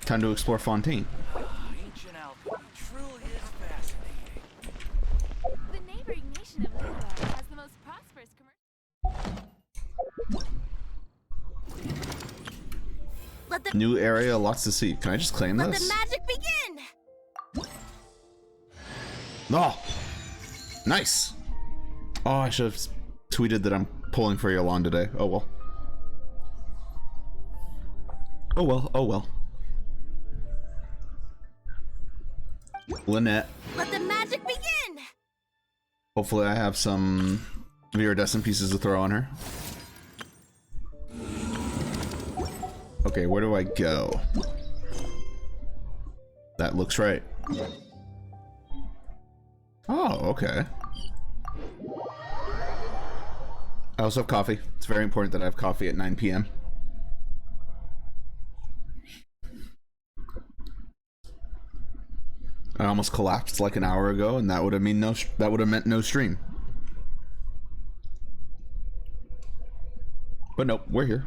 Time to explore Fontaine. Ancient alchemy truly is fascinating. The neighboring nation of Lula has the most prosperous commercial. New area, lots to see. Can I just claim Let this? the magic begin! Oh, nice. Oh, I should have tweeted that I'm pulling for Yolande today. Oh well. Oh well. Oh well. Lynette. Let the magic begin! Hopefully I have some iridescent pieces to throw on her. Okay, where do I go? That looks right. Oh, okay. I also have coffee. It's very important that I have coffee at 9 p.m. I almost collapsed like an hour ago, and that would have meant no stream. But nope, we're here.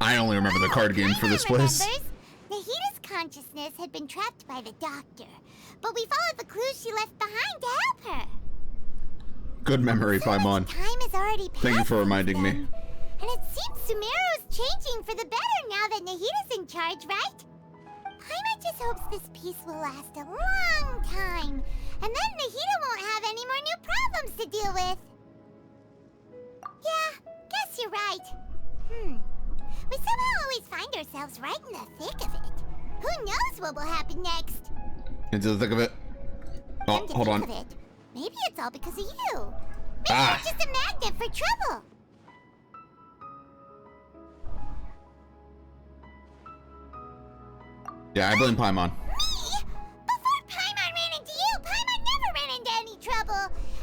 I only remember the card game for this place. Nahita's consciousness had been trapped by the doctor, but we followed the clues she left behind to help her. Good memory, Paimon. Time has already passed. Thank you for reminding me. And it seems Sumeru's changing for the better now that Nahita's in charge, right? Paimon just hopes this peace will last a long time, and then Nahita won't have any more new problems to deal with. Yeah, guess you're right. We somehow always find ourselves right in the thick of it. Who knows what will happen next? Into the thick of it. Oh, hold on. Maybe it's all because of you. Maybe you're just a magnet for trouble. Yeah, I blame Paimon. Me? Before Paimon ran into you, Paimon never ran into any trouble.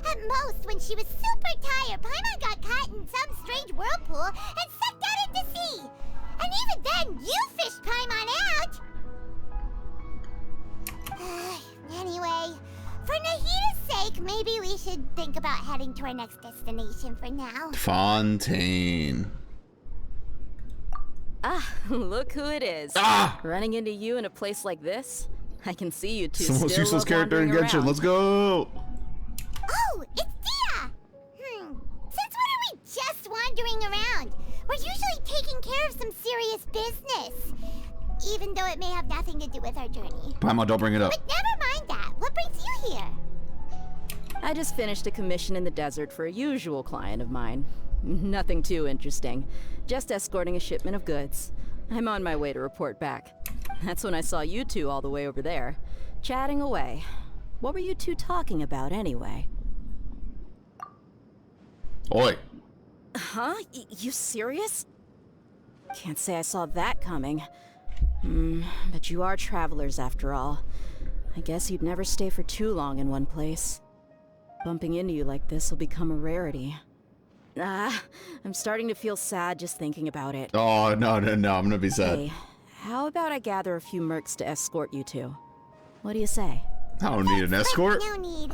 At most, when she was super tired, Paimon got caught in some strange whirlpool and sucked out into sea. And even then, you fished Paimon out. Anyway, for Nahita's sake, maybe we should think about heading to our next destination for now. Fontaine. Ah, look who it is. Ah! Running into you in a place like this? I can see you two It's the most still useless character in wandering Genshin. around. Let's go! Oh, it's Dia! Since when are we just wandering around? We're usually taking care of some serious business. Even though it may have nothing to do with our journey. Paimon, don't bring it up. But never mind that. What brings you here? I just finished a commission in the desert for a usual client of mine. Nothing too interesting. Just escorting a shipment of goods. I'm on my way to report back. That's when I saw you two all the way over there, chatting away. What were you two talking about anyway? Oi. Huh? You serious? Can't say I saw that coming. But you are travelers after all. I guess you'd never stay for too long in one place. Bumping into you like this will become a rarity. I'm starting to feel sad just thinking about it. Oh, no, I'm gonna be sad. Hey, how about I gather a few mercs to escort you two? What do you say? I don't need an escort. No need.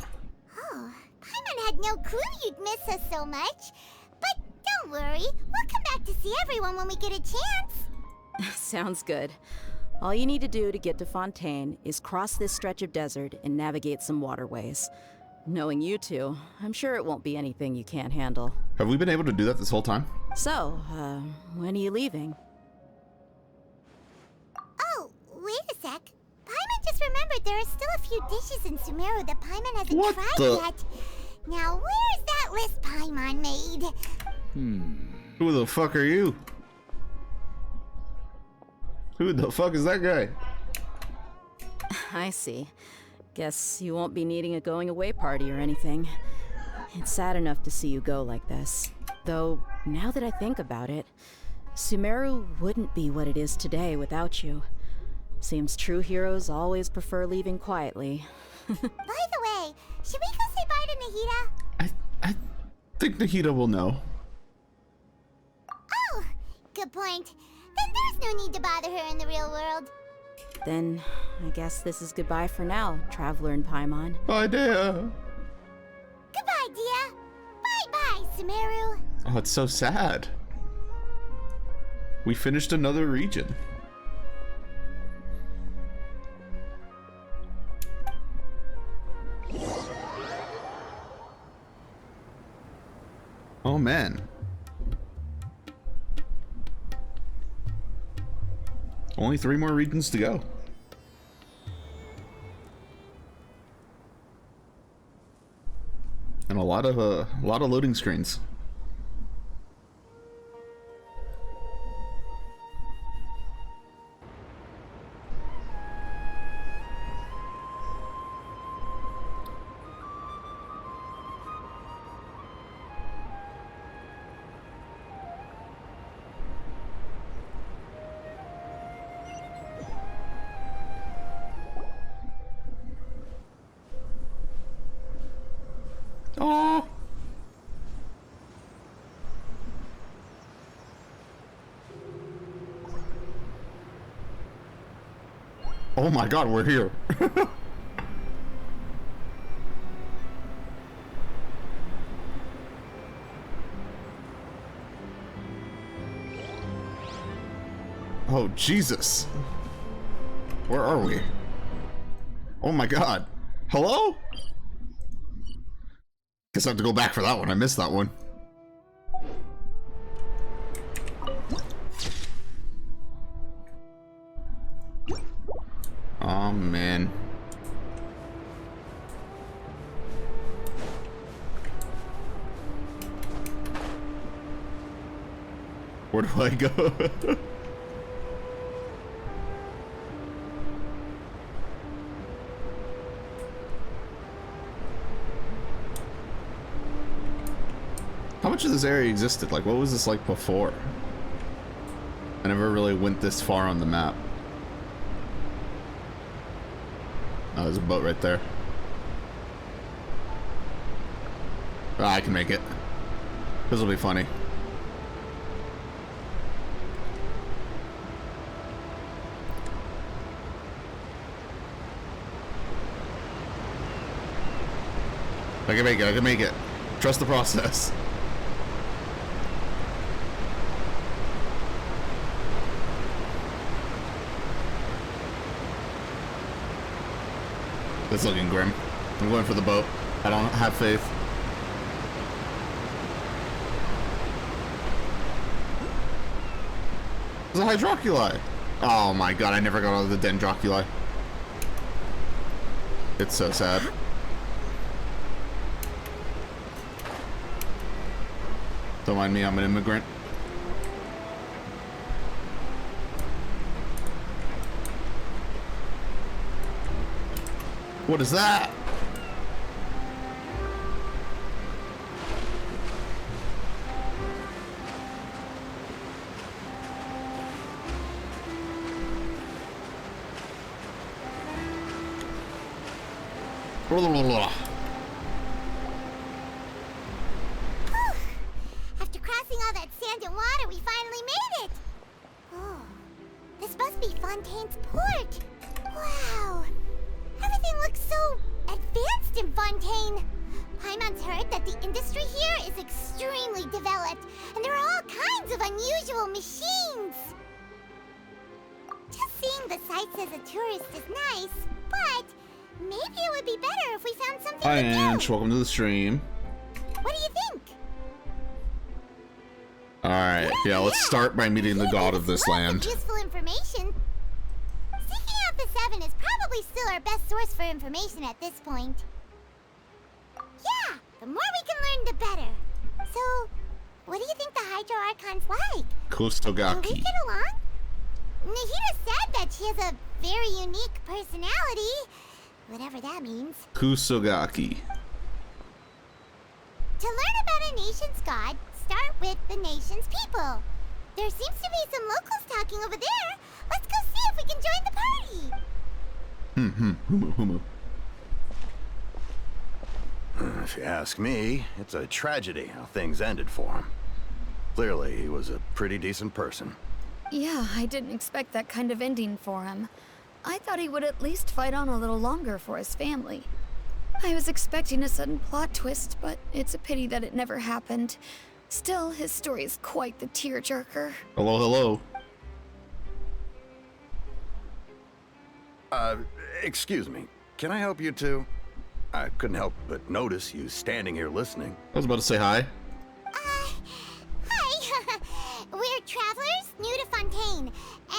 Oh, Paimon had no clue you'd miss us so much. But don't worry, we'll come back to see everyone when we get a chance. Sounds good. All you need to do to get to Fontaine is cross this stretch of desert and navigate some waterways. Knowing you two, I'm sure it won't be anything you can't handle. Have we been able to do that this whole time? So, when are you leaving? Oh, wait a sec. Paimon just remembered there are still a few dishes in Sumeru that Paimon hasn't What tried the- yet. Now, where's that list Paimon made? Who the fuck are you? Who the fuck is that guy? I see. Guess you won't be needing a going away party or anything. It's sad enough to see you go like this. Though, now that I think about it, Sumeru wouldn't be what it is today without you. Seems true heroes always prefer leaving quietly. By the way, should we go say bye to Nahida? I think Nahida will know. Oh, good point. Then there's no need to bother her in the real world. Then, I guess this is goodbye for now, Traveler and Paimon. Bye, Dea. Goodbye, Dia. Bye-bye, Sumeru. Oh, it's so sad. We finished another region. Oh man. Only 3 more regions to go. And a lot of loading screens. Oh. Oh my god, we're here. Oh Jesus. Where are we? Oh my god. Hello? Guess I have to go back for that one. I missed that one. Oh man. Where do I go? How much of this area existed? Like, what was this like before? I never really went this far on the map. Oh, there's a boat right there. Ah, I can make it. This will be funny. I can make it, I can make it. Trust the process. It's looking grim. I'm going for the boat. I don't have faith. There's a hydroculi. Oh my god, I never got out of the dendroculi. It's so sad. Don't mind me, I'm an immigrant. What is that? After crossing all that sand and water, we finally made it! Oh, this must be Fontaine's port! Wow! Everything looks so advanced in Fontaine! Paimon's heard that the industry here is extremely developed, and there are all kinds of unusual machines! Just seeing the sights as a tourist is nice, but maybe it would be better if we found something Hi, to do. Ange. Welcome to the stream. What do you think? Alright, yeah, let's start by meeting the god of this Lots land. of useful information. Seeking out the Seven is probably still our best source for information at this point. Yeah, the more we can learn, the better. So, what do you think the Hydro Archon's like? Will we Kostogaki. get along? Nahida said that she has a very unique personality. Whatever that means. Kusogaki. To learn about a nation's god, start with the nation's people. There seems to be some locals talking over there. Let's go see if we can join the party. Humu. If you ask me, it's a tragedy how things ended for him. Clearly, he was a pretty decent person. Yeah, I didn't expect that kind of ending for him. I thought he would at least fight on a little longer for his family. I was expecting a sudden plot twist, but it's a pity that it never happened. Still, his story is quite the tearjerker. Hello. Excuse me. Can I help you too? I couldn't help but notice you standing here listening. I was about to say hi. Hi. We're travelers new to Fontaine,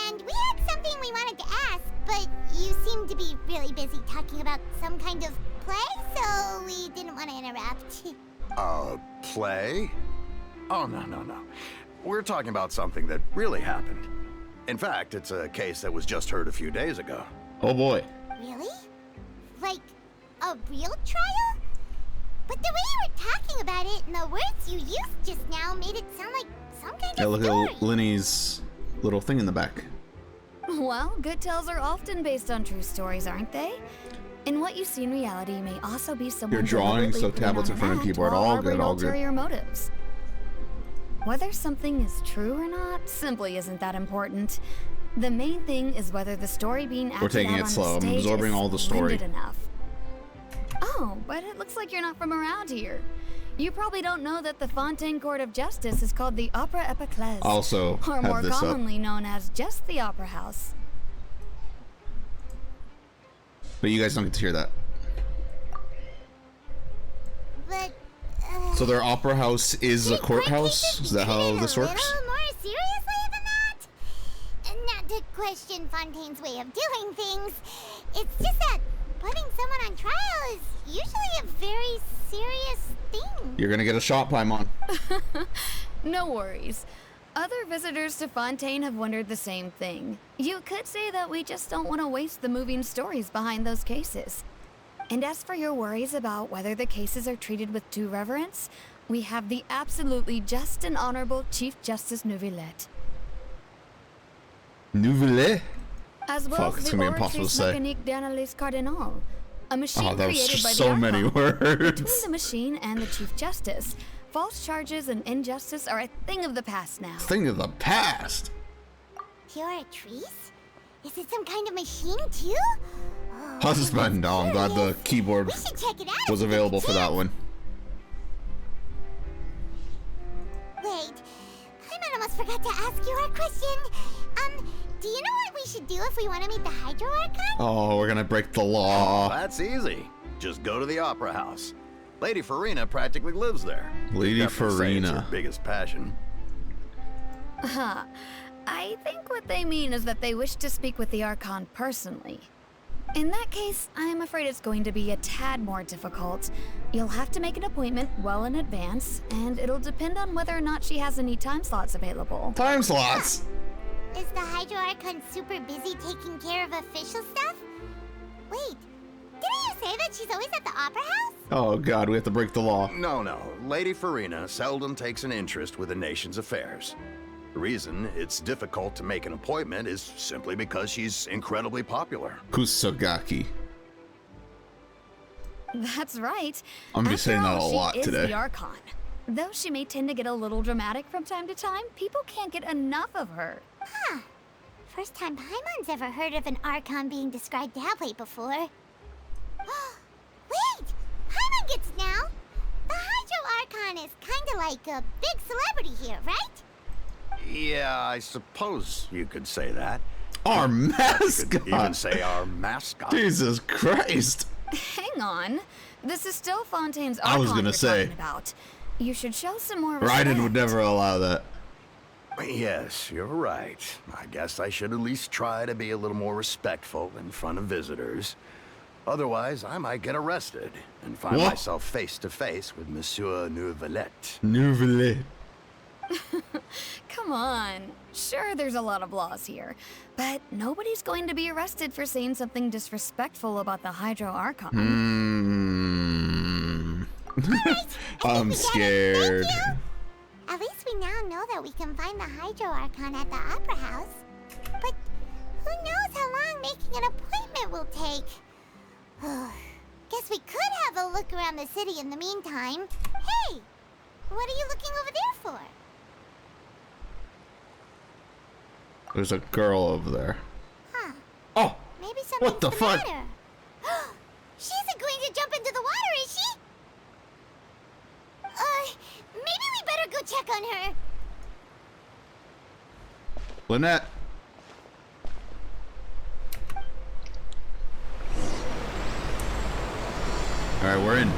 and we had something we wanted to ask, but you seem to be really busy talking about some kind of play, so we didn't want to interrupt. Play? Oh, no. We're talking about something that really happened. In fact, it's a case that was just heard a few days ago. Oh boy. Really? Like, a real trial? But the way you were talking about it and the words you used just now made it sound like some kind Yeah, of look story. at Linny's little thing in the back. Well, good tales are often based on true stories, aren't they? And what you see in reality may also be someone You're drawing, deliberately so putting tablets on in front an of act keyboard, while all harboring good, all good. ulterior motives. Whether something is true or not simply isn't that important. The main thing is whether the story being acted taking out it on slow. the I'm stage absorbing is all the story. splendid enough. Oh, but it looks like you're not from around here. You probably don't know that the Fontaine Court of Justice is called the Opera Epiclese, Also, or have more this up. commonly known as just the Opera House. But you guys don't get to hear that. But, So their opera house is a courthouse? Is that how this A works? little more seriously than that? Not to question Fontaine's way of doing things. It's just that putting someone on trial is usually a very serious thing. You're gonna get a shot, Paimon. No worries. Other visitors to Fontaine have wondered the same thing. You could say that we just don't want to waste the moving stories behind those cases. And as for your worries about whether the cases are treated with due reverence, we have the absolutely just and honorable Chief Justice Neuvillette. Nouvelle? As well Fuck, as it's the gonna be impossible to Oratrice say. Mécanique d'Analyse Cardinal, a machine Oh, that was created by just the so many Archon. Between words. the machine and the Chief Justice, false charges and injustice are a thing of the past now. Thing of the past. Pure trees? Is it some kind of machine too? Oh, Husband. Oh, I'm glad the curious. keyboard We should check it out was if we available get for a that chance. one. Wait, I almost forgot to ask you our question. Do you know what we should do if we want to meet the Hydro Archon? Oh, we're gonna break the law. That's easy. Just go to the Opera House. Lady Farina practically lives there. Lady Definitely say it's her Farina. biggest passion. I think what they mean is that they wish to speak with the Archon personally. In that case, I am afraid it's going to be a tad more difficult. You'll have to make an appointment well in advance, and it'll depend on whether or not she has any time slots available. Time slots. Is the Hydro Archon super busy taking care of official stuff? Wait, didn't you say that she's always at the Opera House? Oh god, we have to break the law. No. Lady Farina seldom takes an interest with the nation's affairs. The reason it's difficult to make an appointment is simply because she's incredibly popular. Kusogaki. That's right. I'm gonna be After saying that all, a lot she is today. the Archon. Though she may tend to get a little dramatic from time to time, people can't get enough of her. Huh. First time Paimon's ever heard of an Archon being described that way before. Wait! Paimon gets now! The Hydro Archon is kinda like a big celebrity here, right? Yeah, I suppose you could say that. Our You could even mascot. say our mascot. Jesus Christ. Hang on. This is still Fontaine's I Archon was gonna we're say. talking about. You should show some more respect. Raiden would never allow that. Yes, you're right. I guess I should at least try to be a little more respectful in front of visitors. Otherwise, I might get arrested and find What? myself face to face with Monsieur Neuvillette. Nouvelle. Come on. Sure, there's a lot of laws here, but nobody's going to be arrested for saying something disrespectful about the Hydro Archon. I'm scared. Thank you. At least we now know that we can find the Hydro Archon at the Opera House. But who knows how long making an appointment will take? Guess we could have a look around the city in the meantime. Hey, what are you looking over there for? There's a girl over there. Huh. Oh, Maybe something's what the fuck? matter. She isn't going to jump into the water, is she? Maybe we better go check on her. Lynette. Alright, we're in.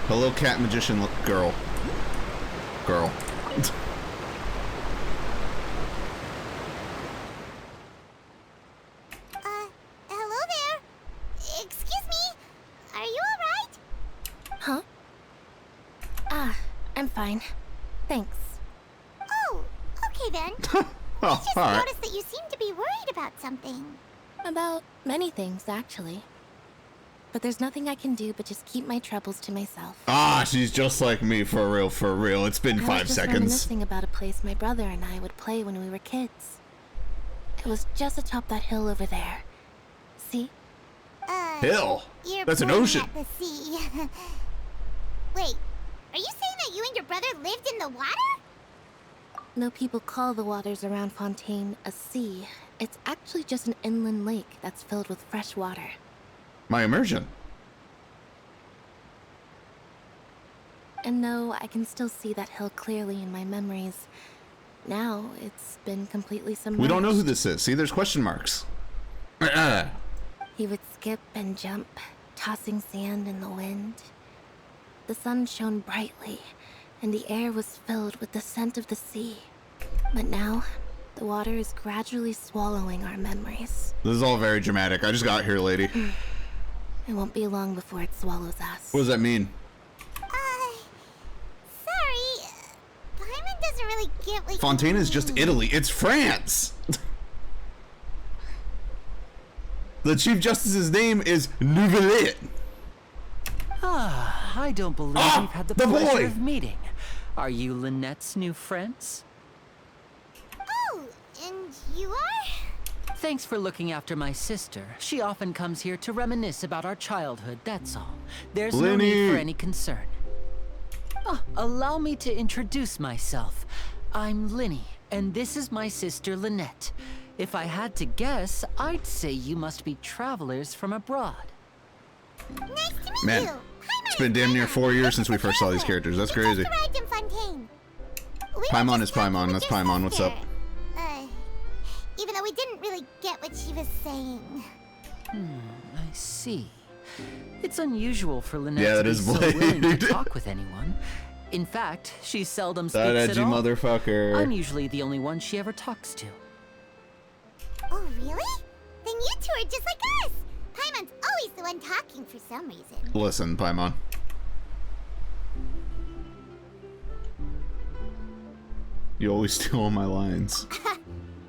Hello, cat magician girl. Girl. Hello there. Excuse me. Are you alright? Huh? Ah, I'm fine. Thanks. Oh, okay then. Oh, Just alright. noticed that you seem to be worried about something. About many things, actually. But there's nothing I can do but just keep my troubles to myself. Ah, she's just like me, for real, for real. It's been I was 5 just seconds. reminiscing about a place my brother and I would play when we were kids. It was just atop that hill over there. See? Hill? You're That's an pointing ocean. at the sea. Wait, are you saying that you and your brother lived in the water? No people call the waters around Fontaine a sea. It's actually just an inland lake that's filled with fresh water. My immersion. And though I can still see that hill clearly in my memories, now it's been completely submerged. We don't know who this is. See, there's question marks. He would skip and jump, tossing sand in the wind. The sun shone brightly, and the air was filled with the scent of the sea. But now, the water is gradually swallowing our memories. This is all very dramatic. I just got here, lady. It won't be long before it swallows us. What does that mean? Sorry. Paimon doesn't really get what Fontaine you is just mean. Italy. It's France. The Chief Justice's name is Nouvelet. Ah, I don't believe Ah, we've had the the pleasure boy! of meeting. Are you Lynette's new friends? Oh, and you are? Thanks for looking after my sister. She often comes here to reminisce about our childhood, that's all. There's no need Lenny. for any concern. Oh, allow me to introduce myself. I'm Linny, and this is my sister Lynette. If I had to guess, I'd say you must be travelers from abroad. Nice to meet Man, you. Paimon it's been is damn near Paimon. 4 years This since is we the first saw these traveler. characters. That's We crazy. just arrived in Fontaine. We were Paimon just is Paimon. talking That's with your Paimon. What's up? sister. Even though we didn't really get what she was saying. I see. It's unusual for Lynette Yeah, to that be is so willing to Blade. talk with anyone. In fact, she seldom speaks That at edgy all. motherfucker. I'm usually the only one she ever talks to. Oh, really? Then you two are just like us. Paimon's always the one talking for some reason. Listen, Paimon. You always steal all my lines.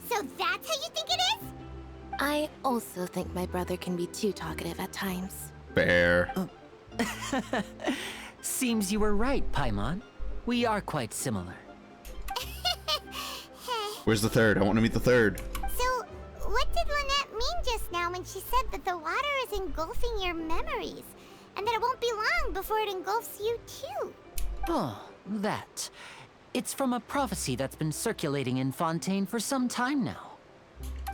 So that's how you think it is? I also think my brother can be too talkative at times. Bear. Seems you were right, Paimon. We are quite similar. Where's the third? I want to meet the third. So, what did Lynette mean just now when she said that the water is engulfing your memories? And that it won't be long before it engulfs you too? Oh, that. It's from a prophecy that's been circulating in Fontaine for some time now.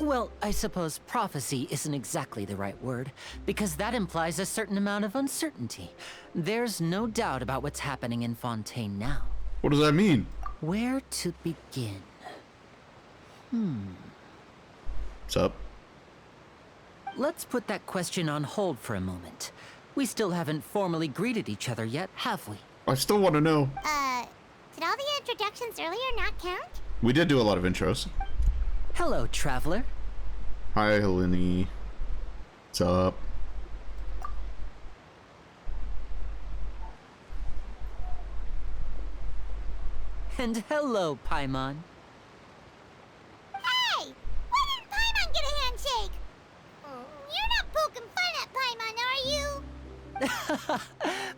Well, I suppose prophecy isn't exactly the right word, because that implies a certain amount of uncertainty. There's no doubt about what's happening in Fontaine now. What does that mean? Where to begin? What's up? Let's put that question on hold for a moment. We still haven't formally greeted each other yet, have we? I still want to know. Did all the introductions earlier not count? We did do a lot of intros. Hello, traveler. Hi, Helene. What's up? And hello, Paimon. Hey! Why didn't Paimon get a handshake? You're not poking fun at Paimon, are you?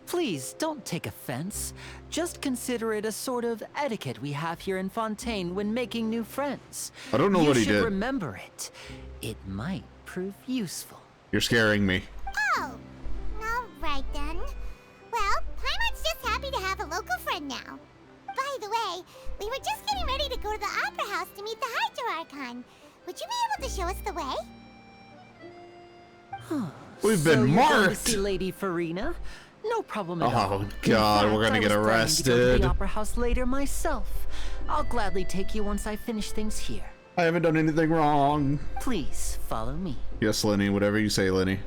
Please, don't take offense. Just consider it a sort of etiquette we have here in Fontaine when making new friends. I don't know what he You did. should remember it. It might prove useful. You're scaring me. Oh, all right then. Well, Paimon's just happy to have a local friend now. By the way, we were just getting ready to go to the Opera House to meet the Hydro Archon. Would you be able to show us the way? We've So been you're going to marked. see Lady Farina? No problem at all. Oh In God, fact, we're gonna I get was planning to go to arrested. the Opera House later myself. I'll gladly take you once I finish things here. I haven't done anything wrong. Please follow me. Yes, Lenny. Whatever you say, Lenny.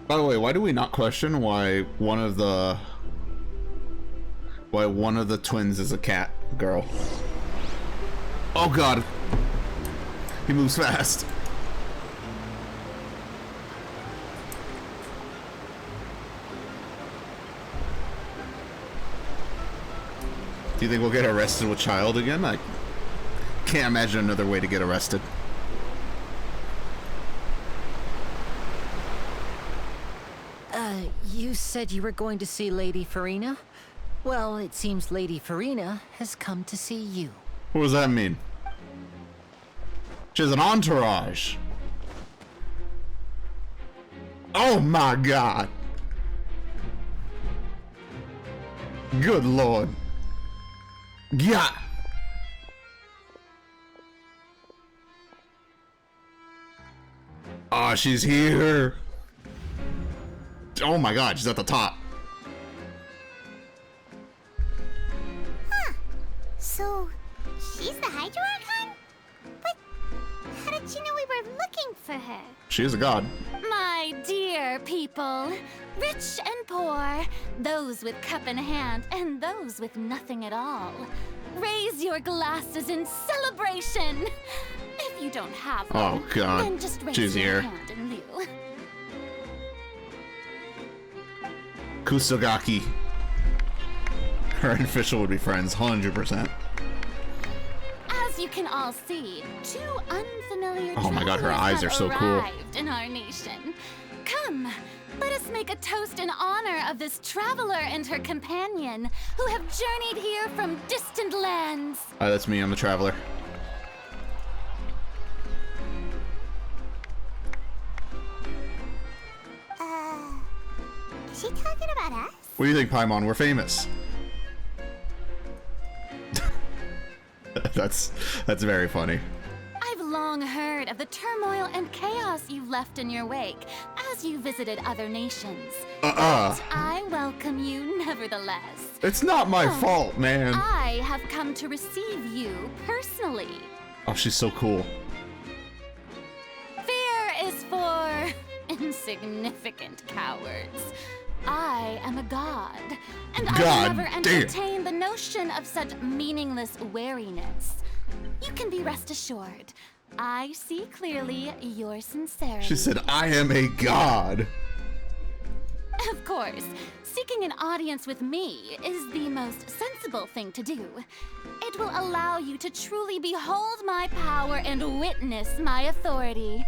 By the way, why do we not question why one of the twins is a cat girl? Oh God. He moves fast. Do you think we'll get arrested with child again? I can't imagine another way to get arrested. You said you were going to see Lady Farina? Well, it seems Lady Farina has come to see you. What does that mean? She has an entourage. Oh my God. Good Lord. Yeah. Oh, she's here. Oh my God, she's at the top. Huh. So, she's the Hydro Archon? But how did you know we were looking for her? She is a god. My dear people, rich and poor, those with cup in hand and those with nothing at all, raise your glasses in celebration. If you don't have one, Oh God. then just raise She's your here. hand in lieu. Kusogaki. Her and Fischl would be friends, 100%. As you can all see, two unfamiliar Oh my God, her travelers eyes are have so cool. arrived in our nation. Come, let us make a toast in honor of this traveler and her companion who have journeyed here from distant lands. Hi, that's me, I'm the traveler. Is she talking about us? What do you think, Paimon? We're famous. That's very funny. I've long heard of the turmoil and chaos you've left in your wake as you visited other nations. But I welcome you nevertheless. It's not my fault, man. I have come to receive you personally. Oh, she's so cool. Fear is for insignificant cowards. I am a god, and I God never damn. entertain the notion of such meaningless wariness. You can be rest assured, I see clearly your sincerity. She said, I am a god. Of course, seeking an audience with me is the most sensible thing to do. It will allow you to truly behold my power and witness my authority.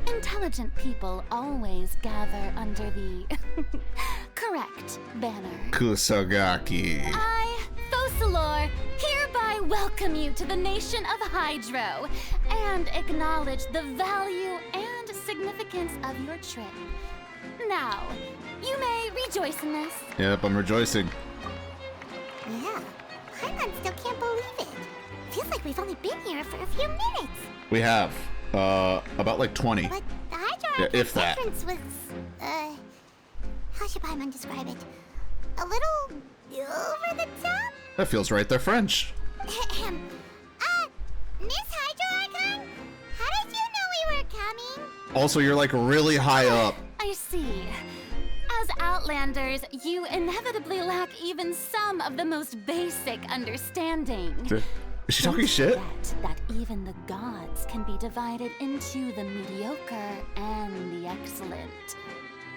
Intelligent people always gather under the correct banner. Kusogaki. I, Focalor, hereby welcome you to the nation of Hydro and acknowledge the value and significance of your trip. Now, you may rejoice in this. Yep, I'm rejoicing. Yeah, Paimon still can't believe it. Feels like we've only been here for a few minutes. We have, about like 20. But the Hydro Yeah, Archon's if that. entrance was, how should Paimon describe it? A little over the top? That feels right, they're French. Miss Hydro Archon? How did you know we were coming? Also, you're like really high up. I see. As Outlanders, you inevitably lack even some of the most basic understanding. Is she talking Don't shit? forget that even the gods can be divided into the mediocre and the excellent.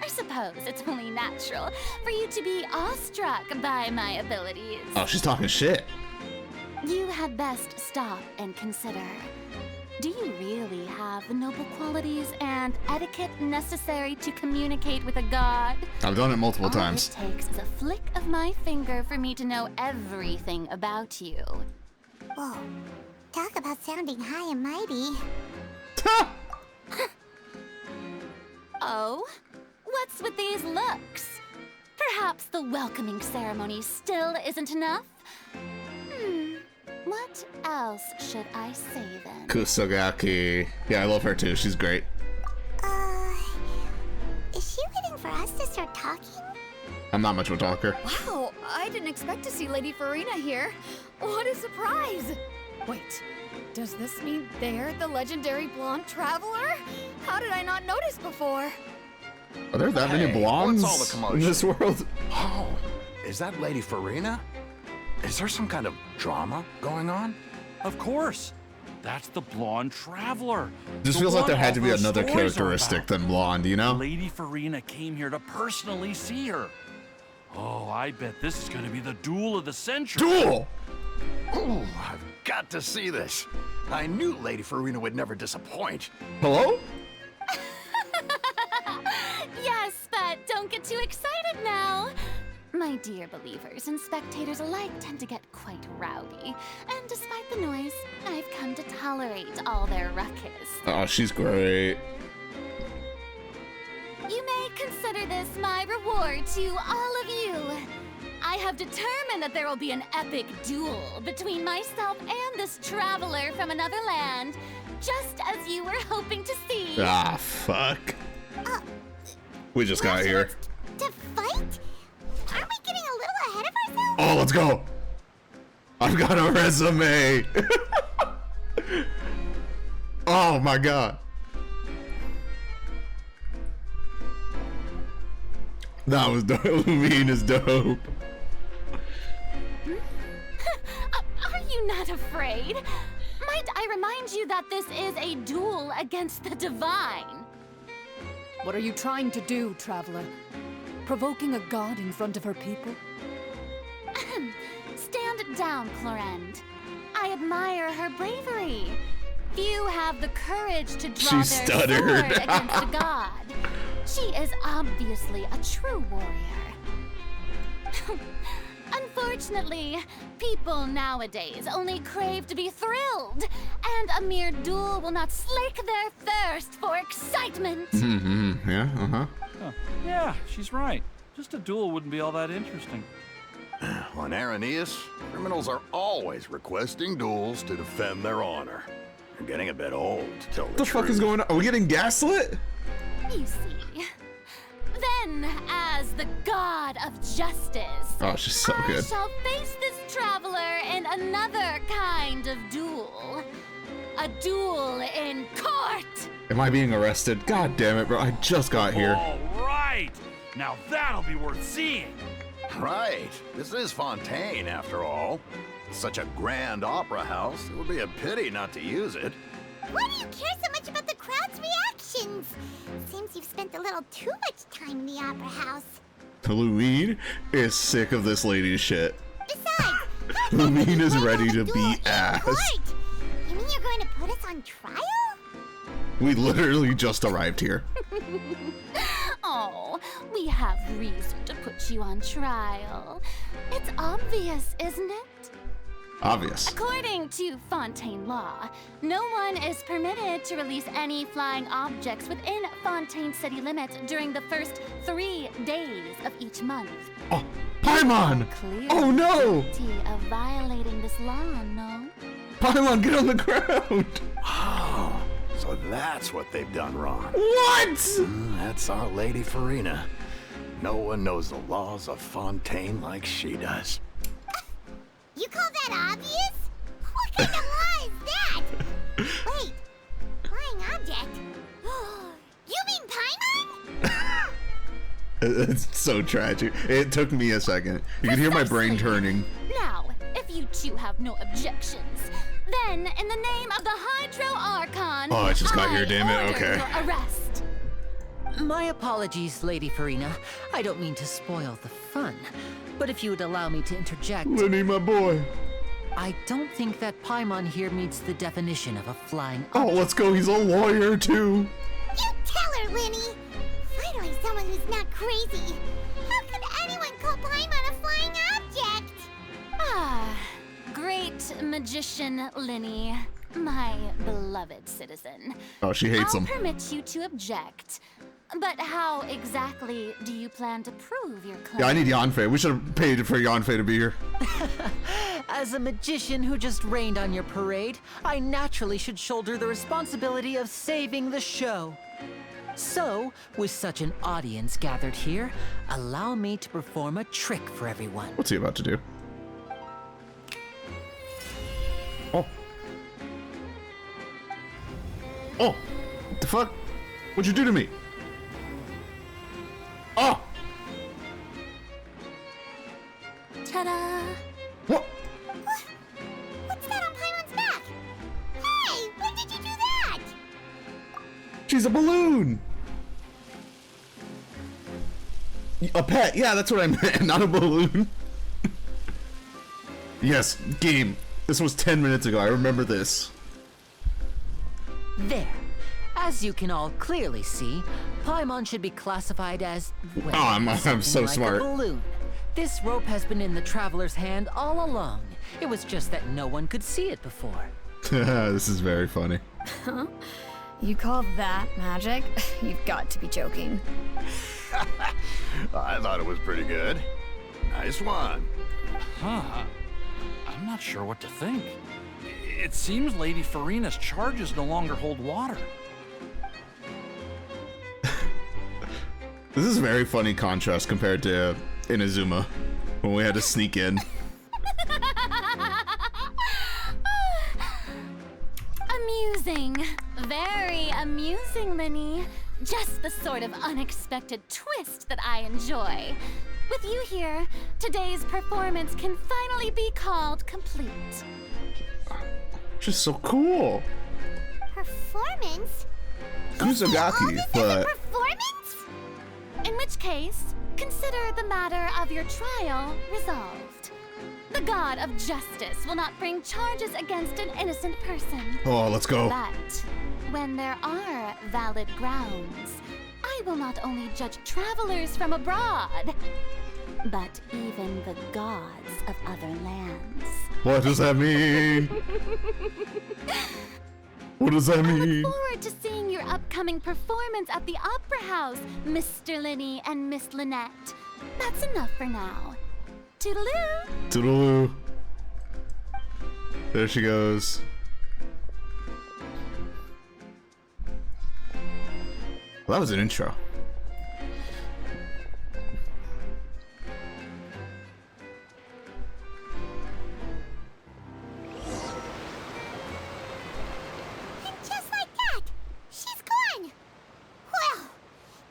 I suppose it's only natural for you to be awestruck by my abilities. Oh, she's talking shit. You had best stop and consider. Do you really have the noble qualities and etiquette necessary to communicate with a god? I've done it multiple times. All it takes is a flick of my finger for me to know everything about you. Whoa. Talk about sounding high and mighty. Oh? What's with these looks? Perhaps the welcoming ceremony still isn't enough? What else should I say then? Kusagaki. Yeah, I love her too. She's great. Is she waiting for us to start talking? I'm not much of a talker. Wow, I didn't expect to see Lady Farina here. What a surprise! Wait, does this mean they're the legendary blonde traveler? How did I not notice before? Are there that many blondes what's all the commotion? in this world? Oh, is that Lady Farina? Is there some kind of drama going on? Of course. That's the blonde traveler. This The feels like one there had to be all those another stories are characteristic about. than blonde, you know? Lady Farina came here to personally see her. Oh, I bet this is going to be the duel of the century. Duel! Ooh, I've got to see this. I knew Lady Farina would never disappoint. Hello? Yes, but don't get too excited now. My dear believers and spectators alike tend to get quite rowdy, and despite the noise, I've come to tolerate all their ruckus. Oh, she's great. You may consider this my reward to all of you. I have determined that there will be an epic duel between myself and this traveler from another land, just as you were hoping to see. Ah, fuck. We just got here. To fight? Aren't we getting a little ahead of ourselves? Oh, let's go. I've got a resume. Oh my god. That was dope. Lumine is dope. Are you not afraid? Might I remind you that this is a duel against the divine? What are you trying to do, traveler? Provoking a god in front of her people? Stand down, Clorend. I admire her bravery. Few have the courage to draw She their stuttered. sword against a god. She is obviously a true warrior. Unfortunately, people nowadays only crave to be thrilled, and a mere duel will not slake their thirst for excitement. Mm-hmm. Yeah, uh-huh. Huh. Yeah, she's right. Just a duel wouldn't be all that interesting. On Araneus, criminals are always requesting duels to defend their honor. They're getting a bit old to tell What the fuck is going on? Are we getting gaslit? You see. Then, as the god of justice, Oh, she's so I good. shall face this traveler in another kind of duel. A duel in court! Am I being arrested? God damn it, bro. I just got here. All right. Now that'll be worth seeing. Right. This is Fontaine, after all. Such a grand opera house, it would be a pity not to use it. Why do you care so much about the crowd's reactions? Seems you've spent a little too much time in the opera house. Lumine is sick of this lady's shit. Besides, Lumine is ready to duel beat in ass. court. You mean you're going to put us on trial? We literally just arrived here. Oh, we have reason to put you on trial. It's obvious, isn't it? Obvious. According to Fontaine law, no one is permitted to release any flying objects within Fontaine city limits during the first 3 days of each month. Oh, Paimon! Clear Oh no! guilty of violating this law, no? Paimon, get on the ground! Oh, so that's what they've done wrong. What? That's our Lady Farina. No one knows the laws of Fontaine like she does. You call that obvious? What kind of law is that? Wait, flying object? You mean Paimon? It's so tragic. It took me a second. You can hear my brain turning. Now, if you two have no objections, then in the name of the Hydro Archon, Oh, I just got here, damn it, order okay. your arrest. My apologies, Lady Farina. I don't mean to spoil the fun, but if you would allow me to interject... Lenny, my boy. I don't think that Paimon here meets the definition of a flying Oh, object. let's go. He's a lawyer, too. You tell her, Linny! Finally someone who's not crazy. How could anyone call Paimon a flying object? Ah, great magician Linny, my beloved citizen. Oh, she hates I'll him. permit you to object. But how exactly do you plan to prove your claim? Yeah, I need Yanfei. We should have paid for Yanfei to be here. As a magician who just rained on your parade, I naturally should shoulder the responsibility of saving the show. So, with such an audience gathered here, allow me to perform a trick for everyone. What's he about to do? Oh. Oh! What the fuck? What'd you do to me? Oh! Ta-da! What? What's that on Paimon's back? Hey, when did you do that? She's a balloon! A pet, yeah, that's what I meant, not a balloon. Yes, game. This was 10 minutes ago, I remember this. There. As you can all clearly see, Paimon should be classified as, well, Oh, I'm something so like smart. a balloon. This rope has been in the traveler's hand all along. It was just that no one could see it before. This is very funny. Huh? You call that magic? You've got to be joking. I thought it was pretty good. Nice one. Huh. I'm not sure what to think. It seems Lady Farina's charges no longer hold water. This is a very funny contrast compared to Inazuma, when we had to sneak in. Amusing. Very amusing, Linny. Just the sort of unexpected twist that I enjoy. With you here, today's performance can finally be called complete. Just so cool. Performance? Kusagaki, but... Performance? In which case, consider the matter of your trial resolved. The god of justice will not bring charges against an innocent person. Oh, let's go. But when there are valid grounds, I will not only judge travelers from abroad, but even the gods of other lands. What does that mean? What does that I mean? look forward to seeing your upcoming performance at the Opera House, Mr. Linny and Miss Lynette. That's enough for now. Toodaloo! Toodaloo. There she goes. Well, that was an intro. And just like that, she's gone. Well,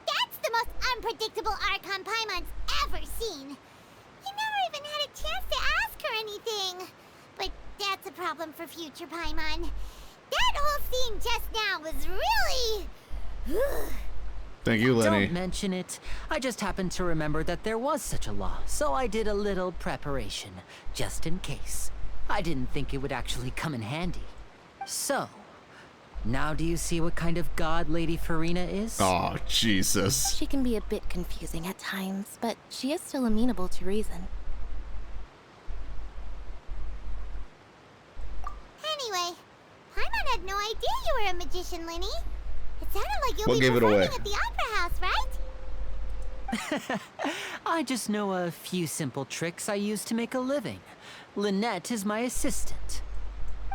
that's the most unpredictable Archon Paimon's ever seen. You never even had a chance to ask her anything. But that's a problem for future Paimon. That whole scene just now was really... Thank you, Lenny. Don't mention it. I just happened to remember that there was such a law, so I did a little preparation, just in case. I didn't think it would actually come in handy. So, now do you see what kind of god Lady Farina is? Oh, Jesus. She can be a bit confusing at times, but she is still amenable to reason. Anyway, Paimon had no idea you were a magician, Linny. It sounded like you'll We'll be give it performing away. at the Opera House, right? I just know a few simple tricks I use to make a living. Lynette is my assistant.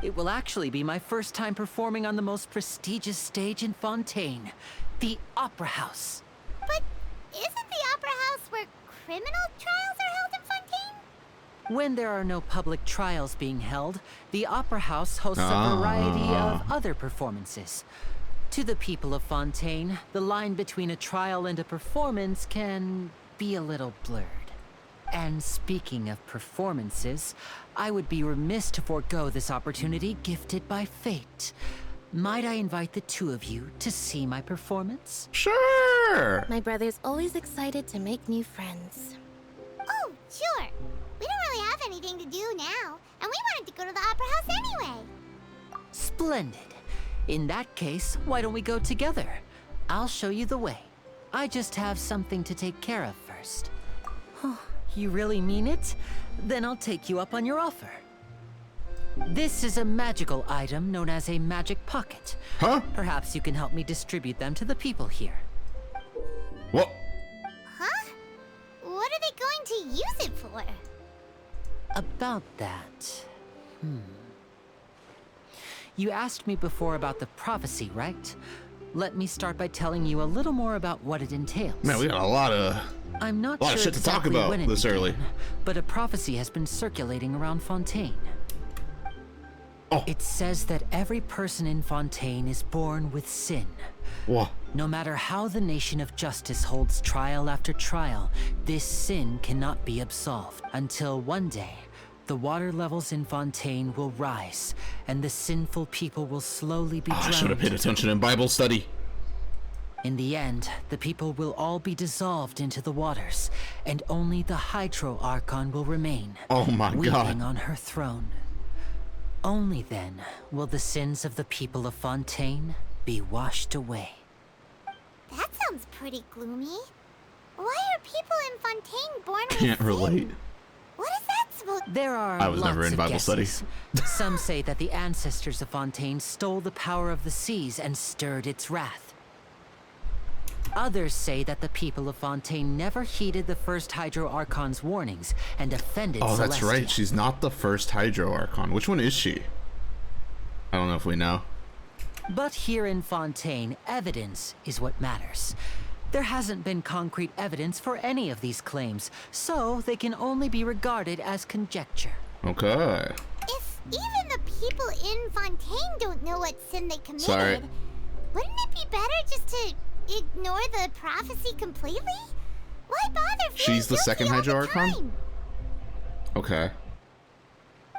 It will actually be my first time performing on the most prestigious stage in Fontaine, the Opera House. But isn't the Opera House where criminal trials are held in Fontaine? When there are no public trials being held, the Opera House hosts a variety of other performances. To the people of Fontaine, the line between a trial and a performance can be a little blurred. And speaking of performances, I would be remiss to forego this opportunity gifted by fate. Might I invite the two of you to see my performance? Sure. My brother's always excited to make new friends. Oh, sure. We don't really have anything to do now, and we wanted to go to the Opera House anyway. Splendid. In that case, why don't we go together? I'll show you the way. I just have something to take care of first. You really mean it? Then I'll take you up on your offer. This is a magical item known as a magic pocket. Huh? Perhaps you can help me distribute them to the people here. What? Huh? What are they going to use it for? About that... You asked me before about the prophecy, right? Let me start by telling you a little more about what it entails. Man, we got a lot of sure shit to talk exactly about when it this early. began, but a prophecy has been circulating around Fontaine. Oh. It says that every person in Fontaine is born with sin. What? No matter how the nation of justice holds trial after trial, this sin cannot be absolved until one day, the water levels in Fontaine will rise, and the sinful people will slowly be drowned. I should have paid attention in Bible study. In the end, the people will all be dissolved into the waters, and only the Hydro Archon will remain, Oh my weeping God. on her throne. Only then will the sins of the people of Fontaine be washed away. That sounds pretty gloomy. Why are people in Fontaine born with Can't sin? relate. What is that supposed? There are I was lots never in of Bible study. guesses. Some say that the ancestors of Fontaine stole the power of the seas and stirred its wrath. Others say that the people of Fontaine never heeded the first Hydro Archon's warnings and offended Oh, that's Celestia. right. She's not the first Hydro Archon. Which one is she? I don't know if we know. But here in Fontaine, evidence is what matters. There hasn't been concrete evidence for any of these claims, so they can only be regarded as conjecture. Okay. If even the people in Fontaine don't know what sin they committed, Sorry. wouldn't it be better just to ignore the prophecy completely? Why bother? She's the second Hydro Archon? Okay.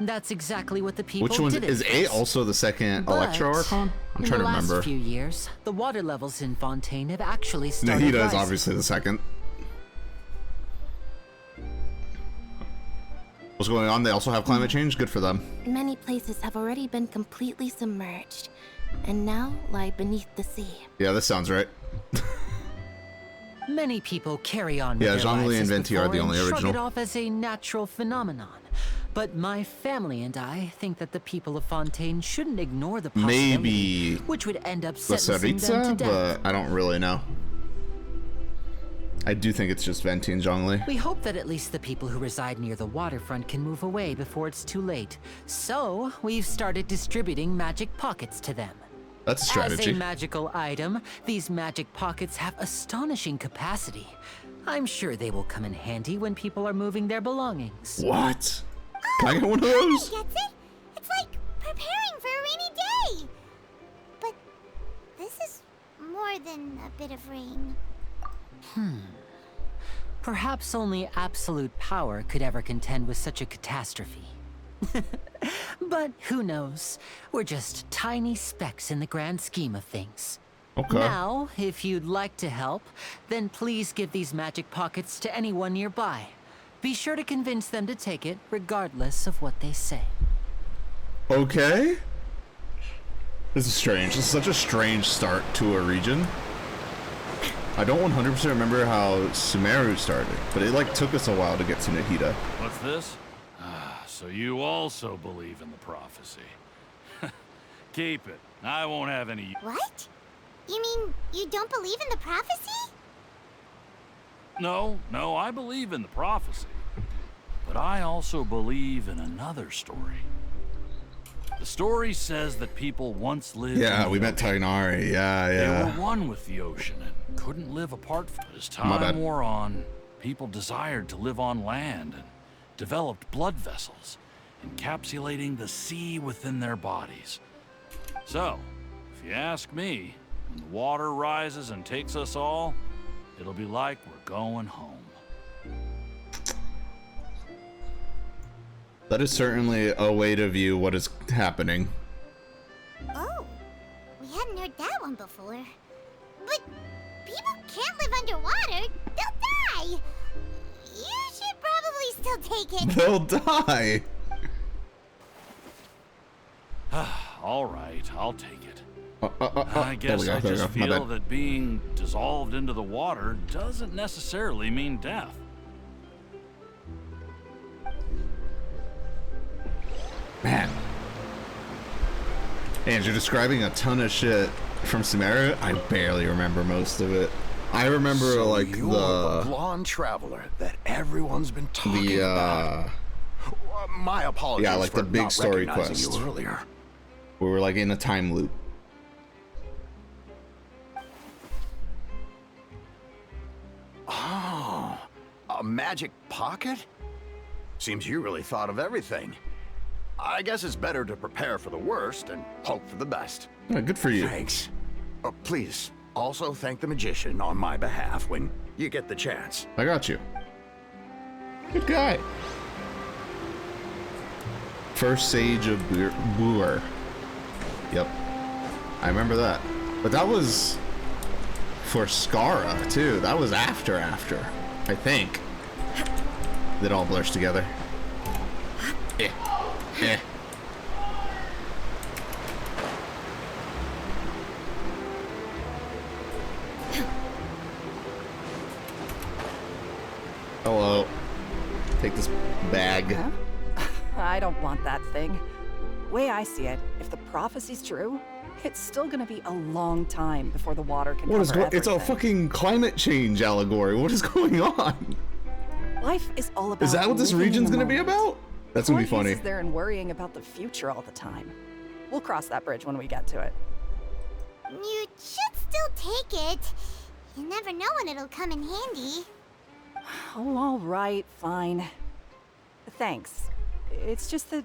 That's exactly what the people Which one did. is A also the second But Electro Archon? I'm trying to in the remember. last few years, the water levels in Fontaine have actually started Nahida is rising. obviously the second. What's going on? They also have climate change? Good for them. Many places have already been completely submerged, and now lie beneath the sea. Yeah, this sounds right. Many people carry on with Yeah, their Zhongli lives and as Venti are before the only and shrug original. it off as a natural phenomenon. But my family and I think that the people of Fontaine shouldn't ignore the possibility, Maybe which would end up the sentencing them to Saritza, death. but I don't really know. I do think it's just Venti and Zhongli. We hope that at least the people who reside near the waterfront can move away before it's too late. So, we've started distributing magic pockets to them. That's a As strategy. a magical item, these magic pockets have astonishing capacity. I'm sure they will come in handy when people are moving their belongings. What? Can I get one of those? Gets it? It's like preparing for a rainy day. But this is more than a bit of rain. Perhaps only absolute power could ever contend with such a catastrophe. But who knows? We're just tiny specks in the grand scheme of things. Okay. Now, if you'd like to help, then please give these magic pockets to anyone nearby. Be sure to convince them to take it, regardless of what they say. Okay. This is strange. This is such a strange start to a region. I don't 100% remember how Sumeru started, but it like took us a while to get to Nahida. What's this? So you also believe in the prophecy. Keep it. I won't have any... What? You mean you don't believe in the prophecy? No, I believe in the prophecy. But I also believe in another story. The story says that people once lived... Yeah, in we the met ocean. Tainari. They Yeah. were one with the ocean and couldn't live apart from it. As My bad. time wore on, people desired to live on land and developed blood vessels, encapsulating the sea within their bodies. So, if you ask me, when the water rises and takes us all, it'll be like we're going home. That is certainly a way to view what is happening. Oh. drowned before. But people can't live underwater. They'll die. You should probably still take it. They'll die. All right, I'll take it. There I guess we go, I there we just go. My feel bad. that being dissolved into the water doesn't necessarily mean death. Man. And you're describing a ton of shit from Sumeru. I barely remember most of it. I remember So like you're the blonde traveler that everyone's been talking about. My apologies yeah, like for the big not story recognizing quest. you earlier. We were like in a time loop. Oh, a magic pocket? Seems you really thought of everything. I guess it's better to prepare for the worst and hope for the best. Yeah, good for you. Thanks. Please, also thank the magician on my behalf when you get the chance. I got you. Good guy. First Sage of Boer. Yep. I remember that. But that was for Skara, too. That was after, I think. It all blurs together. Eh. Eh. Hello. Take this bag. Huh? I don't want that thing. Way I see it, if the prophecy's true, it's still gonna be a long time before the water can What is cover going? It's a everything. fucking climate change allegory. What is going on? Life is all about. Is that what this living in region's the gonna be moment. about? That's gonna be What funny. use is there in worrying about the future all the time? We'll cross that bridge when we get to it. You should still take it. You never know when it'll come in handy. Oh, all right, fine. Thanks. It's just that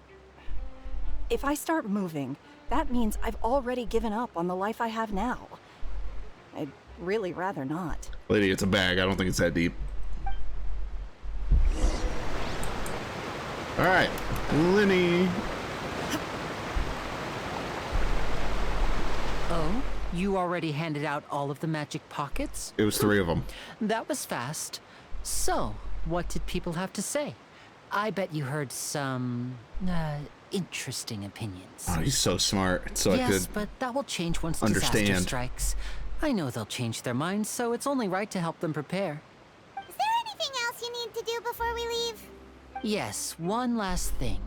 if I start moving, that means I've already given up on the life I have now. I'd really rather not. Lady, it's a bag. I don't think it's that deep. All right, Linny. Oh, you already handed out all of the magic pockets? It was 3 of them. That was fast. So, what did people have to say? I bet you heard some interesting opinions. Oh, he's so smart. So I yes, could but that will change once disaster understand. strikes. I know they'll change their minds, so it's only right to help them prepare. Is there anything else you need to do before we leave? Yes, one last thing.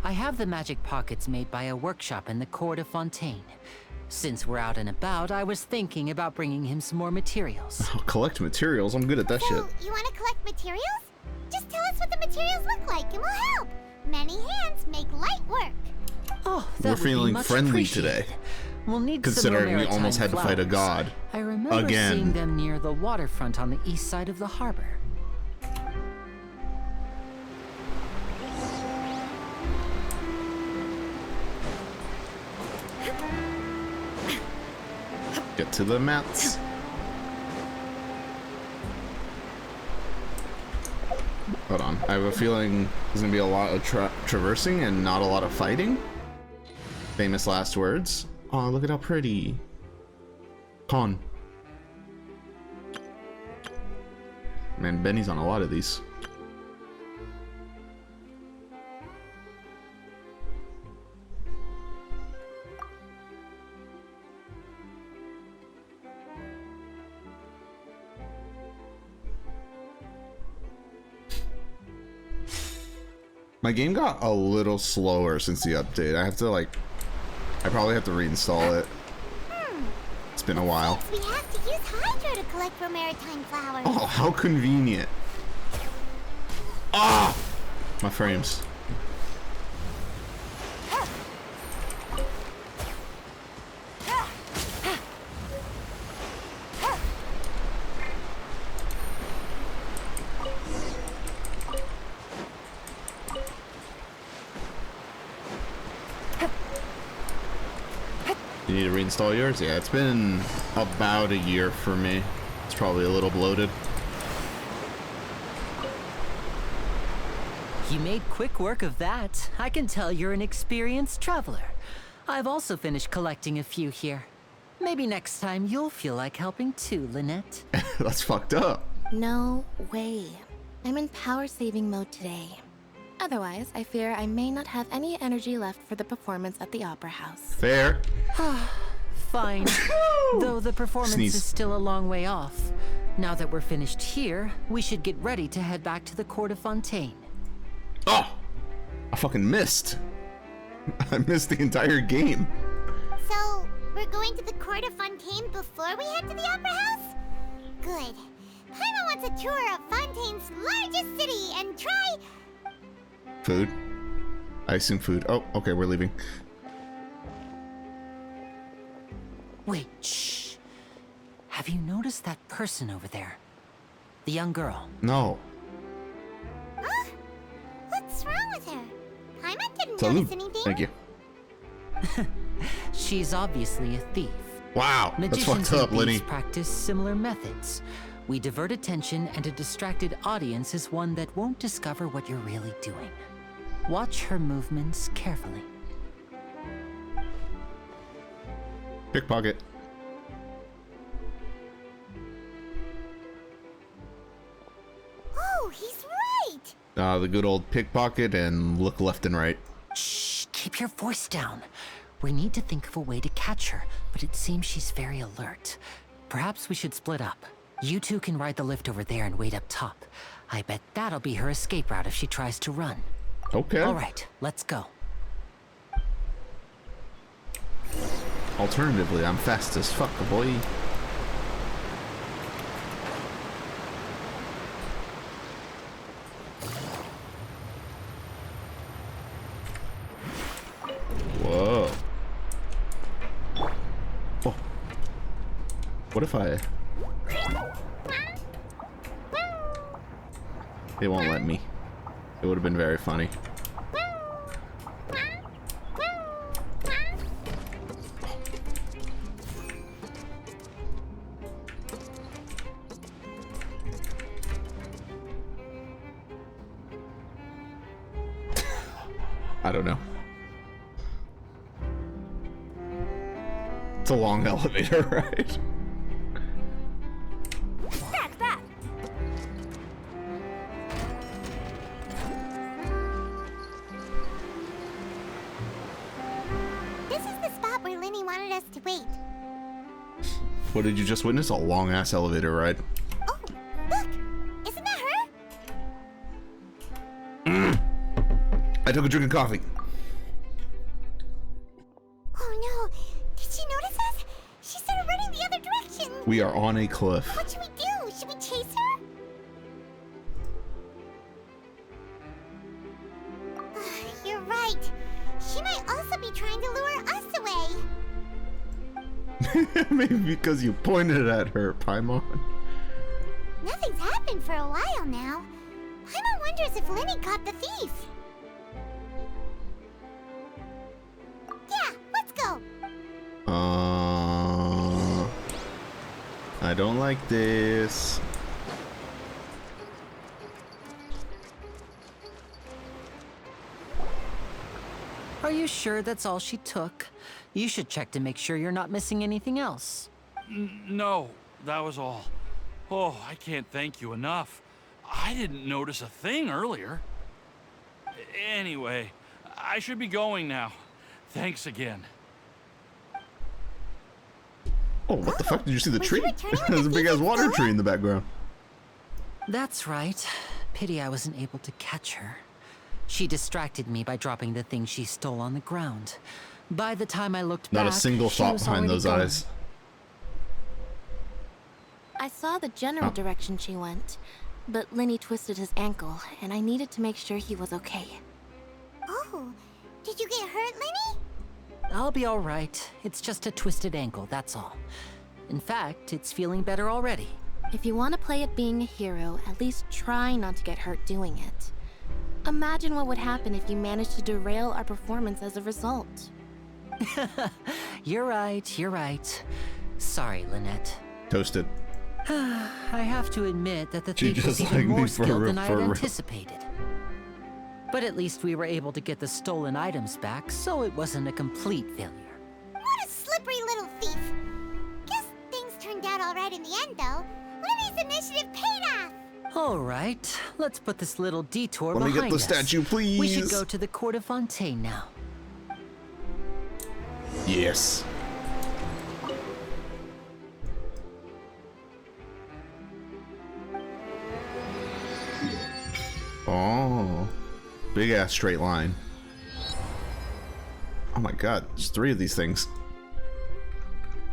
I have the magic pockets made by a workshop in the court of Fontaine. Since we're out and about, I was thinking about bringing him some more materials. I'll collect materials. I'm good at that So, shit. you want to collect materials? Just tell us what the materials look like and we'll help. Many hands make light work. Oh, that We're would be feeling much friendly appreciated. today, We'll need considering some more we almost had to fight a maritime flowers. god. I remember Again. seeing them near the waterfront on the east side of the harbor. Get to the mats. Hold on. I have a feeling there's gonna be a lot of traversing and not a lot of fighting. Famous last words. Oh, look at how pretty. Con. Man, Benny's on a lot of these. My game got a little slower since the update. I probably have to reinstall it. It's been a while. We have to use Hydro to collect for maritime flowers. Oh, how convenient. Ah! My frames. You need to reinstall yours? Yeah, it's been about a year for me. It's probably a little bloated. You made quick work of that. I can tell you're an experienced traveler. I've also finished collecting a few here. Maybe next time you'll feel like helping too, Lynette. That's fucked up. No way. I'm in power-saving mode today. Otherwise, I fear I may not have any energy left for the performance at the Opera House. Fair. Fine. Though the performance Sneeze. is still a long way off. Now that we're finished here, we should get ready to head back to the court of Fontaine. Oh! I fucking missed. I missed the entire game. So, we're going to the court of Fontaine before we head to the Opera House? Good. Paimon wants a tour of Fontaine's largest city and try... Food? I assume food. Oh, okay, we're leaving. Wait, shh. Have you noticed that person over there? The young girl. No. Huh? What's wrong with her? Paimon didn't Salute. notice anything. Thank you. She's obviously a thief. Wow, that's Magicians fucked up, and thieves Lenny. practice similar methods. We divert attention, and a distracted audience is one that won't discover what you're really doing. Watch her movements carefully. Pickpocket. Oh, he's right! The good old pickpocket and look left and right. Shh, keep your voice down. We need to think of a way to catch her, but it seems she's very alert. Perhaps we should split up. You two can ride the lift over there and wait up top. I bet that'll be her escape route if she tries to run. Okay. All right, let's go. Alternatively, I'm fast as fuck, boy. Whoa. Oh. What if I... They won't let me. It would have been very funny. I don't know. It's a long elevator, right? Back! This is the spot where Linny wanted us to wait. What did you just witness? A long-ass elevator ride. Oh, look! Isn't that her? I took a drink of coffee. Oh no! Did she notice us? She started running the other direction! We are on a cliff. What should we do? Should we chase her? You're right. She might also be trying to lure us away. Maybe because you pointed at her, Paimon. Nothing's happened for a while now. Paimon wonders if Linny caught the thief. Yeah, let's go. I don't like this. Are you sure that's all she took? You should check to make sure you're not missing anything else. No, that was all. Oh, I can't thank you enough. I didn't notice a thing earlier. Anyway, I should be going now. Thanks again. Oh, what the fuck? Did you see the Were you tree? returning with There's a the big ass thief water still? tree in the background. That's right. Pity I wasn't able to catch her. She distracted me by dropping the thing she stole on the ground. By the time I looked Not back, a single she thought was behind already those gone. eyes. I saw the general Oh. direction she went, but Linny twisted his ankle, and I needed to make sure he was okay. Oh, did you get hurt, Linny? I'll be all right. It's just a twisted ankle, that's all. In fact, it's feeling better already. If you want to play at being a hero, at least try not to get hurt doing it. Imagine what would happen if you managed to derail our performance as a result. You're right. Sorry, Lynette. Toasted. I have to admit that the She thief was just even liked me more for skilled real- than I for had real. anticipated. But at least we were able to get the stolen items back, so it wasn't a complete failure. What a slippery little thief! all right in the end, though. Livy's initiative paid off! All right, let's put this little detour Let me behind get the us. statue, please. We should go to the court of Fontaine now. Yes. Oh, big ass straight line. Oh my god, there's 3 of these things.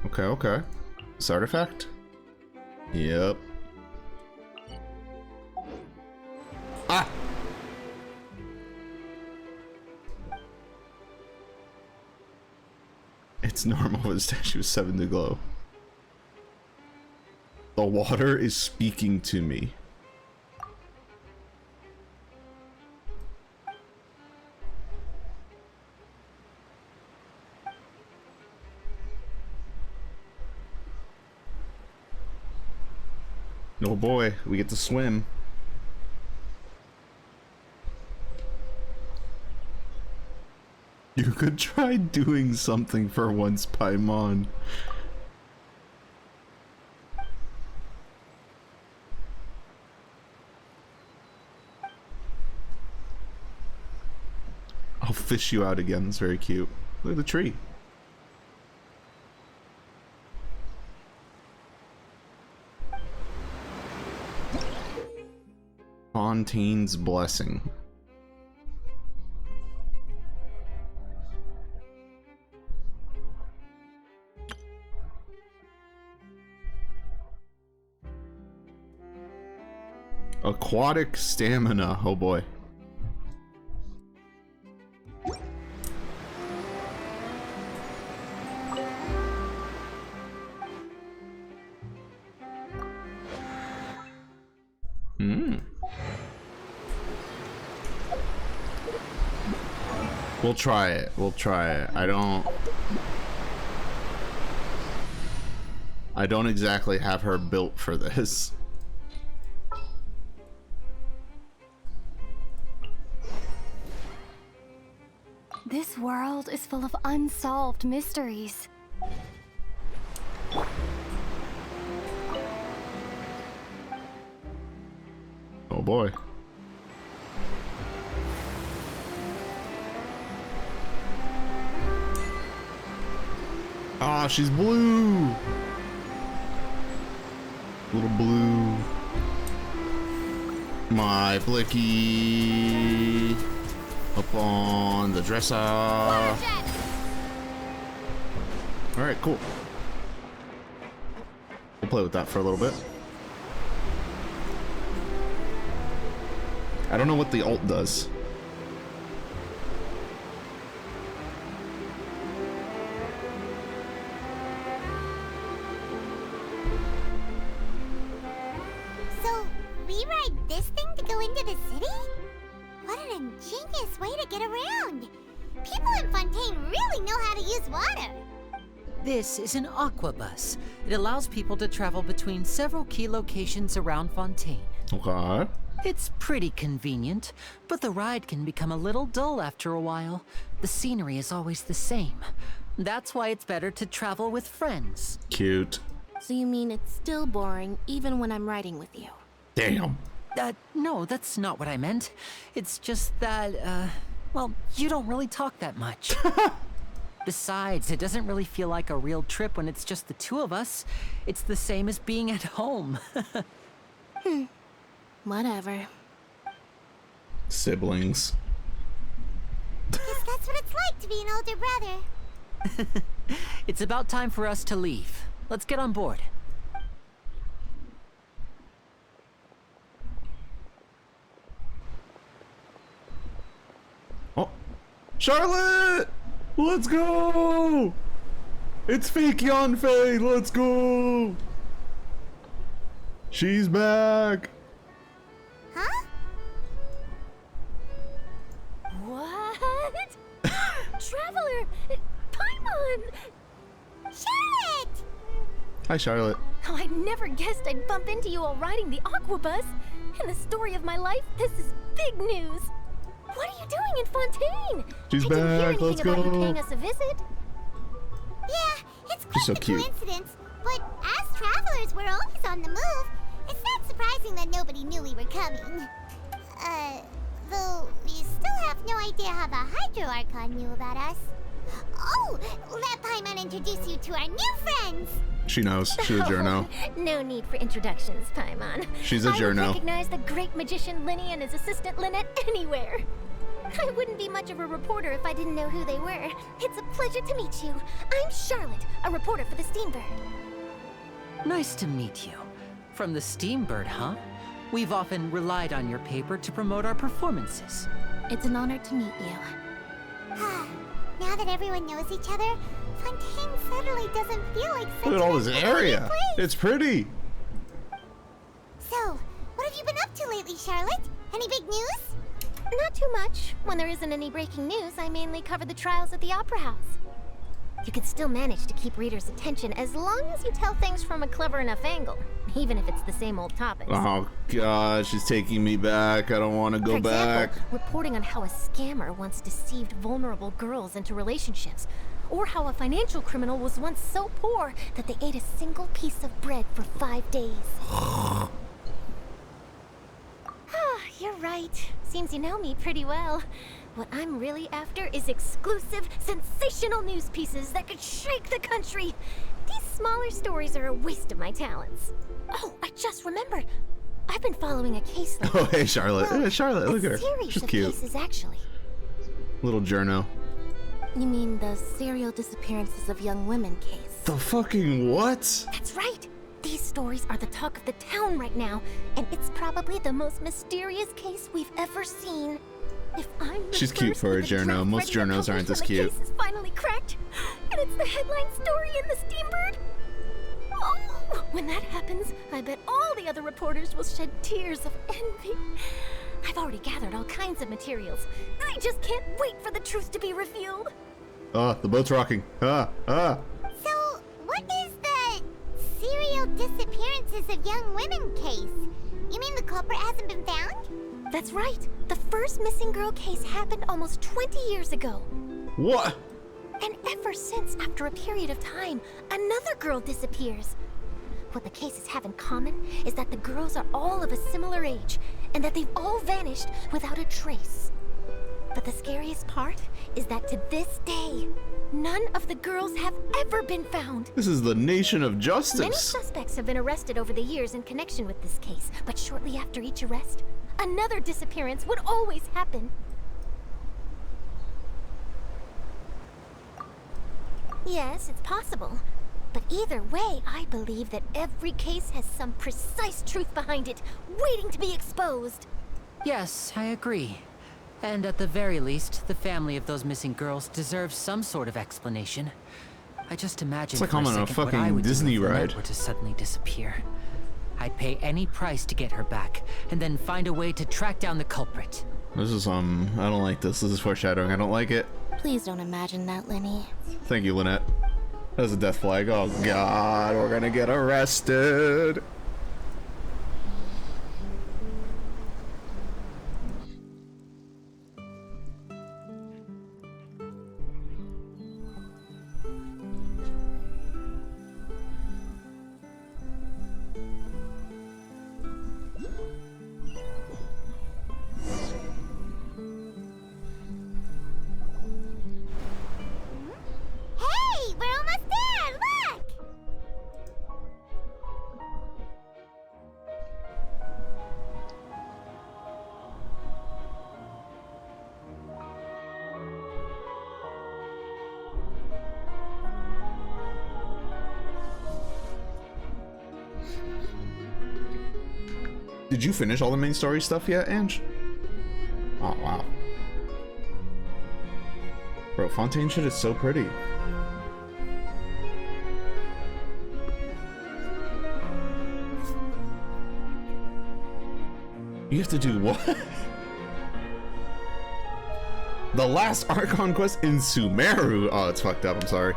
Okay, okay. This artifact? Yep. Ah! It's normal for the statue of 7 to glow. The water is speaking to me. Oh boy, we get to swim. You could try doing something for once, Paimon. I'll fish you out again. It's very cute. Look at the tree. Fontaine's blessing. Aquatic stamina. Oh boy. We'll try it. We'll try it. I don't exactly have her built for this. This world is full of unsolved mysteries. Oh boy. Ah, she's blue. Little blue. My Blicky. Up on the dresser. Alright, cool. We'll play with that for a little bit. I don't know what the ult does. So, we ride this thing to go into the city? What an ingenious way to get around! People in Fontaine really know how to use water! This is an aquabus. It allows people to travel between several key locations around Fontaine. Okay. It's pretty convenient, but the ride can become a little dull after a while. The scenery is always the same. That's why it's better to travel with friends. Cute. So you mean it's still boring even when I'm riding with you? Damn. No, that's not what I meant. It's just that, well, you don't really talk that much. Besides, it doesn't really feel like a real trip when it's just the 2 of us. It's the same as being at home. Whatever. Siblings. Guess that's what it's like to be an older brother. It's about time for us to leave. Let's get on board. Oh, Charlotte! Let's go! It's fake Yanfei! Let's go! She's back! Huh? What? Traveler! Paimon! Charlotte! Hi, Charlotte. Oh, I never guessed I'd bump into you while riding the aquabus. In the story of my life, this is big news. What are you doing in Fontaine? She's I didn't hear back, anything let's about you go. paying us Yeah, it's quite so a cute. coincidence, but as travelers, travelers were always on the move. It's not surprising that nobody knew we were coming. Though we still have no idea how the Hydro Archon knew about us. Oh, let Paimon introduce you to our new friends. She knows. She's a journo. No need for introductions, Paimon. She's a I would journo. recognize the great magician Linny and his assistant Lynette anywhere. I wouldn't be much of a reporter if I didn't know who they were. It's a pleasure to meet you. I'm Charlotte, a reporter for the Steambird. Nice to meet you. From the Steambird, huh? We've often relied on your paper to promote our performances. It's an honor to meet you. Now that everyone knows each other, Fontaine suddenly doesn't feel like such Look at all this an area. isolated place. It's pretty. So, what have you been up to lately, Charlotte? Any big news? Not too much. When there isn't any breaking news, I mainly cover the trials at the Opera House. You can still manage to keep readers' attention as long as you tell things from a clever enough angle, even if it's the same old topics. Oh god, she's taking me back. I don't want to go For example, back. reporting on how a scammer once deceived vulnerable girls into relationships, or how a financial criminal was once so poor that they ate a single piece of bread for 5 days. You're right. Seems you know me pretty well. What I'm really after is exclusive, sensational news pieces that could shake the country. These smaller stories are a waste of my talents. Oh, I just remembered. I've been following a case lately. Oh, hey, Charlotte. Well, Hey, Charlotte, look at her. A series She's of cute. cases, actually. Little journo. You mean the serial disappearances of young women case? The fucking what? That's right. These stories are the talk of the town right now, and it's probably the most mysterious case we've ever seen. If I'm the She's cute first for a with journo. draft Most ready to journos aren't publish this when cute. The case is finally cracked, and it's the headline story in the Steambird. Oh, when that happens, I bet all the other reporters will shed tears of envy. I've already gathered all kinds of materials. I just can't wait for the truth to be revealed. The boat's rocking. So, what is the serial disappearances of young women case? You mean the culprit hasn't been found? That's right. The first missing girl case happened almost 20 years ago. What? And ever since, after a period of time, another girl disappears. What the cases have in common is that the girls are all of a similar age, and that they've all vanished without a trace. But the scariest part is that to this day, none of the girls have ever been found. This is the nation of Many justice. suspects have been arrested over the years in connection with this case, but shortly after each arrest, another disappearance would always happen. Yes, it's possible. But either way, I believe that every case has some precise truth behind it, waiting to be exposed. Yes, I agree. And at the very least, the family of those missing girls deserves some sort of explanation. I just imagine It's like for I'm on a second what fucking I would Disney do if Lynette ride. were to suddenly disappear. I'd pay any price to get her back, and then find a way to track down the culprit. This is, I don't like this. This is foreshadowing. I don't like it. Please don't imagine that, Lenny. Thank you, Lynette. That's a death flag. Oh, God. We're gonna get arrested. Hey, we're almost there! Look! Did you finish all the main story stuff yet, Ange? Oh, wow. Bro, Fontaine shit is so pretty. You have to do what? The last Archon quest in Sumeru. Oh, it's fucked up. I'm sorry.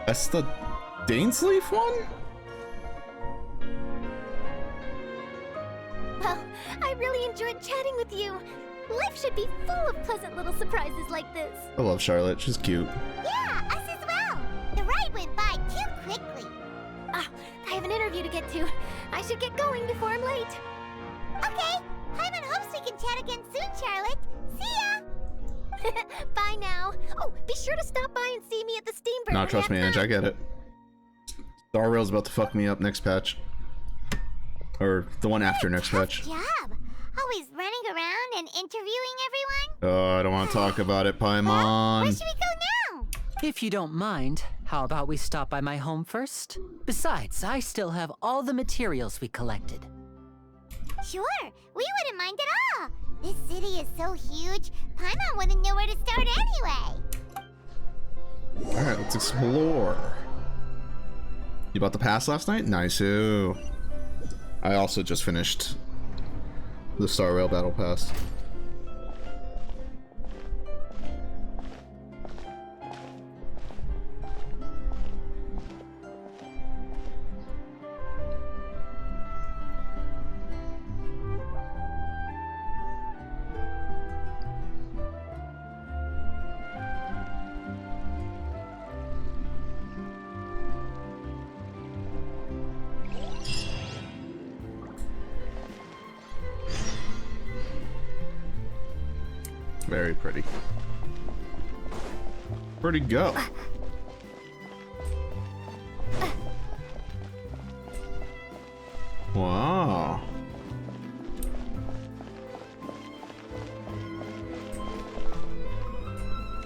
That's the Dainsleaf one? Well, I really enjoyed chatting with you. Life should be full of pleasant little surprises like this. I love Charlotte. She's cute. Yeah, us as well. The ride went by too quickly. Ah, I have an interview to get to. I should get going before I'm late. Okay, Paimon hopes we can chat again soon, Charlotte. See ya! Bye now. Oh, be sure to stop by and see me at the Steamboat. No, trust me, Ange, I get it. Star Rail's about to fuck me up next patch. Or the one after next patch. Good job. Always running around and interviewing everyone. Oh, I don't want to talk about it, Paimon. Where should we go now? If you don't mind, how about we stop by my home first? Besides, I still have all the materials we collected. Sure, we wouldn't mind at all. This city is so huge, Paimon wouldn't know where to start anyway. Alright, let's explore. You bought the pass last night? Nice. I also just finished the Star Rail Battle Pass. Very pretty. Where'd he go? Wow.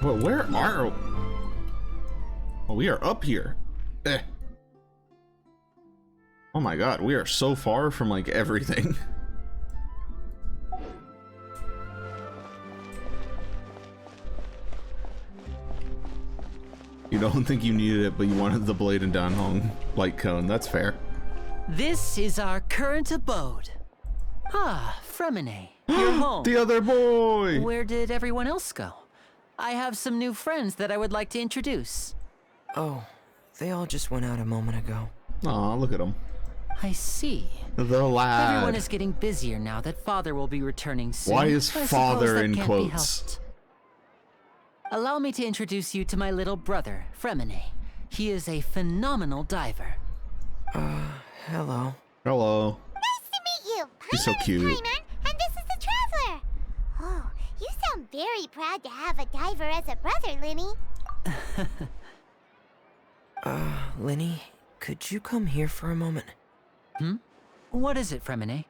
Well, where are... Oh, we are up here. Oh my god, we are so far from, like, everything. You don't think you needed it, but you wanted the Blade and Danhong light cone. That's fair. This is our current abode. Ah, Fremine, you're home. The other boy! Where did everyone else go? I have some new friends that I would like to introduce. Oh, they all just went out a moment ago. Aw, look at him. I see. The lad. Everyone is getting busier now that father will be returning soon. Why is I father suppose that in can't be quotes? helped. Allow me to introduce you to my little brother, Fremine. He is a phenomenal diver. Hello. Hello. Nice to meet you. He's so cute. Paimon, and this is the Traveler. Oh, you sound very proud to have a diver as a brother, Linny. Linny, could you come here for a moment? Hmm? What is it, Fremine?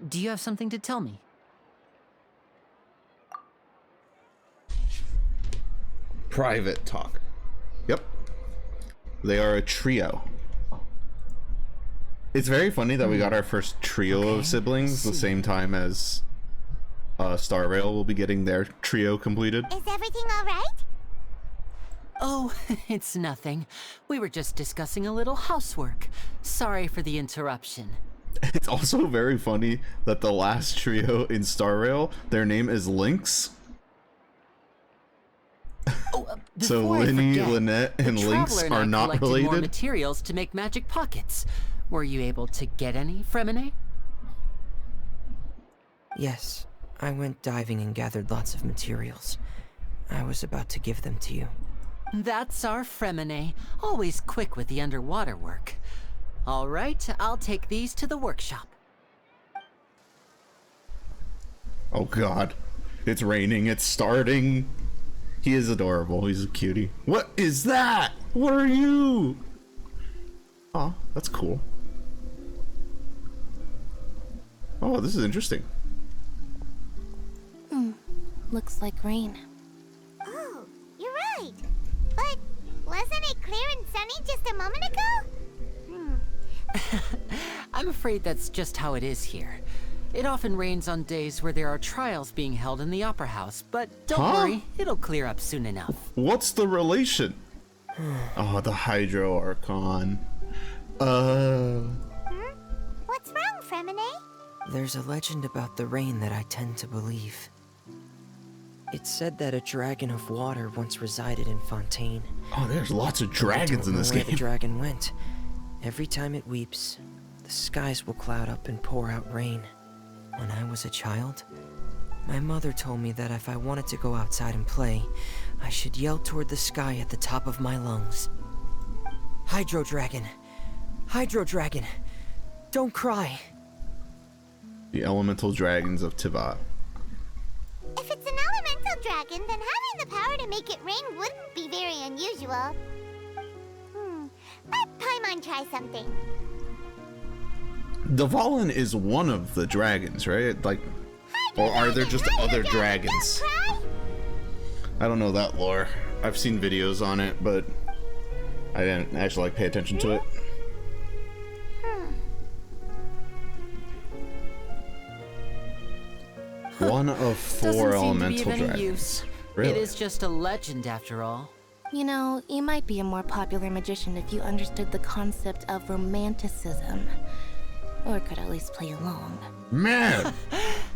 Do you have something to tell me? Private talk. Yep. They are a trio. It's very funny that we got our first trio of siblings the same time as Star Rail will be getting their trio completed. Is everything all right? Oh, it's nothing. We were just discussing a little housework. Sorry for the interruption. It's also very funny that the last trio in Star Rail, their name is Lynx. Oh, So before I Linny, forget, Lynette, the and Lynx Traveler and are I not collected more related. materials to make magic pockets. Were you able to get any, Fremine? Yes, I went diving and gathered lots of materials. I was about to give them to you. That's our Fremine, always quick with the underwater work. All right, I'll take these to the workshop. Oh god. It's raining, it's starting. He is adorable, he's a cutie. What is that? What are you? Oh, that's cool. Oh, this is interesting. Looks like rain. Oh, you're right. But wasn't it clear and sunny just a moment ago? I'm afraid that's just how it is here. It often rains on days where there are trials being held in the Opera House, but don't worry, it'll clear up soon enough. What's the relation? Oh, the Hydro Archon. What's wrong, Fremine? There's a legend about the rain that I tend to believe. It's said that a dragon of water once resided in Fontaine. Oh, there's lots of dragons in this Where game. the dragon went. Every time it weeps, the skies will cloud up and pour out rain. When I was a child, My mother told me that if I wanted to go outside and play, I should yell toward the sky at the top of my lungs. Hydro Dragon! Hydro Dragon! Don't cry! The elemental dragons of Tivat. If it's an elemental dragon, then having the power to make it rain wouldn't be very unusual. Let Paimon try something. Dvalin is one of the dragons, right? Like, or are there just other dragons? I don't know that lore. I've seen videos on it, but I didn't actually pay attention to it. One of 4 elemental dragons. Really? It is just a legend after all. You know, you might be a more popular magician if you understood the concept of romanticism. Or could at least play along. Man!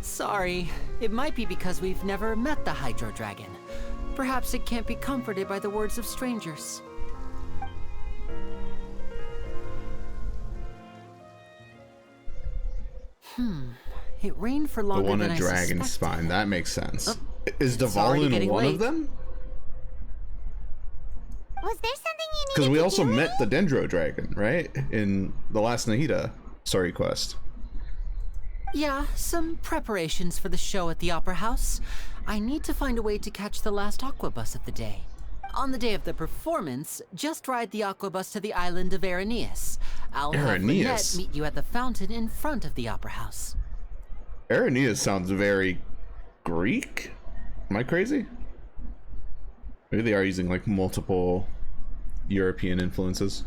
Sorry. It might be because we've never met the Hydro Dragon. Perhaps it can't be comforted by the words of strangers. It rained for longer than I suspected. The one at Dragon's Spine. That makes sense. Is already Dvalin getting one late. of them? Was there something you needed Because we to also do? met the Dendro Dragon, right? In the last Nahida story quest. Yeah, some preparations for the show at the Opera House. I need to find a way to catch the last aqua bus of the day. On the day of the performance, just ride the aqua bus to the island of Araneus. I'll have Lynette meet you at the fountain in front of the Opera House. Araneus sounds very Greek? Am I crazy? Maybe they are using like multiple European influences.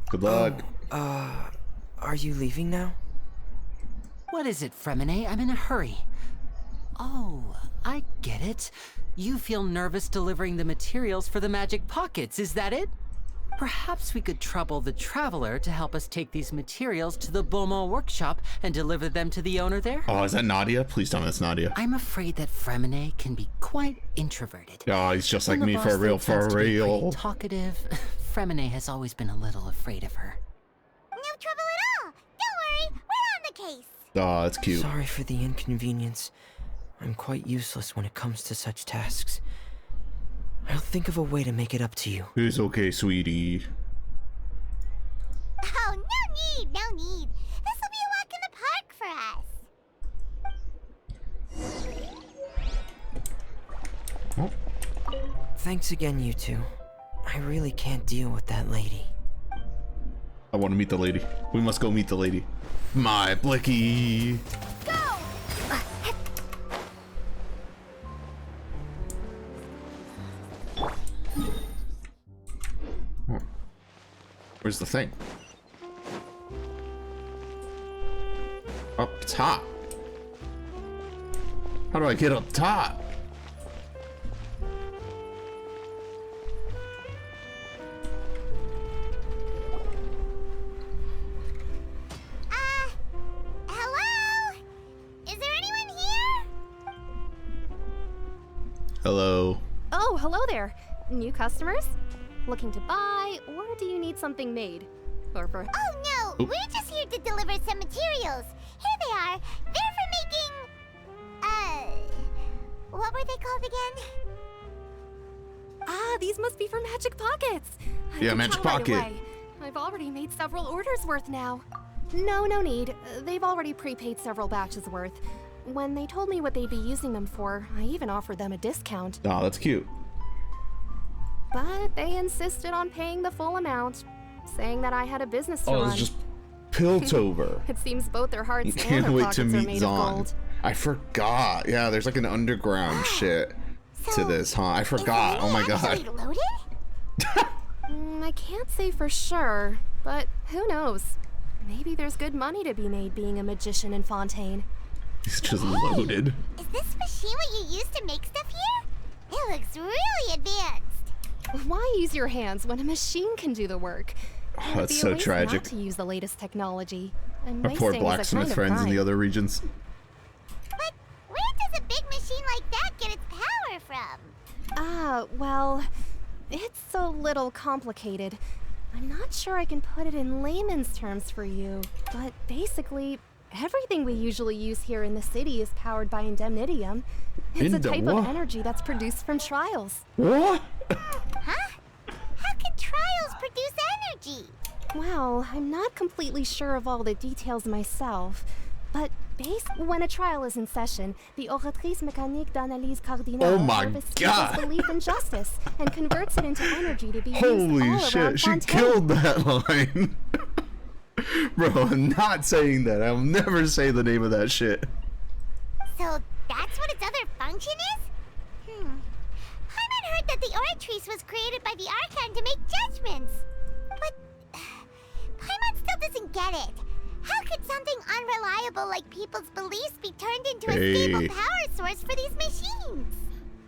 Good luck. Are you leaving now? What is it, Fremine? I'm in a hurry. Oh, I get it. You feel nervous delivering the materials for the magic pockets, is that it? Perhaps we could trouble the Traveler to help us take these materials to the Beaumont workshop and deliver them to the owner there? Oh, is that Nadia? Please tell me it's Nadia. I'm afraid that Fremine can be quite introverted. Oh, he's just like When me, the for boss real, lady tends for to be pretty real. talkative. Fremine has always been a little afraid of her. No trouble at all. Don't worry, we're on the case. Oh, that's cute. Sorry for the inconvenience. I'm quite useless when it comes to such tasks. I'll think of a way to make it up to you. It's okay, sweetie. Oh, no need, no need. This will be a walk in the park for us. Oh. Thanks again, you two. I really can't deal with that lady. I want to meet the lady. We must go meet the lady. My Blicky. Go! Where's the thing? Up top. How do I get up top? Hello? Is there anyone here? Hello. Oh, hello there. New customers? Looking to buy, or do you need something made? Or for... Oh no, we're just here to deliver some materials. Here they are. They're for making... what were they called again? Ah, these must be for Magic Pockets. I Yeah, can Magic tell right Pocket. away. I've already made several orders worth now. No need. They've already prepaid several batches worth. When they told me what they'd be using them for, I even offered them a discount. Oh, that's cute. But they insisted on paying the full amount, saying that I had a business to Oh, run. it's just Piltover. It seems both their hearts and Can't their wait pockets to are meet made of Zahn. gold. I forgot. Yeah, there's like an underground shit to this, huh? I forgot. Oh my god. Loaded? I can't say for sure, but who knows? Maybe there's good money to be made being a magician in Fontaine. It's just loaded. Is this machine what you use to make stuff here? It looks really advanced. Why use your hands when a machine can do the work? Oh, It would that's be a so waste tragic. Not to use the latest technology. And Our poor wasting is a blacksmith kind of friends in the crime. other regions. But where does a big machine like that get its power from? Ah, well, it's a little complicated. I'm not sure I can put it in layman's terms for you, but basically, Everything we usually use here in the city is powered by indemnitium. It's a type of energy that's produced from trials. What? Huh? How can trials produce energy? Well, I'm not completely sure of all the details myself, but when a trial is in session, the oratrice mécanique d'analyse cardinale harvests people's belief in justice and converts it into energy to be used all around Fontaine. She killed that line. Bro, I'm not saying that. I'll never say the name of that shit. So that's what its other function is? Paimon heard that the oratrice was created by the Archon to make judgments. But Paimon still doesn't get it. How could something unreliable like people's beliefs be turned into a stable power source for these machines?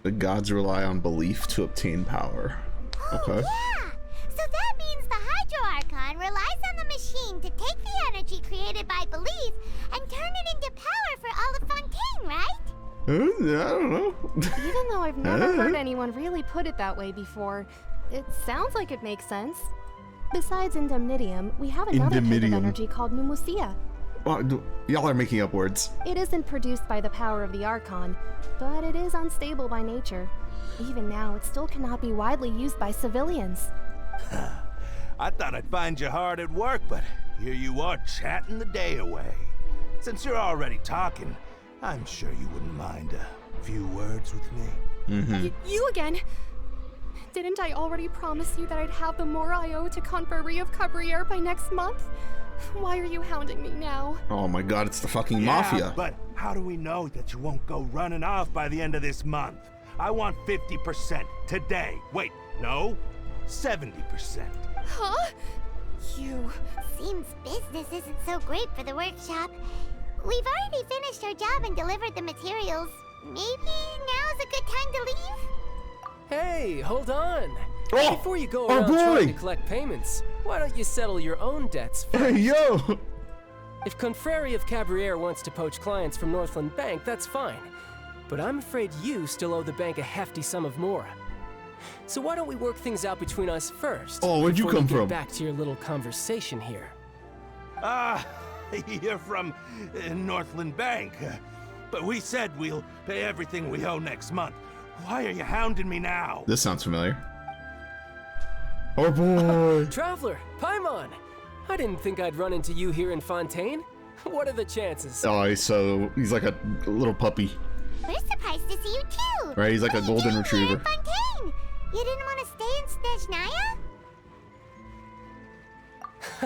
The gods rely on belief to obtain power. Okay. Yeah! So that means the Hydro Archon relies on the machine to take the energy created by belief and turn it into power for all of Fontaine, right? I don't know. Even though I've never heard anyone really put it that way before, it sounds like it makes sense. Besides indemnitium, we have another type of energy called pneumosia. Y'all are making up words. It isn't produced by the power of the Archon, but it is unstable by nature. Even now, it still cannot be widely used by civilians. I thought I'd find you hard at work, but here you are chatting the day away. Since you're already talking, I'm sure you wouldn't mind a few words with me. You again? Didn't I already promise you that I'd have the more I owe to Confrérie of Cabriere by next month? Why are you hounding me now? Oh my god, it's the fucking mafia. But how do we know that you won't go running off by the end of this month? I want 50% today. Wait, no, 70%. Huh? You... Seems business isn't so great for the workshop. We've already finished our job and delivered the materials. Maybe now's a good time to leave? Hey, hold on. Oh, before you go around trying to collect payments, why don't you settle your own debts first? Hey, yo! If Confrérie of Cabriere wants to poach clients from Northland Bank, that's fine. But I'm afraid you still owe the bank a hefty sum of mora. So why don't we work things out between us first? Oh, where'd you come from? Back to your little conversation here. You're from Northland Bank. But we said we'll pay everything we owe next month. Why are you hounding me now? This sounds familiar. Oh boy. Traveler, Paimon! I didn't think I'd run into you here in Fontaine. What are the chances? Oh, he's like a little puppy. We're surprised to see you too. Right, he's like a golden retriever. Fontaine? You didn't want to stay in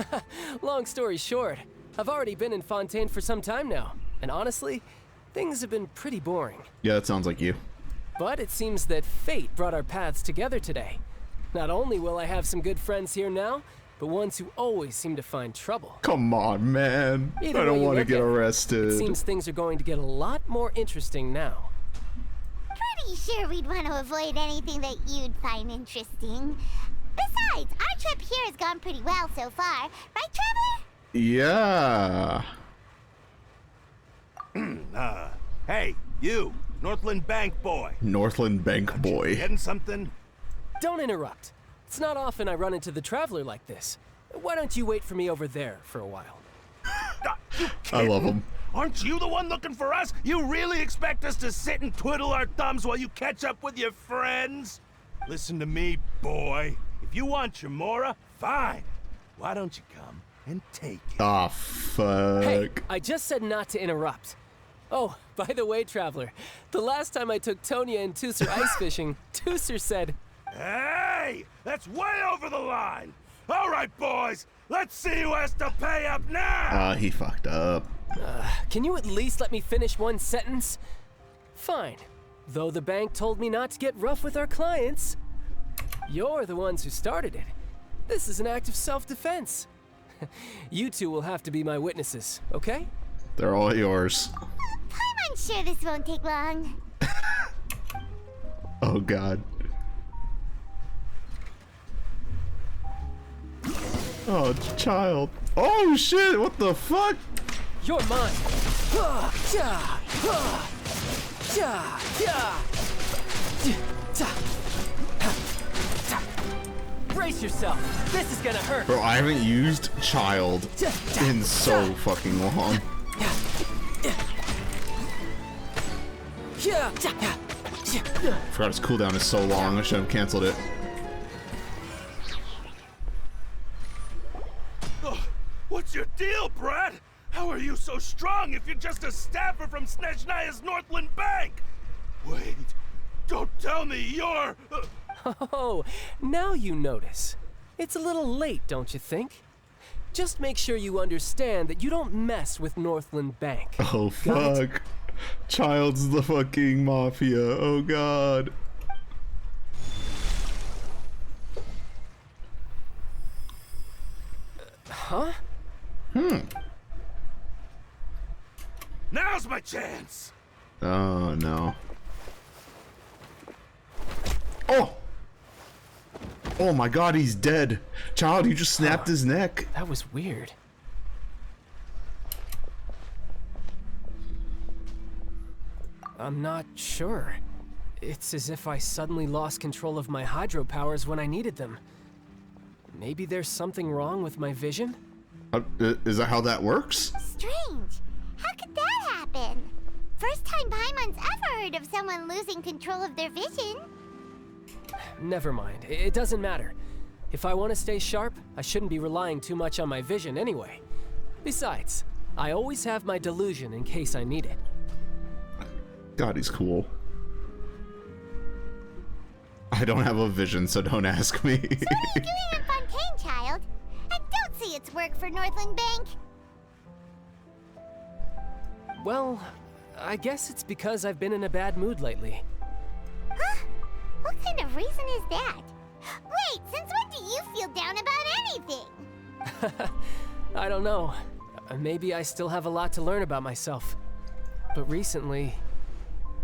Snezhnaya? Long story short, I've already been in Fontaine for some time now, and honestly, things have been pretty boring. Yeah, that sounds like you. But it seems that fate brought our paths together today. Not only will I have some good friends here now, but ones who always seem to find trouble. Come on, man. I don't want to get arrested. It seems things are going to get a lot more interesting now. Pretty sure we'd want to avoid anything that you'd find interesting. Besides, our trip here has gone pretty well so far. Right, Traveler? Yeah. Hey, you, Northland Bank boy. Northland Bank boy. Getting something? Don't interrupt. It's not often I run into the Traveler like this. Why don't you wait for me over there for a while? I love him. Aren't you the one looking for us? You really expect us to sit and twiddle our thumbs while you catch up with your friends? Listen to me, boy. If you want your mora, fine. Why don't you come and take it? Ah, fuck. Hey, I just said not to interrupt. Oh, by the way, Traveler, the last time I took Tonya and Tusser ice fishing, Tusser said... Hey! That's way over the line! All right, boys! Let's see who has to pay up now! He fucked up. Can you at least let me finish one sentence? Fine. Though the bank told me not to get rough with our clients. You're the ones who started it. This is an act of self-defense. You two will have to be my witnesses, okay? They're all yours. I'm sure this won't take long. Oh, God. Oh, child. Oh, shit. What the fuck? You're mine. Brace yourself. This is gonna hurt. Bro, I haven't used child in so fucking long. Forgot his cooldown is so long. I should have canceled it. What's your deal, Brad? How are you so strong if you're just a staffer from Snezhnaya's Northland Bank? Wait, don't tell me you're... Oh, now you notice. It's a little late, don't you think? Just make sure you understand that you don't mess with Northland Bank. Oh, fuck. Child's the fucking mafia. Oh, God. Huh? Now's my chance! Oh, no. Oh! Oh my God, he's dead. Child, you just snapped his neck. That was weird. I'm not sure. It's as if I suddenly lost control of my hydro powers when I needed them. Maybe there's something wrong with my vision? Is that how that works? Strange. How could that happen? First time Paimon's ever heard of someone losing control of their vision. Never mind. It doesn't matter. If I want to stay sharp, I shouldn't be relying too much on my vision anyway. Besides, I always have my delusion in case I need it. God, he's cool. I don't have a vision, so don't ask me. So what are you doing in Fontaine, child? I don't see its work for Northland Bank. Well, I guess it's because I've been in a bad mood lately. Huh? What kind of reason is that? Wait, since when do you feel down about anything? I don't know. Maybe I still have a lot to learn about myself. But recently,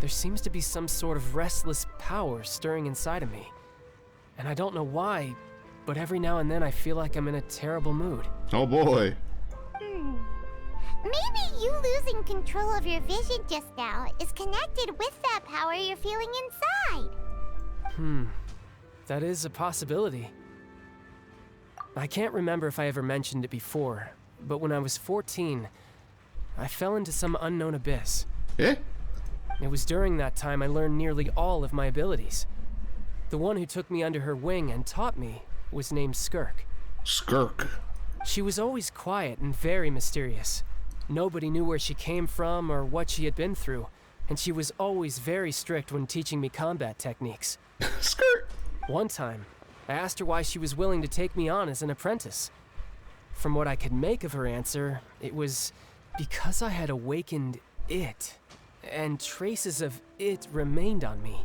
there seems to be some sort of restless power stirring inside of me. And I don't know why, but every now and then I feel like I'm in a terrible mood. Oh boy. Maybe you losing control of your vision just now is connected with that power you're feeling inside. That is a possibility. I can't remember if I ever mentioned it before, but when I was 14, I fell into some unknown abyss. Eh? It was during that time I learned nearly all of my abilities. The one who took me under her wing and taught me was named Skirk. Skirk. She was always quiet and very mysterious. Nobody knew where she came from or what she had been through, and she was always very strict when teaching me combat techniques. Skirt. One time, I asked her why she was willing to take me on as an apprentice. From what I could make of her answer, it was because I had awakened it, and traces of it remained on me.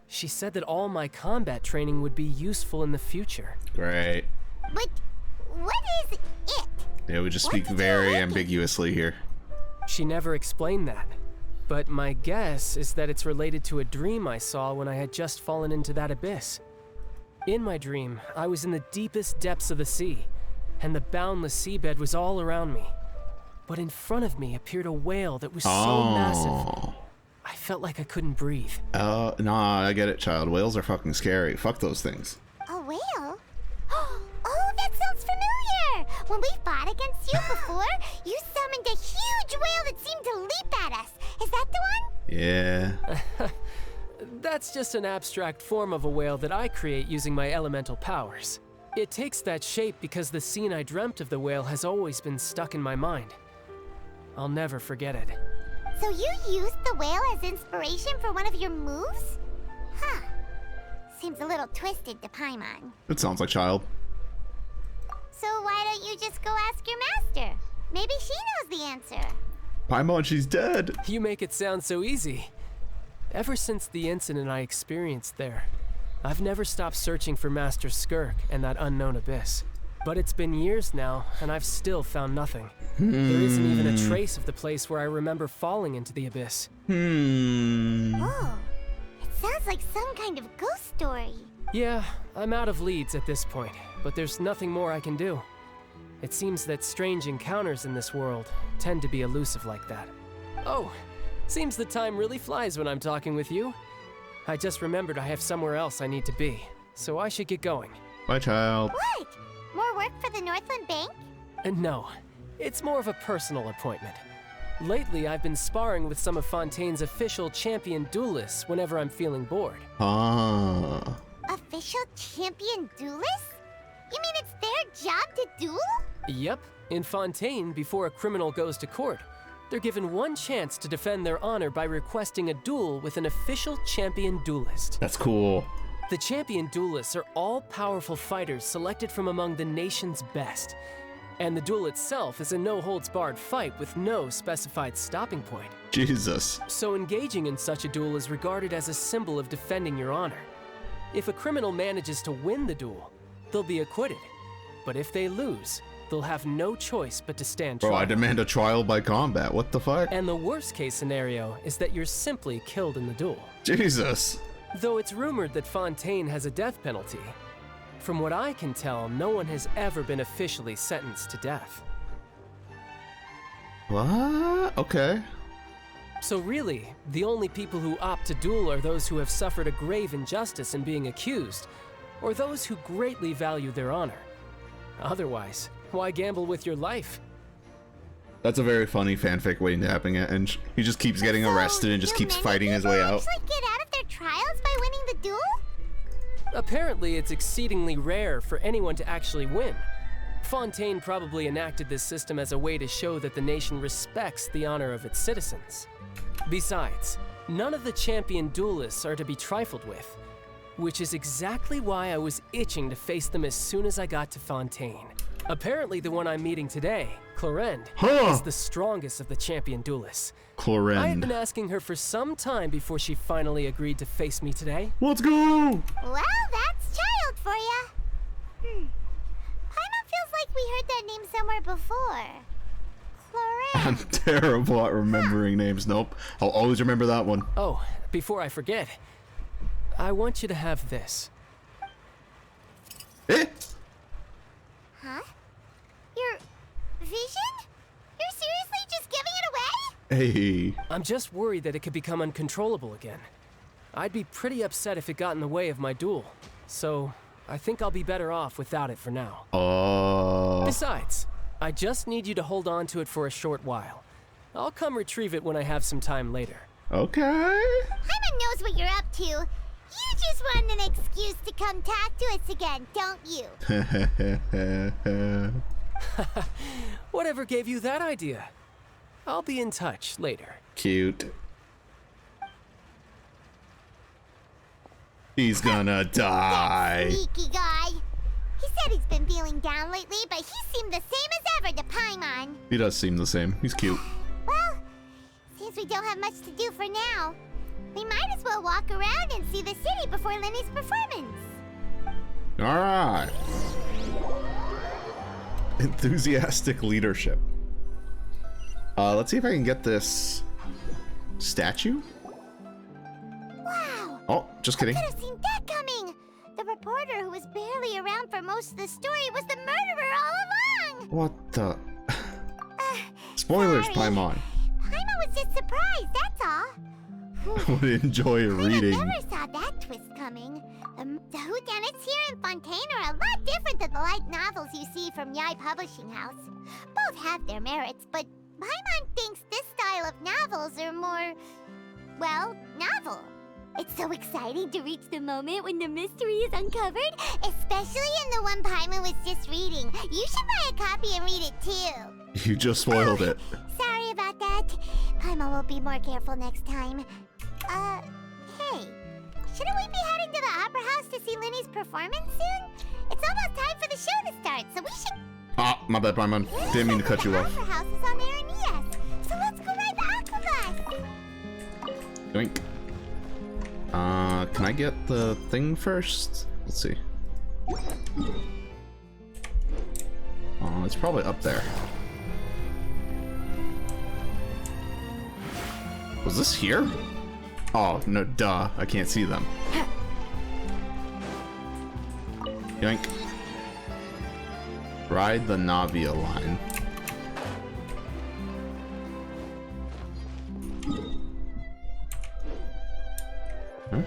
She said that all my combat training would be useful in the future. Great. But what is it? Yeah, we just speak very ambiguously here. She never explained that. But my guess is that it's related to a dream I saw when I had just fallen into that abyss. In my dream, I was in the deepest depths of the sea, and the boundless seabed was all around me. But in front of me appeared a whale that was so massive, I felt like I couldn't breathe. Nah, I get it, child. Whales are fucking scary. Fuck those things. A whale? Oh, that sounds familiar! When we fought against you before, you summoned a huge whale that seemed to leap at us. Is that the one? Yeah. That's just an abstract form of a whale that I create using my elemental powers. It takes that shape because the scene I dreamt of the whale has always been stuck in my mind. I'll never forget it. So you used the whale as inspiration for one of your moves? Huh. Seems a little twisted to Paimon. It sounds like child. So why don't you just go ask your master? Maybe she knows the answer. Paimon, she's dead. You make it sound so easy. Ever since the incident I experienced there, I've never stopped searching for Master Skirk and that unknown abyss. But it's been years now, and I've still found nothing. There isn't even a trace of the place where I remember falling into the abyss. Oh, it sounds like some kind of ghost story. Yeah, I'm out of leads at this point, but there's nothing more I can do. It seems that strange encounters in this world tend to be elusive like that. Oh, seems the time really flies when I'm talking with you. I just remembered I have somewhere else I need to be, so I should get going. Bye, child. What? More work for the Northland Bank? No, it's more of a personal appointment. Lately, I've been sparring with some of Fontaine's official champion duelists whenever I'm feeling bored. Ah. Official champion duelists? You mean it's their job to duel? Yep. In Fontaine, before a criminal goes to court, they're given one chance to defend their honor by requesting a duel with an official champion duelist. That's cool. The champion duelists are all powerful fighters selected from among the nation's best. And the duel itself is a no-holds-barred fight with no specified stopping point. Jesus. So engaging in such a duel is regarded as a symbol of defending your honor. If a criminal manages to win the duel, they'll be acquitted. But if they lose, they'll have no choice but to stand trial. Bro, I demand a trial by combat. What the fuck? And the worst case scenario is that you're simply killed in the duel. Jesus. Though it's rumored that Fontaine has a death penalty, from what I can tell, no one has ever been officially sentenced to death. What? Okay. So really, the only people who opt to duel are those who have suffered a grave injustice in being accused, or those who greatly value their honor. Otherwise, why gamble with your life? That's a very funny fanfic waiting to happen, and he just keeps getting arrested and just keeps fighting his way out. Actually get out of their trials by winning the duel? Apparently, it's exceedingly rare for anyone to actually win. Fontaine probably enacted this system as a way to show that the nation respects the honor of its citizens. Besides, none of the champion duelists are to be trifled with, which is exactly why I was itching to face them as soon as I got to Fontaine. Apparently, the one I'm meeting today, Clorinde, is the strongest of the champion duelists. Clorinde. I had been asking her for some time before she finally agreed to face me today. Let's go! Well, that's child for ya. Paimon feels like we heard that name somewhere before. Clorinde. I'm terrible at remembering names. Nope. I'll always remember that one. Oh, before I forget, I want you to have this. Eh? Huh? Your vision? You're seriously just giving it away? Hey. I'm just worried that it could become uncontrollable again. I'd be pretty upset if it got in the way of my duel, so I think I'll be better off without it for now. Besides, I just need you to hold on to it for a short while. I'll come retrieve it when I have some time later. Okay. Paimon knows what you're up to. You just want an excuse to come talk to us again, don't you? Whatever gave you that idea? I'll be in touch later. Cute. He's gonna die. Sneaky guy. He said he's been feeling down lately, but he seemed the same as ever to Paimon. He does seem the same. He's cute. Well, seems we don't have much to do for now. We might as well walk around and see the city before Lenny's performance. Alright. Enthusiastic leadership. Let's see if I can get this statue. Wow! Oh, just kidding. I could have seen that coming! The reporter who was barely around for most of the story was the murderer all along! What the? Spoilers, sorry. Paimon. Paimon was just surprised, that's all. I would enjoy reading. I never saw that twist coming. The whodunits here in Fontaine are a lot different than the light novels you see from Yai Publishing House. Both have their merits, but Paimon thinks this style of novels are more, well, novel. It's so exciting to reach the moment when the mystery is uncovered, especially in the one Paimon was just reading. You should buy a copy and read it too. You just spoiled it. Sorry about that. Paimon will be more careful next time. Hey, shouldn't we be heading to the Opera House to see Lenny's performance soon? It's almost time for the show to start, so we should... Ah, my bad, Paimon. Didn't mean to cut you off. The Opera House is on Aranias, so let's go ride the Aquabus! Doink. Can I get the thing first? Let's see. Oh, it's probably up there. Was this here? Oh, no, duh. I can't see them. Yoink. Ride the Navia line. Huh?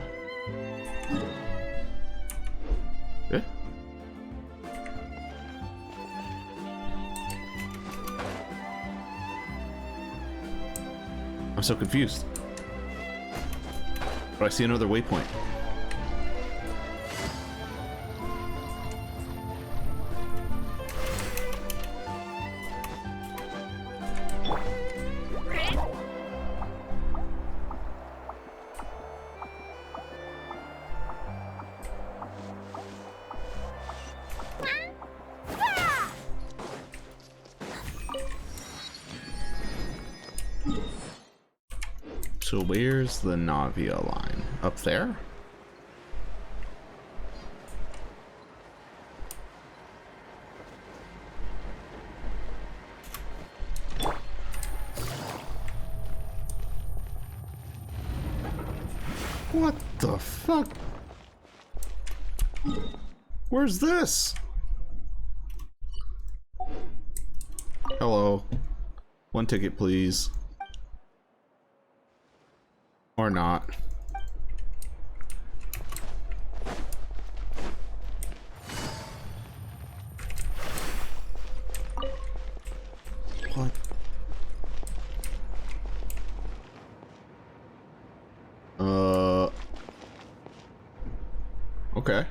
Eh? I'm so confused. But I see another waypoint. So where's the Navia line? Up there? What the fuck? Where's this? Hello. One ticket, please. Or not. What? Okay.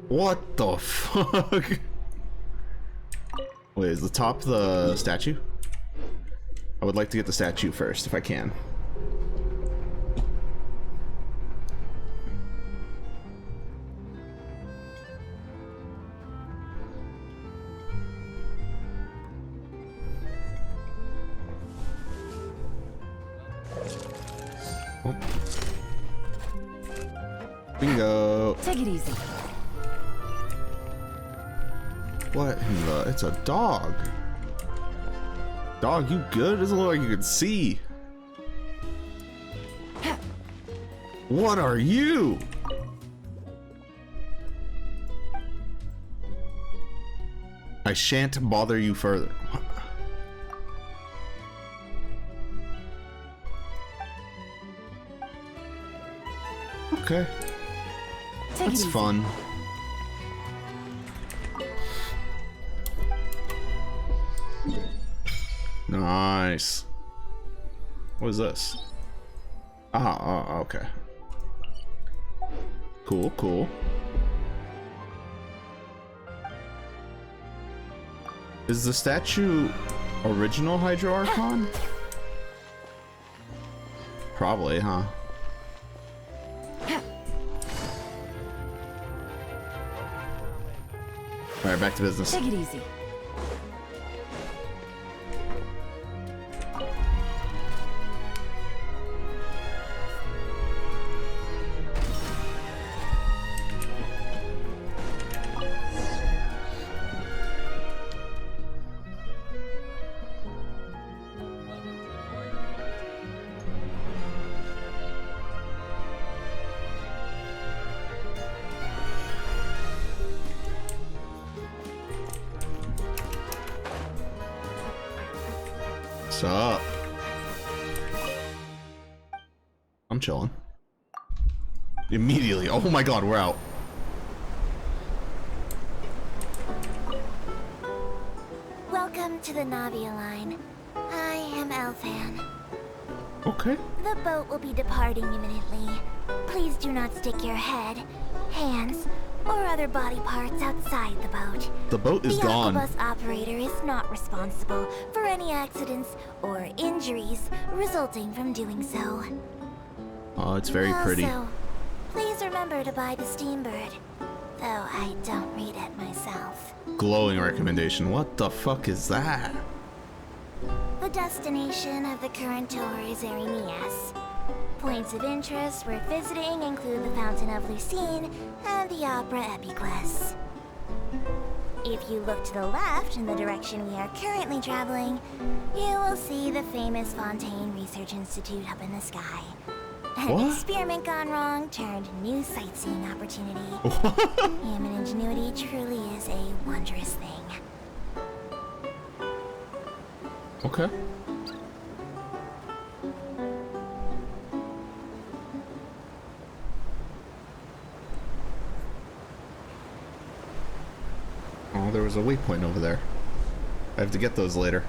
What the fuck? Wait, is the top the statue? I would like to get the statue first, if I can. Oh. Bingo. Take it easy. What in the? It's a dog. Dog, you good? Doesn't look like you can see. What are you? I shan't bother you further. Okay. That's fun. Nice. What is this? Ah, okay. Cool, cool. Is the statue original Hydro Archon? Probably, huh? Alright, back to business. Take it easy. What's up? I'm chilling. Immediately. Oh my god, we're out. Welcome to the Navia line. I am Elfan. Okay. The boat will be departing imminently. Please do not stick your head, hands, or other body parts outside the boat. The boat is gone. The bus operator is not responsible for any accidents or injuries resulting from doing so. Oh, it's very pretty. Also, please remember to buy the Steambird, though I don't read it myself. Glowing recommendation. What the fuck is that? The destination of the current tour is Erinias. Points of interest worth visiting include the Fountain of Lucine and the Opera Epiclese. If you look to the left in the direction we are currently traveling, you will see the famous Fontaine Research Institute up in the sky. An experiment gone wrong turned new sightseeing opportunity. Human ingenuity truly is a wondrous thing. Okay. Oh, there was a waypoint over there. I have to get those later.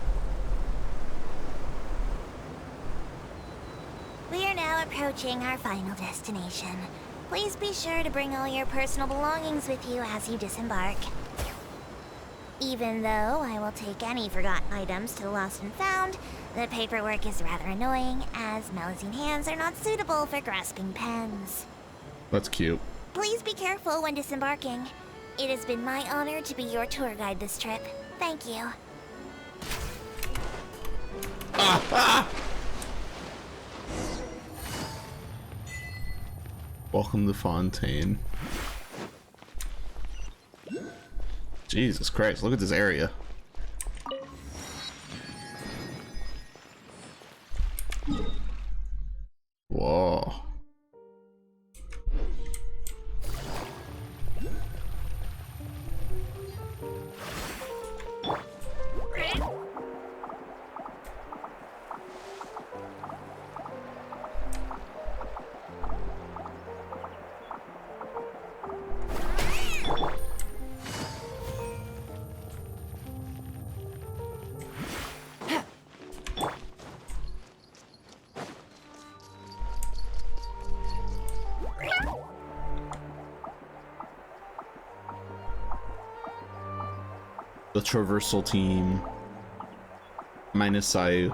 We are now approaching our final destination. Please be sure to bring all your personal belongings with you as you disembark. Even though I will take any forgotten items to the lost and found, the paperwork is rather annoying, as Melusine hands are not suitable for grasping pens. That's cute. Please be careful when disembarking. It has been my honor to be your tour guide this trip. Thank you. Welcome to Fontaine. Jesus Christ, look at this area. Whoa. The traversal team minus Sayu.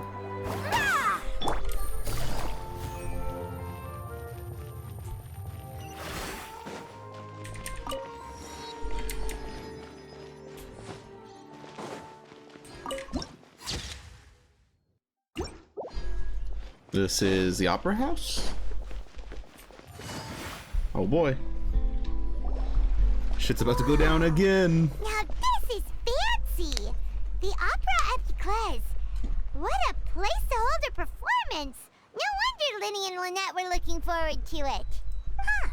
This is the Opera House? Oh boy. Shit's about to go down again. Now this is fancy! The Opera at Eclairs. What a place to hold a performance! No wonder Linny and Lynette were looking forward to it. Huh.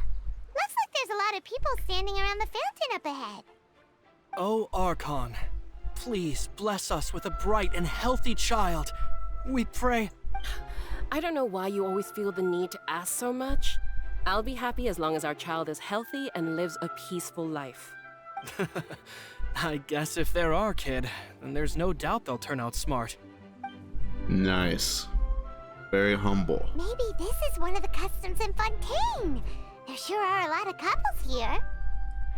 Looks like there's a lot of people standing around the fountain up ahead. Oh, Archon, please bless us with a bright and healthy child. We pray. I don't know why you always feel the need to ask so much. I'll be happy as long as our child is healthy and lives a peaceful life. I guess if they're our kid, then there's no doubt they'll turn out smart. Nice. Very humble. Maybe this is one of the customs in Fontaine. There sure are a lot of couples here.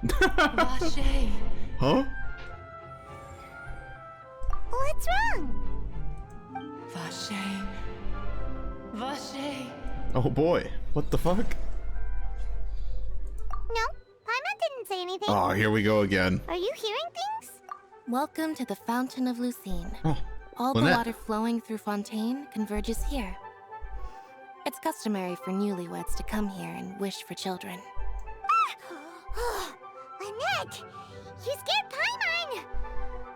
Vache. Huh? What's wrong? Vache. Vache. Oh boy, what the fuck? No, Paimon didn't say anything. Oh, here we go again. Are you hearing things? Welcome to the Fountain of Lucine. Oh, All Lynette. the water flowing through Fontaine converges here. It's customary for newlyweds to come here and wish for children. Lynette, you scared Paimon.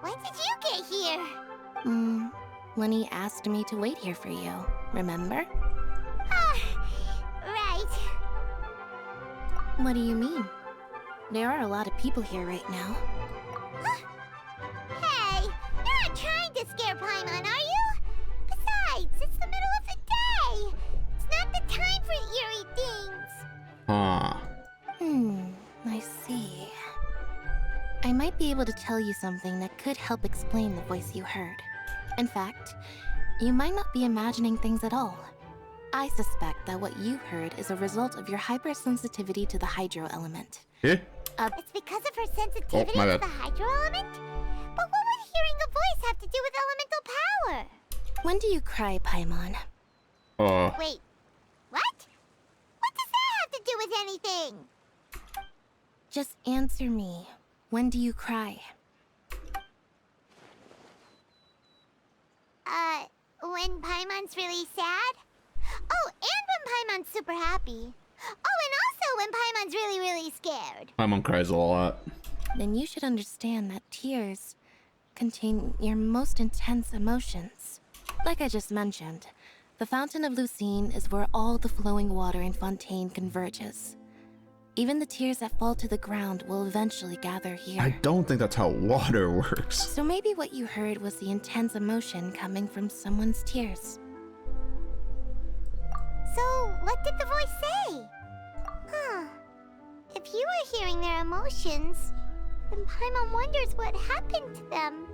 When did you get here? Lenny asked me to wait here for you, remember? Right. What do you mean? There are a lot of people here right now. Hey, you're not trying to scare Paimon, are you? Besides, it's the middle of the day. It's not the time for eerie things. I see. I might be able to tell you something that could help explain the voice you heard. In fact, you might not be imagining things at all. I suspect that what you heard is a result of your hypersensitivity to the hydro element. Eh? It's because of her sensitivity my to bad. the hydro element? But what would hearing a voice have to do with elemental power? When do you cry, Paimon? Wait, what? What does that have to do with anything? Just answer me. When do you cry? When Paimon's really sad? Oh, and when Paimon's super happy. Oh, and also when Paimon's really, really scared. My mom cries a lot. Then you should understand that tears contain your most intense emotions. Like I just mentioned, the Fountain of Lucine is where all the flowing water in Fontaine converges. Even the tears that fall to the ground will eventually gather here. I don't think that's how water works. So maybe what you heard was the intense emotion coming from someone's tears. So, what did the voice say? If you were hearing their emotions, then Paimon wonders what happened to them.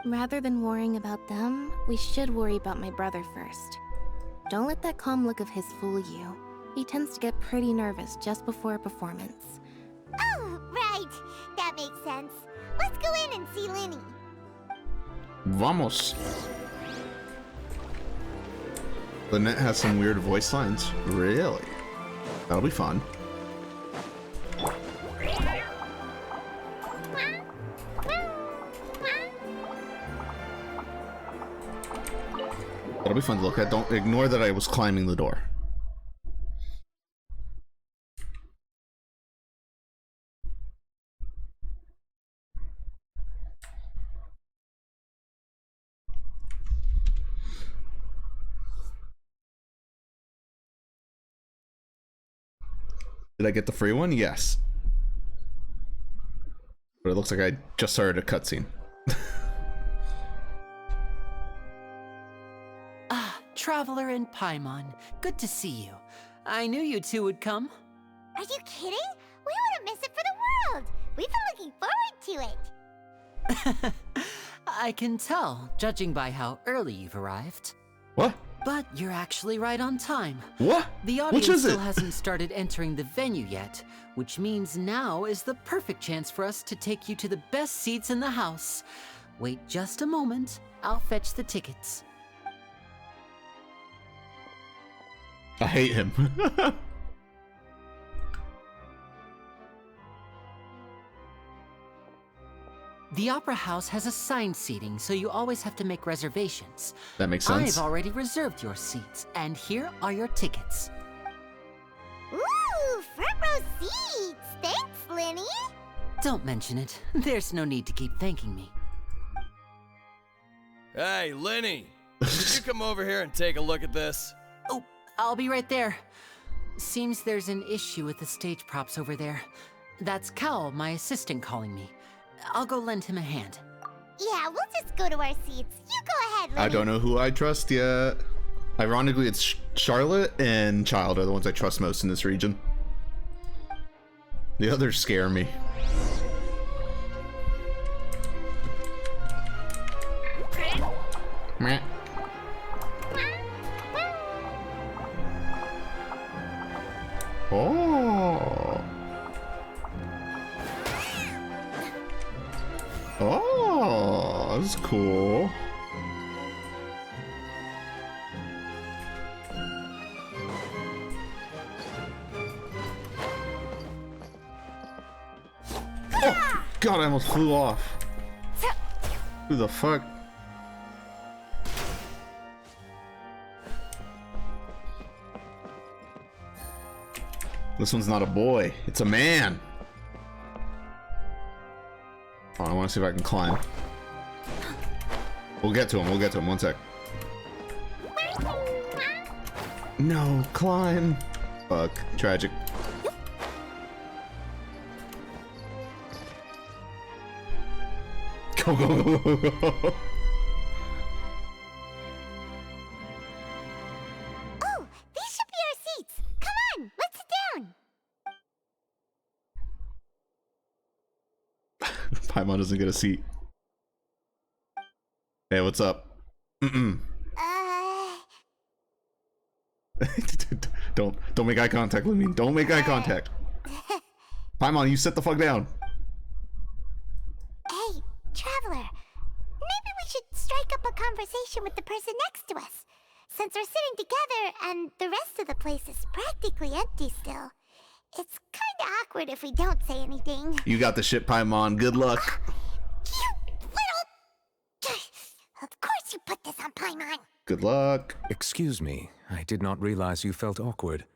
Rather than worrying about them, we should worry about my brother first. Don't let that calm look of his fool you. He tends to get pretty nervous just before a performance. Oh, right. That makes sense. Let's go in and see Lenny. Vamos. Lynette has some weird voice lines. Really? That'll be fun. That'll be fun to look at. Don't ignore that I was climbing the door. Did I get the free one? Yes. But it looks like I just started a cutscene. Traveler and Paimon, good to see you. I knew you two would come. Are you kidding? We wouldn't miss it for the world. We've been looking forward to it. I can tell, judging by how early you've arrived. What? But you're actually right on time. What? The audience still hasn't started entering the venue yet, which means now is the perfect chance for us to take you to the best seats in the house. Wait just a moment. I'll fetch the tickets. I hate him. The Opera House has assigned seating, so you always have to make reservations. That makes sense. I've already reserved your seats, and here are your tickets. Ooh, front row seats! Thanks, Lenny! Don't mention it. There's no need to keep thanking me. Hey, Lenny! Could you come over here and take a look at this? Oh, I'll be right there. Seems there's an issue with the stage props over there. That's Cal, my assistant, calling me. I'll go lend him a hand. Yeah, we'll just go to our seats. You go ahead, Lenny. I don't know who I trust yet. Ironically, it's Charlotte and Child are the ones I trust most in this region. The others scare me. Meh. Oh. Oh, that's cool. Oh, God, I almost flew off. Who the fuck? This one's not a boy, it's a man. Oh, I want to see if I can climb. We'll get to him, one sec. No, climb. Fuck, tragic. Go, go, go, go, go. Oh, these should be our seats. Come on, let's sit down. Paimon doesn't get a seat. Hey, what's up? Don't make eye contact with me. Don't make eye contact. Paimon, you sit the fuck down. Hey, Traveler. Maybe we should strike up a conversation with the person next to us. Since we're sitting together and the rest of the place is practically empty still. It's kinda awkward if we don't say anything. You got the shit, Paimon. Good luck. You little... Of course you put this on Paimon. Good luck. Excuse me. I did not realize you felt awkward.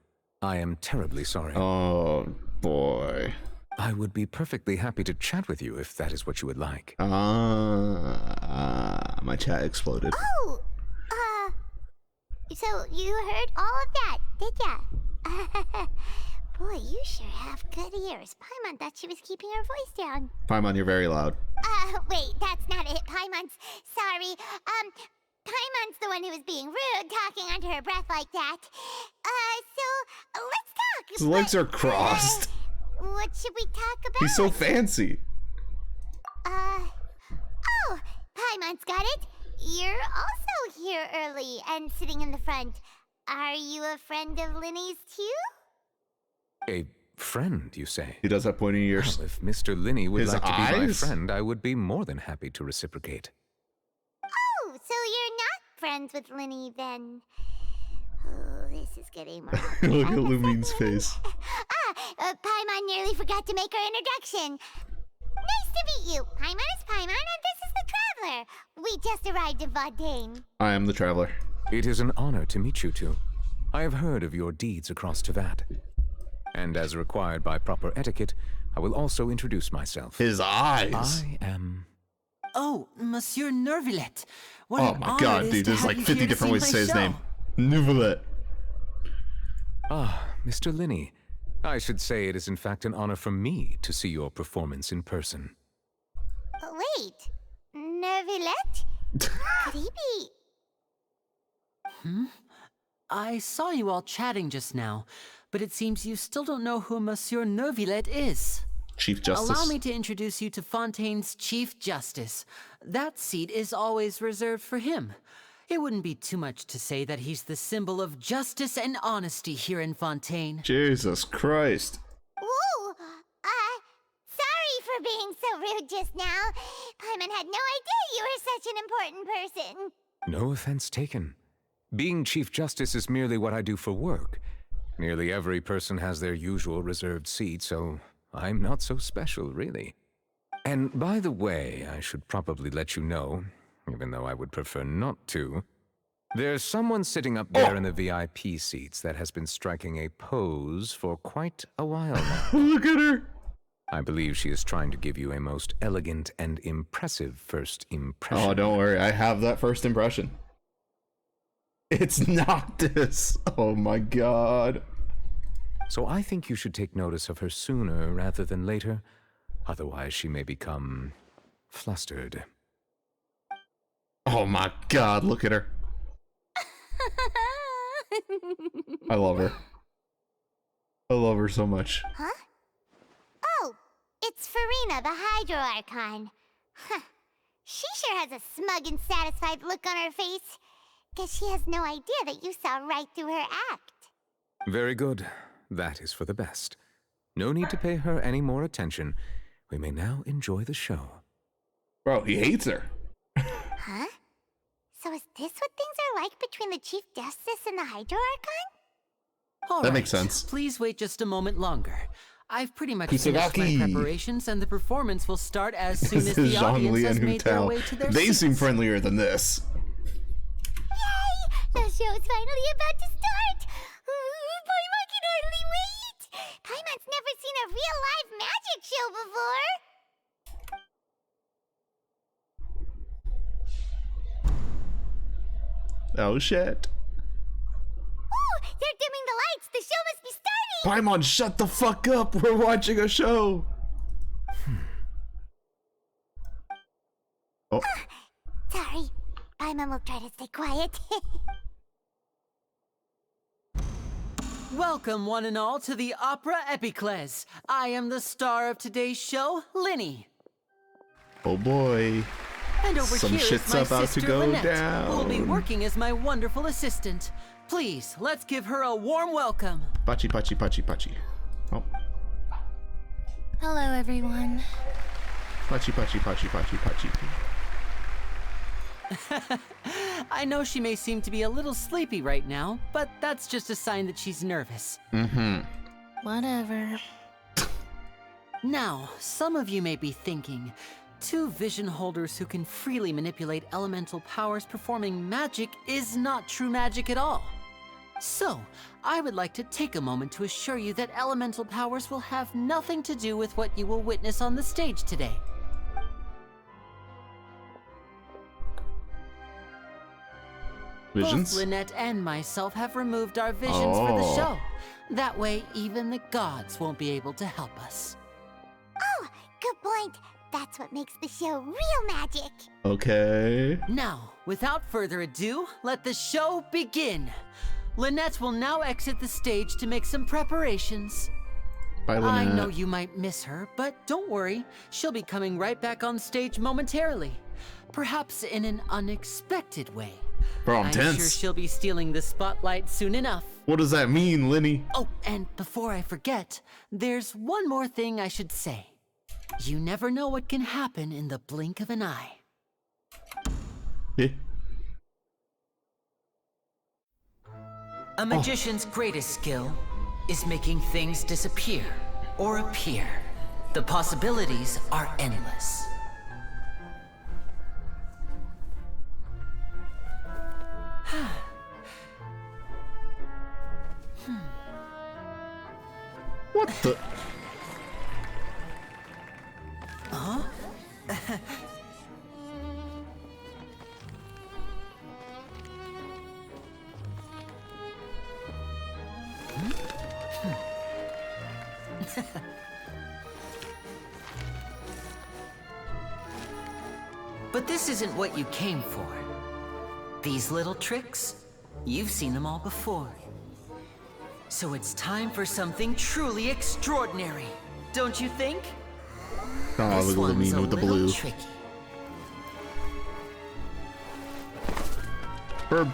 I am terribly sorry. Oh, boy. I would be perfectly happy to chat with you if that is what you would like. My chat exploded. Oh, so you heard all of that, did ya? Boy, you sure have good ears. Paimon thought she was keeping her voice down. Paimon, you're very loud. Wait, that's not it. Paimon's sorry. Paimon's the one who was being rude, talking under her breath like that. So let's talk. His legs are crossed. What should we talk about? He's so fancy. Oh, Paimon's you're also here early and sitting in the front. Are you a friend of Linny's too? A friend, you say? He does have pointy ears. Well, if Mr. Linney would His like to be my eyes? friend, I would be more than happy to reciprocate. Oh, so you're not friends with Linny then? Oh, this is getting more Look at Lumine's face. Paimon nearly forgot to make her introduction. Nice to meet you. Paimon is Paimon, and this is the Traveler. We just arrived in Fontaine. I am the Traveler. It is an honor to meet you two. I have heard of your deeds across Teyvat. And as required by proper etiquette, I will also introduce myself. His eyes. I am... Oh, Monsieur Nervillet. What Oh an my honor god, it is dude, to there's have like you 50 here to different see ways to my say his show. name. Nouvelet. Ah, Mr. Linney. I should say it is in fact an honor for me to see your performance in person. Wait, Nervillet? Could he be... I saw you all chatting just now, but it seems you still don't know who Monsieur Nervillet is. Chief Justice. Allow me to introduce you to Fontaine's Chief Justice. That seat is always reserved for him. It wouldn't be too much to say that he's the symbol of justice and honesty here in Fontaine. Jesus Christ. Whoa! Sorry for being so rude just now. Paimon had no idea you were such an important person. No offense taken. Being Chief Justice is merely what I do for work. Nearly every person has their usual reserved seat, so I'm not so special, really. And by the way, I should probably let you know, even though I would prefer not to, there's someone sitting up there in the VIP seats that has been striking a pose for quite a while now. Look at her! I believe she is trying to give you a most elegant and impressive first impression. Oh, don't worry, I have that first impression. It's Noctis! Oh my god. So I think you should take notice of her sooner rather than later. Otherwise, she may become flustered. Oh my god, look at her. I love her. I love her so much. Huh? Oh, it's Farina, the Hydro Archon. Huh. She sure has a smug and satisfied look on her face. Guess she has no idea that you saw right through her act. Very good. That is for the best. No need to pay her any more attention. We may now enjoy the show. Bro, he hates her. Huh? So is this what things are like between the Chief Justice and the Hydro Archon? All That right, makes sense. Please wait just a moment longer. I've pretty much finished my Kusagaki. preparations, and the performance will start as soon This as is the audience Zhongli has and made their Hu way to their They seats. seem friendlier than this. Yay! The show is finally about to start! Paimon can hardly wait! Paimon's never seen a real live magic show before! Oh shit. Oh, they're dimming the lights! The show must be starting! Paimon, shut the fuck up! We're watching a show! Oh. Sorry. Paimon will try to stay quiet. Welcome, one and all, to the Opera Epiclese. I am the star of today's show, Linny. Oh boy. And over Some here is shit's my about to sister go Lynette, who will be down. working as my wonderful assistant. Please, let's give her a warm welcome. Pachi, pachi, pachi, pachi. Oh. Hello, everyone. Pachi, pachi, pachi, pachi, pachi. I know she may seem to be a little sleepy right now, but that's just a sign that she's nervous. Mm-hmm. Whatever. Now, some of you may be thinking, two vision holders who can freely manipulate elemental powers performing magic is not true magic at all. So, I would like to take a moment to assure you that elemental powers will have nothing to do with what you will witness on the stage today. Visions? Both Lynette and myself have removed our visions for the show. That way, even the gods won't be able to help us. Oh, good point. That's what makes the show real magic. Okay. Now, without further ado, let the show begin. Lynette will now exit the stage to make some preparations. Bye, I Lynette. know you might miss her, but don't worry. She'll be coming right back on stage momentarily. Perhaps in an unexpected way. Bro, I'm tense. sure she'll be stealing the spotlight soon enough. What does that mean, Linny? Oh, and before I forget, there's one more thing I should say. You never know what can happen in the blink of an eye. Eh? A magician's greatest skill is making things disappear or appear. The possibilities are endless. What the? Huh? But this isn't what you came for. These little tricks, you've seen them all before. So it's time for something truly extraordinary, don't you think? Oh, This look at one's me a with the little blue. tricky. Herb.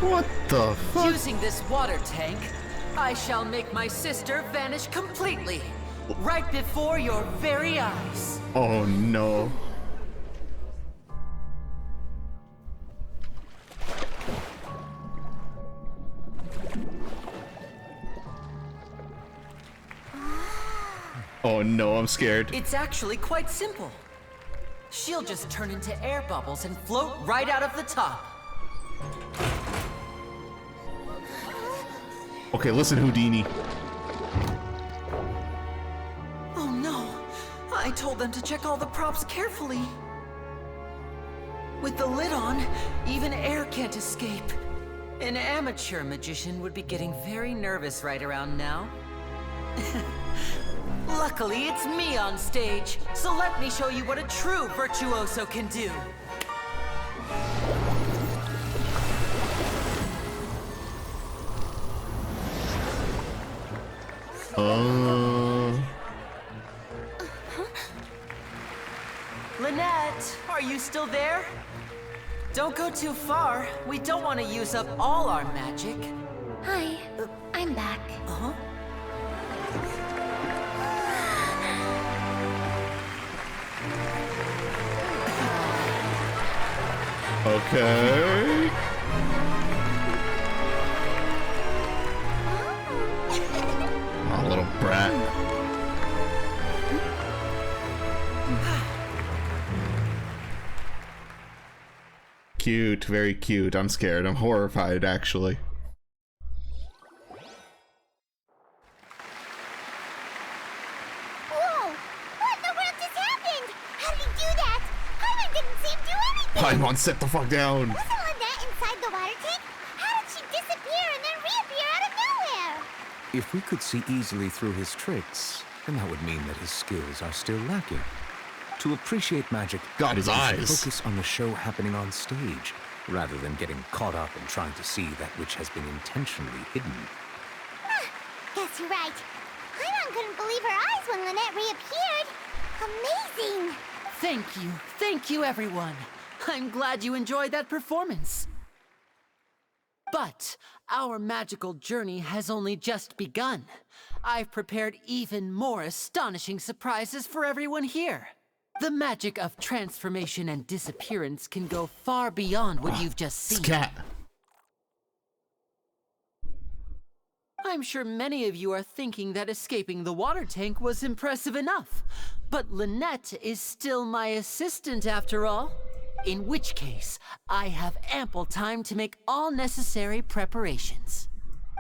What the fuck? Using this water tank, I shall make my sister vanish completely, right before your very eyes. Oh no. Oh no, I'm scared. It's actually quite simple. She'll just turn into air bubbles and float right out of the top. Okay, listen, Houdini. Oh no! I told them to check all the props carefully. With the lid on, even air can't escape. An amateur magician would be getting very nervous right around now. Luckily, it's me on stage, so let me show you what a true virtuoso can do. Lynette, are you still there? Don't go too far. We don't want to use up all our magic. Hi, I'm back. Uh-huh. Okay. Oh, little brat. Cute, very cute. I'm scared. I'm horrified, actually. Whoa! What in the world just happened? How did he do that? Paimon didn't see him do anything! Paimon, sit the fuck down! Wasn't Lynette inside the water tank? How did she disappear and then reappear out of nowhere? If we could see easily through his tricks, then that would mean that his skills are still lacking. To appreciate magic, God, his we should eyes. focus on the show happening on stage, rather than getting caught up in trying to see that which has been intentionally hidden. Guess you're right. Paimon couldn't believe her eyes when Lynette reappeared. Amazing! Thank you everyone. I'm glad you enjoyed that performance. But our magical journey has only just begun. I've prepared even more astonishing surprises for everyone here. The magic of transformation and disappearance can go far beyond what you've just seen. Cat. I'm sure many of you are thinking that escaping the water tank was impressive enough. But Lynette is still my assistant after all. In which case, I have ample time to make all necessary preparations.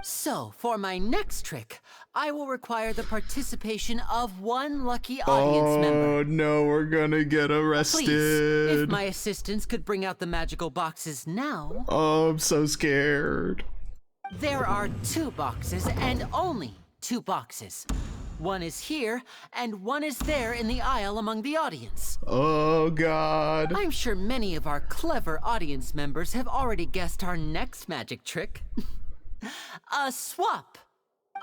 So, for my next trick, I will require the participation of one lucky audience member. Oh no, we're gonna get arrested. Please, if my assistants could bring out the magical boxes now. Oh, I'm so scared. There are 2 boxes and only 2 boxes. One is here and one is there in the aisle among the audience. Oh God. I'm sure many of our clever audience members have already guessed our next magic trick. A swap!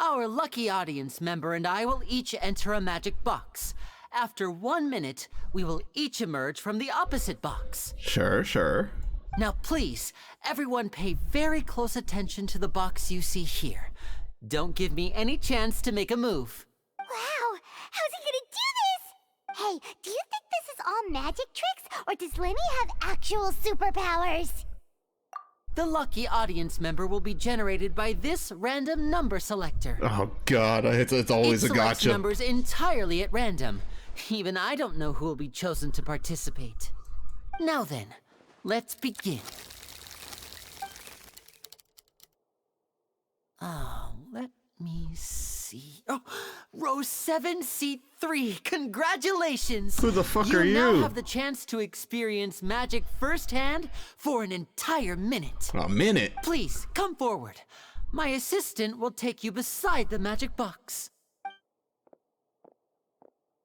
Our lucky audience member and I will each enter a magic box. After 1 minute, we will each emerge from the opposite box. Sure, sure. Now please, everyone pay very close attention to the box you see here. Don't give me any chance to make a move. Wow, how's he gonna do this? Hey, do you think this is all magic tricks, or does Lenny have actual superpowers? The lucky audience member will be generated by this random number selector. Oh god, it's always it a selects gotcha. Numbers entirely at random. Even I don't know who will be chosen to participate. Now then, let's begin. Oh, let me see. Oh, row 7, seat 3. Congratulations! Who the fuck are You now you? have the chance to experience magic firsthand for an entire minute. A minute? Please, come forward. My assistant will take you beside the magic box.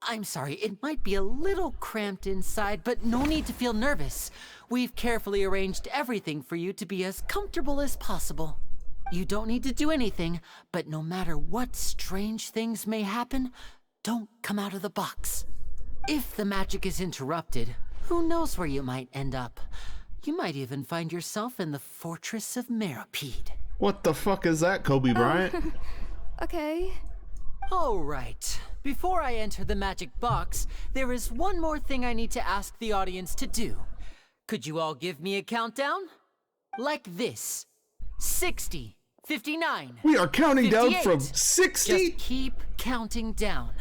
I'm sorry, it might be a little cramped inside, but no need to feel nervous. We've carefully arranged everything for you to be as comfortable as possible. You don't need to do anything, but no matter what strange things may happen, don't come out of the box. If the magic is interrupted, who knows where you might end up? You might even find yourself in the Fortress of Meripede. What the fuck is that, Kobe Bryant? Okay. All right. Before I enter the magic box, there is one more thing I need to ask the audience to do. Could you all give me a countdown? Like this. 60, 59. We are counting 58. down from 60? Just keep counting down.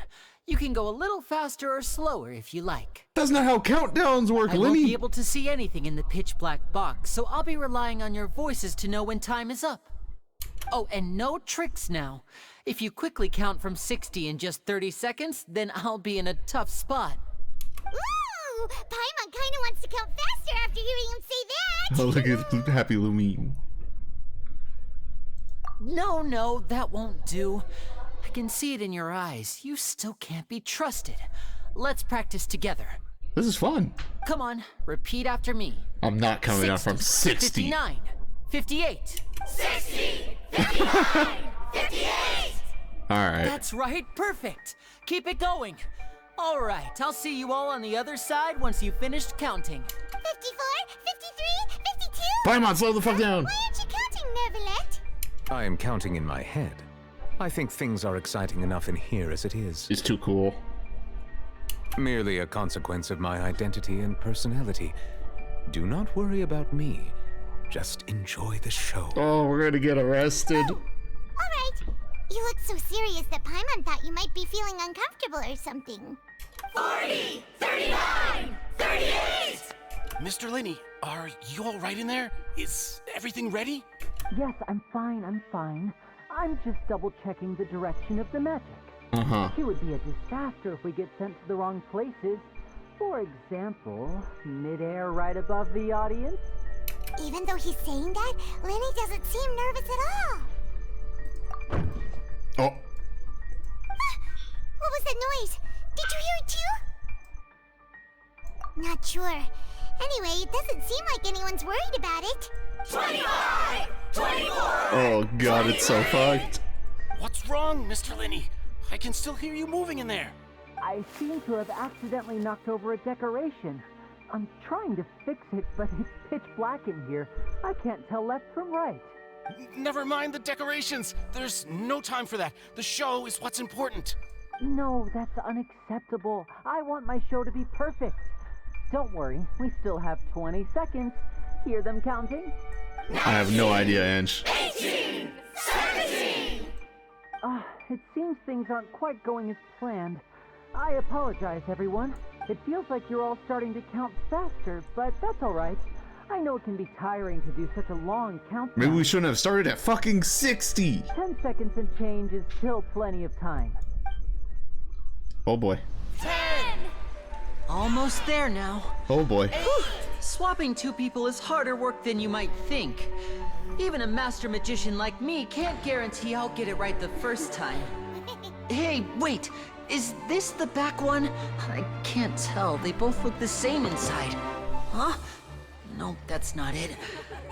You can go a little faster or slower if you like. That's not how countdowns work, I won't Lenny. be able to see anything in the pitch black box, so I'll be relying on your voices to know when time is up. Oh, and no tricks now. If you quickly count from 60 in just 30 seconds, then I'll be in a tough spot. Ooh, Paimon kinda wants to count faster after hearing him say that. Oh, look at Happy Lumine. No, that won't do. I can see it in your eyes. You still can't be trusted. Let's practice together. This is fun. Come on, repeat after me. I'm not coming out from 60. 59, 58. 60, 59, 58. Alright. That's right, perfect. Keep it going. All right, I'll see you all on the other side once you've finished counting. 54, 53, 52. Paimon, slow the fuck down. Why aren't you counting, Nervalet? I am counting in my head. I think things are exciting enough in here as it is. It's too cool. Merely a consequence of my identity and personality. Do not worry about me. Just enjoy the show. Oh, we're gonna get arrested. Oh, alright. You look so serious that Paimon thought you might be feeling uncomfortable or something. 40, 39, 38! Mr. Linney, are you all right in there? Is everything ready? Yes, I'm fine. I'm just double-checking the direction of the magic. It would be a disaster if we get sent to the wrong places. For example, mid-air right above the audience. Even though he's saying that, Lenny doesn't seem nervous at all. Oh. What was that noise? Did you hear it too? Not sure. Anyway, it doesn't seem like anyone's worried about it. 25! 24! Oh god, it's so fucked. What's wrong, Mr. Linney? I can still hear you moving in there. I seem to have accidentally knocked over a decoration. I'm trying to fix it, but it's pitch black in here. I can't tell left from right. Never mind the decorations. There's no time for that. The show is what's important. No, that's unacceptable. I want my show to be perfect. Don't worry, we still have 20 seconds. Hear them counting? I have no idea, Ange. 18! 17! It seems things aren't quite going as planned. I apologize, everyone. It feels like you're all starting to count faster, but that's alright. I know it can be tiring to do such a long countdown. Maybe we shouldn't have started at fucking 60. 10 seconds and change is still plenty of time. Oh boy. 10! Almost there now. Oh boy. Whew. Swapping two people is harder work than you might think. Even a master magician like me can't guarantee I'll get it right the first time. Hey, wait. Is this the back one? I can't tell. They both look the same inside. Huh? Nope, that's not it.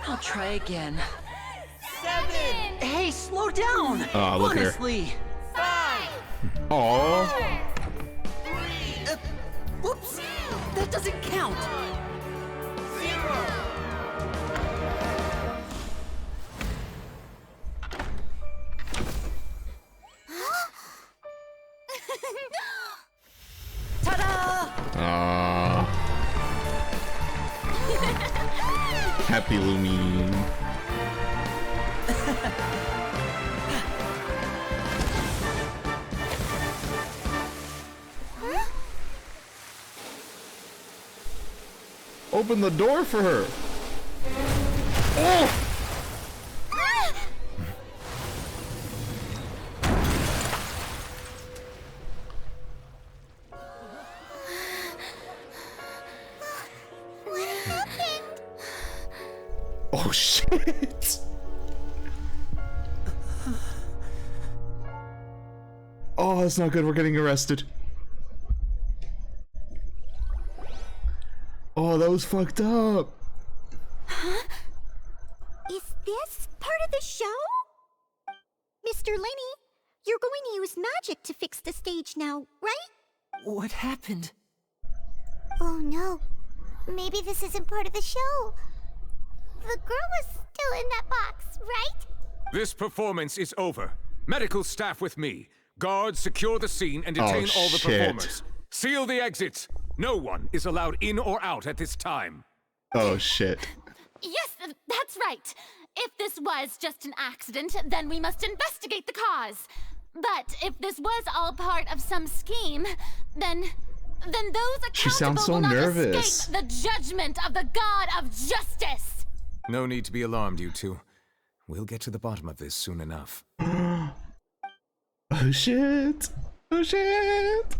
I'll try again. 7. Hey, slow down. Look here. Honestly. 5. Aww. 3. Whoops. That doesn't count. 0. Ta-da! Happy Lumine. Open the door for her. Oh! Oh shit! Oh, that's not good. We're getting arrested. Oh, that was fucked up. Huh? Is this part of the show? Mr. Lenny, you're going to use magic to fix the stage now, right? What happened? Oh no. Maybe this isn't part of the show. The girl was still in that box, right? This performance is over. Medical staff with me. Guards secure the scene and detain all the performers. Seal the exits. No one is allowed in or out at this time. Oh shit. Yes, that's right. If this was just an accident, then we must investigate the cause. But if this was all part of some scheme, then those She sounds accountable so will not nervous. escape the judgment of the God of Justice. No need to be alarmed, you two. We'll get to the bottom of this soon enough. Oh shit! Oh shit!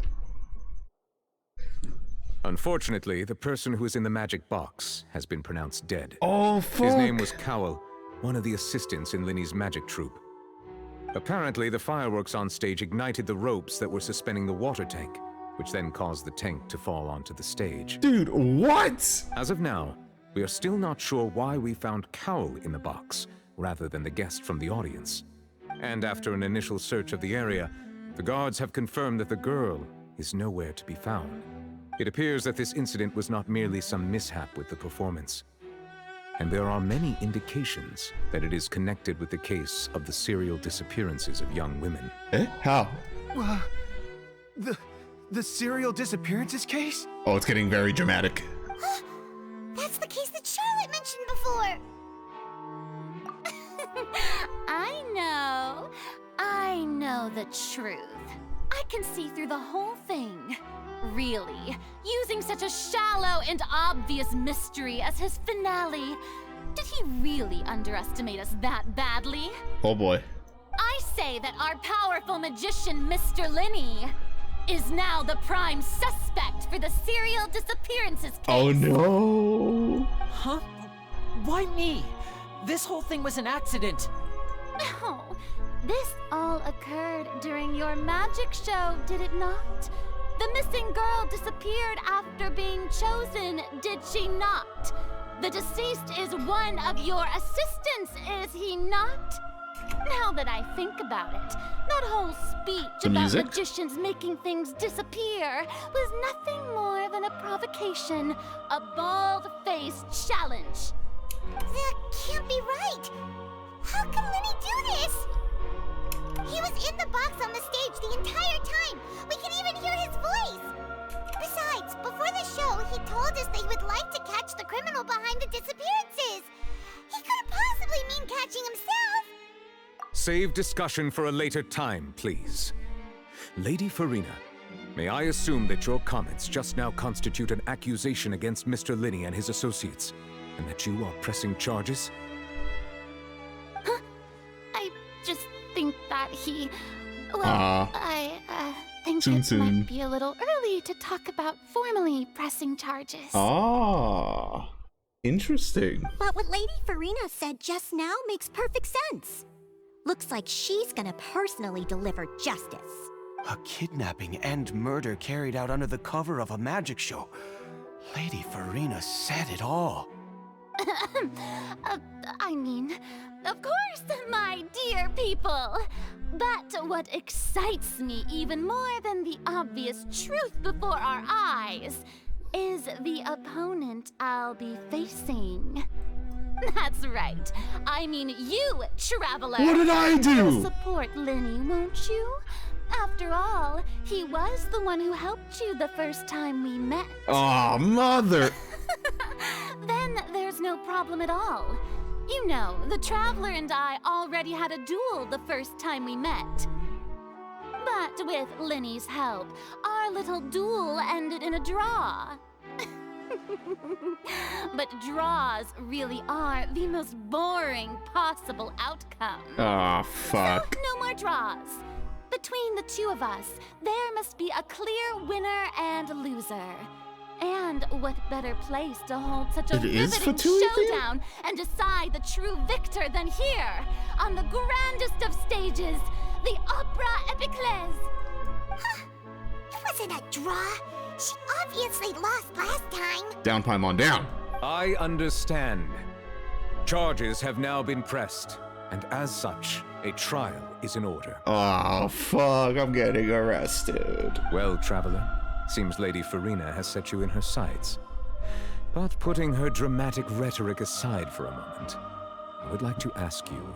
Unfortunately, the person who is in the magic box has been pronounced dead. Oh fuck! His name was Cowell, one of the assistants in Linny's magic troupe. Apparently, the fireworks on stage ignited the ropes that were suspending the water tank, which then caused the tank to fall onto the stage. Dude, what? As of now, we are still not sure why we found Cowell in the box, rather than the guest from the audience. And after an initial search of the area, the guards have confirmed that the girl is nowhere to be found. It appears that this incident was not merely some mishap with the performance. And there are many indications that it is connected with the case of the serial disappearances of young women. Eh? How? The serial disappearances case? Oh, it's getting very dramatic. That's the case that Charlotte mentioned before. I know the truth. I can see through the whole thing. Really, using such a shallow and obvious mystery as his finale. Did he really underestimate us that badly? Oh boy. I say that our powerful magician, Mr. Linny, is now the prime suspect for the serial disappearances case. Oh no! Huh? Why me? This whole thing was an accident. No, this all occurred during your magic show, did it not? The missing girl disappeared after being chosen, did she not? The deceased is one of your assistants, is he not? Now that I think about it, that whole speech about magicians making things disappear was nothing more than a provocation, a bald-faced challenge. That can't be right. How can Linny do this? He was in the box on the stage the entire time. We can even hear his voice. Besides, before the show, he told us that he would like to catch the criminal behind the disappearances. He couldn't possibly mean catching himself. Save discussion for a later time, please. Lady Farina, may I assume that your comments just now constitute an accusation against Mr. Linny and his associates, and that you are pressing charges? Huh? I just think that he... Well, I think it might be a little early to talk about formally pressing charges. Interesting. But what Lady Farina said just now makes perfect sense. Looks like she's gonna personally deliver justice. A kidnapping and murder carried out under the cover of a magic show. Lady Farina said it all. I mean, of course, my dear people. But what excites me even more than the obvious truth before our eyes is the opponent I'll be facing. That's right. I mean you, Traveler. What did I do? You'll support Lenny, won't you? After all, he was the one who helped you the first time we met. Aw, mother. Then there's no problem at all. You know, the Traveler and I already had a duel the first time we met. But with Lenny's help, our little duel ended in a draw. But draws really are the most boring possible outcome. Aw, fuck. So, no more draws. Between the two of us, there must be a clear winner and loser. And what better place to hold such a riveting showdown and decide the true victor than here, on the grandest of stages, the Opera Epiclese. Huh. It wasn't a draw. She obviously lost last time. Down, Paimon, down. I understand. Charges have now been pressed, and as such, a trial is in order. Oh, fuck, I'm getting arrested. Well, Traveler, seems Lady Farina has set you in her sights. But putting her dramatic rhetoric aside for a moment, I would like to ask you...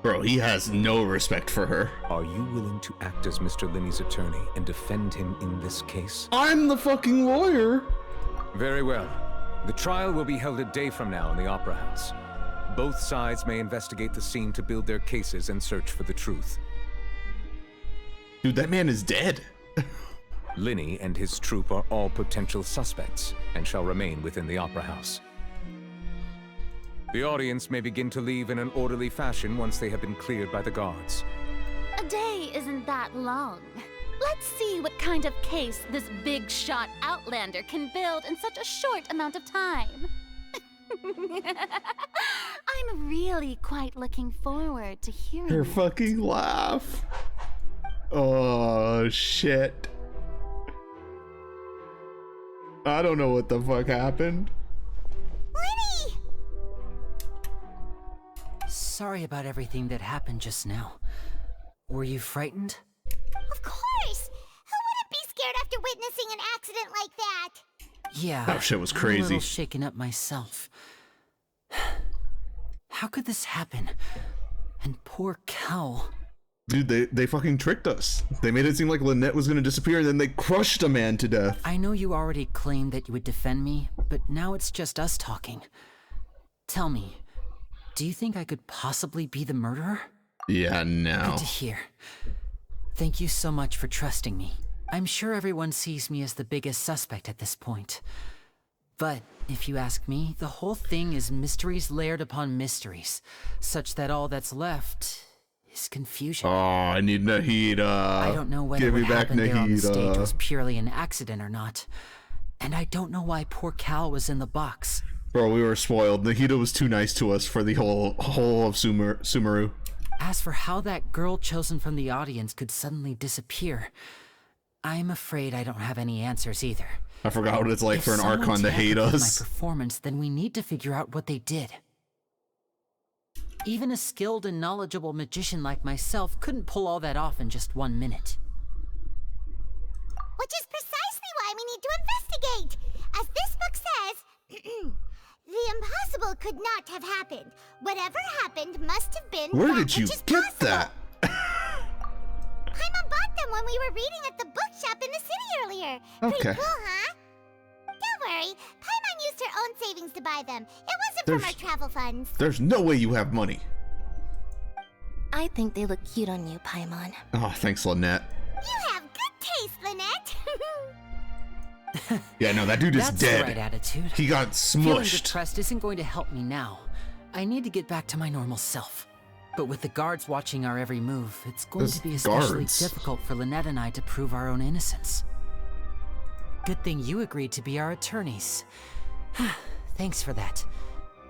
Bro, he has no respect for her. Are you willing to act as Mr. Linney's attorney and defend him in this case? I'm the fucking lawyer. Very well. The trial will be held a day from now in the Opera House. Both sides may investigate the scene to build their cases and search for the truth. Dude, that man is dead. Linney and his troop are all potential suspects and shall remain within the Opera House. The audience may begin to leave in an orderly fashion once they have been cleared by the guards. A day isn't that long. Let's see what kind of case this big shot Outlander can build in such a short amount of time. I'm really quite looking forward to hearing Her it. fucking laugh. Oh, shit. I don't know what the fuck happened. Lenny! Sorry about everything that happened just now. Were you frightened? Of course! Who wouldn't be scared after witnessing an accident like that? Yeah. That shit was I'm a crazy. little shaken up myself. How could this happen? And poor Cal. Dude, they fucking tricked us. They made it seem like Lynette was gonna disappear, and then they crushed a man to death. I know you already claimed that you would defend me, but now it's just us talking. Tell me, do you think I could possibly be the murderer? Yeah, no. Good to hear. Thank you so much for trusting me. I'm sure everyone sees me as the biggest suspect at this point. But if you ask me, the whole thing is mysteries layered upon mysteries, such that all that's left is confusion. Oh, I need Nahida. I don't know whether Give me what back happened there on the stage Nahida. was purely an accident or not. And I don't know why poor Cal was in the box. Bro, we were spoiled. Nahida was too nice to us for the whole of Sumeru. As for how that girl chosen from the audience could suddenly disappear, I'm afraid I don't have any answers either. I forgot what it's like If for an someone Archon to hate tampered with us. my performance, then we need to figure out what they did. Even a skilled and knowledgeable magician like myself couldn't pull all that off in just 1 minute. Which is precisely why we need to investigate. As this book says, the impossible could not have happened. Whatever happened must have been Where that did you which is get possible. that? Paimon bought them when we were reading at the bookshop in the city earlier. Pretty Okay. cool, huh? Don't worry, Paimon used her own savings to buy them. It wasn't from our travel funds. There's no way you have money. I think they look cute on you, Paimon. Oh, thanks, Lynette. You have good taste, Lynette. Yeah, no, that dude is That's dead. the right attitude. He got Feeling smushed. depressed isn't going to help me now. I need to get back to my normal self. But with the guards watching our every move, it's going Those to be especially guards. difficult for Lynette and I to prove our own innocence. Good thing you agreed to be our attorneys. Thanks for that.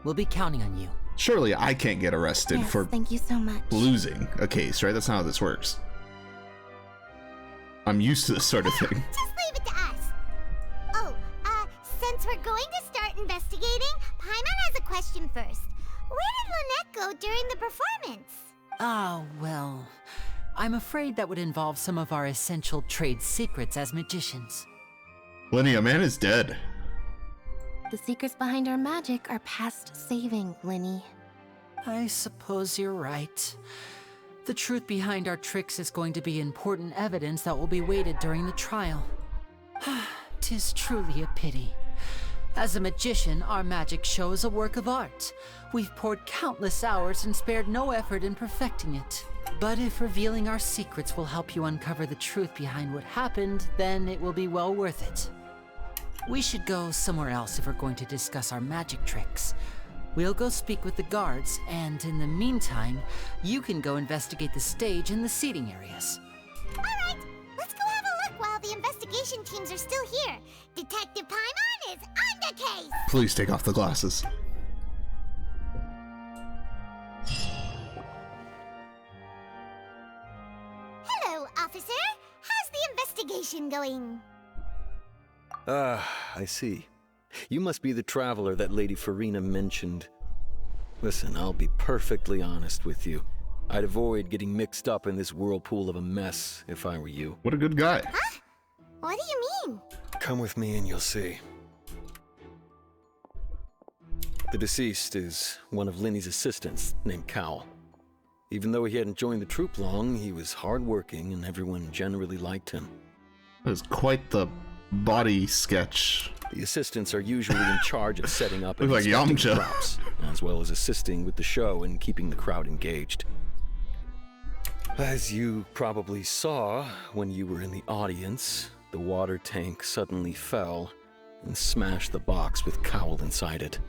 We'll be counting on you. Surely I can't get arrested Yes, for thank you so much. losing a case, right? That's not how this works. I'm used to this sort of thing. Just leave it to us. Oh, since we're going to start start investigating, Paimon has a question first. Where did Lynette go during the performance? Ah, well, I'm afraid that would involve some of our essential trade secrets as magicians. Lenny, a man is dead. The secrets behind our magic are past saving, Linny. I suppose you're right. The truth behind our tricks is going to be important evidence that will be weighted during the trial. 'Tis truly a pity. As a magician, our magic show is a work of art. We've poured countless hours and spared no effort in perfecting it. But if revealing our secrets will help you uncover the truth behind what happened, then it will be well worth it. We should go somewhere else if we're going to discuss our magic tricks. We'll go speak with the guards, and in the meantime, you can go investigate the stage and the seating areas. Alright, let's go have a look while the investigation teams are still here. Detective Paimon is on the case! Please take off the glasses. Hello, officer. How's the investigation going? I see. You must be the traveler that Lady Farina mentioned. Listen, I'll be perfectly honest with you. I'd avoid getting mixed up in this whirlpool of a mess if I were you. What a good guy. Huh? What do you mean? Come with me and you'll see. The deceased is one of Linny's assistants named Cal. Even though he hadn't joined the troupe long, he was hardworking and everyone generally liked him. That is quite the body sketch. The assistants are usually in charge of setting up and Looks like inspecting Yamcha. props, as well as assisting with the show and keeping the crowd engaged. As you probably saw when you were in the audience, the water tank suddenly fell and smashed the box with Cowl inside it.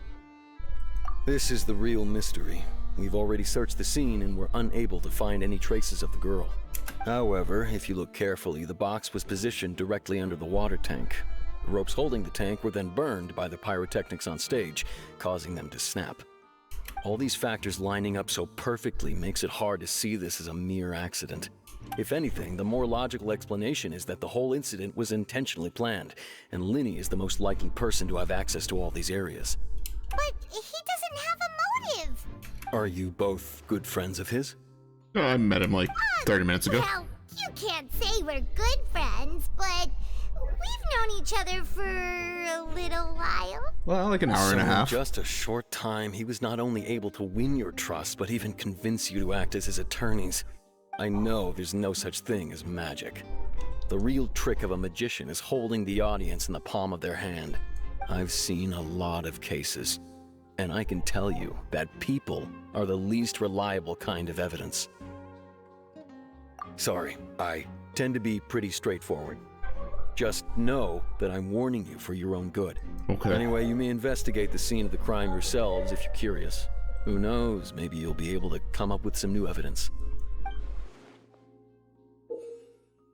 This is the real mystery. We've already searched the scene and were unable to find any traces of the girl. However, if you look carefully, the box was positioned directly under the water tank. The ropes holding the tank were then burned by the pyrotechnics on stage, causing them to snap. All these factors lining up so perfectly makes it hard to see this as a mere accident. If anything, the more logical explanation is that the whole incident was intentionally planned, and Linny is the most likely person to have access to all these areas. But he doesn't have a motive. Are you both good friends of his? I met him like 30 minutes ago. Well, you can't say we're good friends, but we've known each other for a little while. Well, like an hour and a half. In just a short time, he was not only able to win your trust, but even convince you to act as his attorneys. I know there's no such thing as magic. The real trick of a magician is holding the audience in the palm of their hand. I've seen a lot of cases, and I can tell you that people are the least reliable kind of evidence. Sorry, I tend to be pretty straightforward. Just know that I'm warning you for your own good. Okay. Anyway, you may investigate the scene of the crime yourselves if you're curious. Who knows, maybe you'll be able to come up with some new evidence.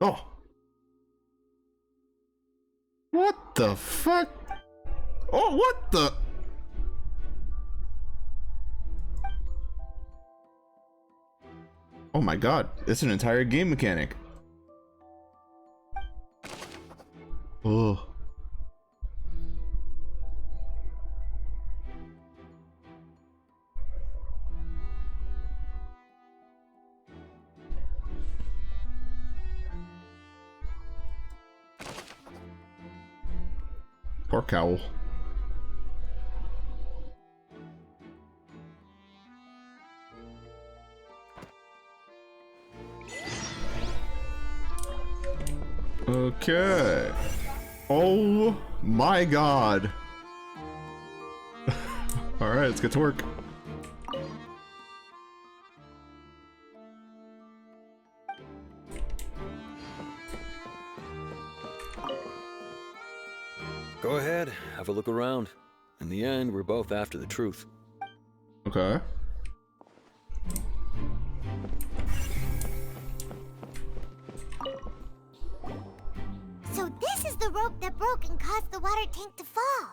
Oh. What the fuck? Oh, what the? Oh my god, it's an entire game mechanic. Oh. Poor Cowl. Okay. Oh my god. Alright, let's get to work. Go ahead, have a look around. In the end, we're both after the truth. Okay. So this is the rope that broke and caused the water tank to fall.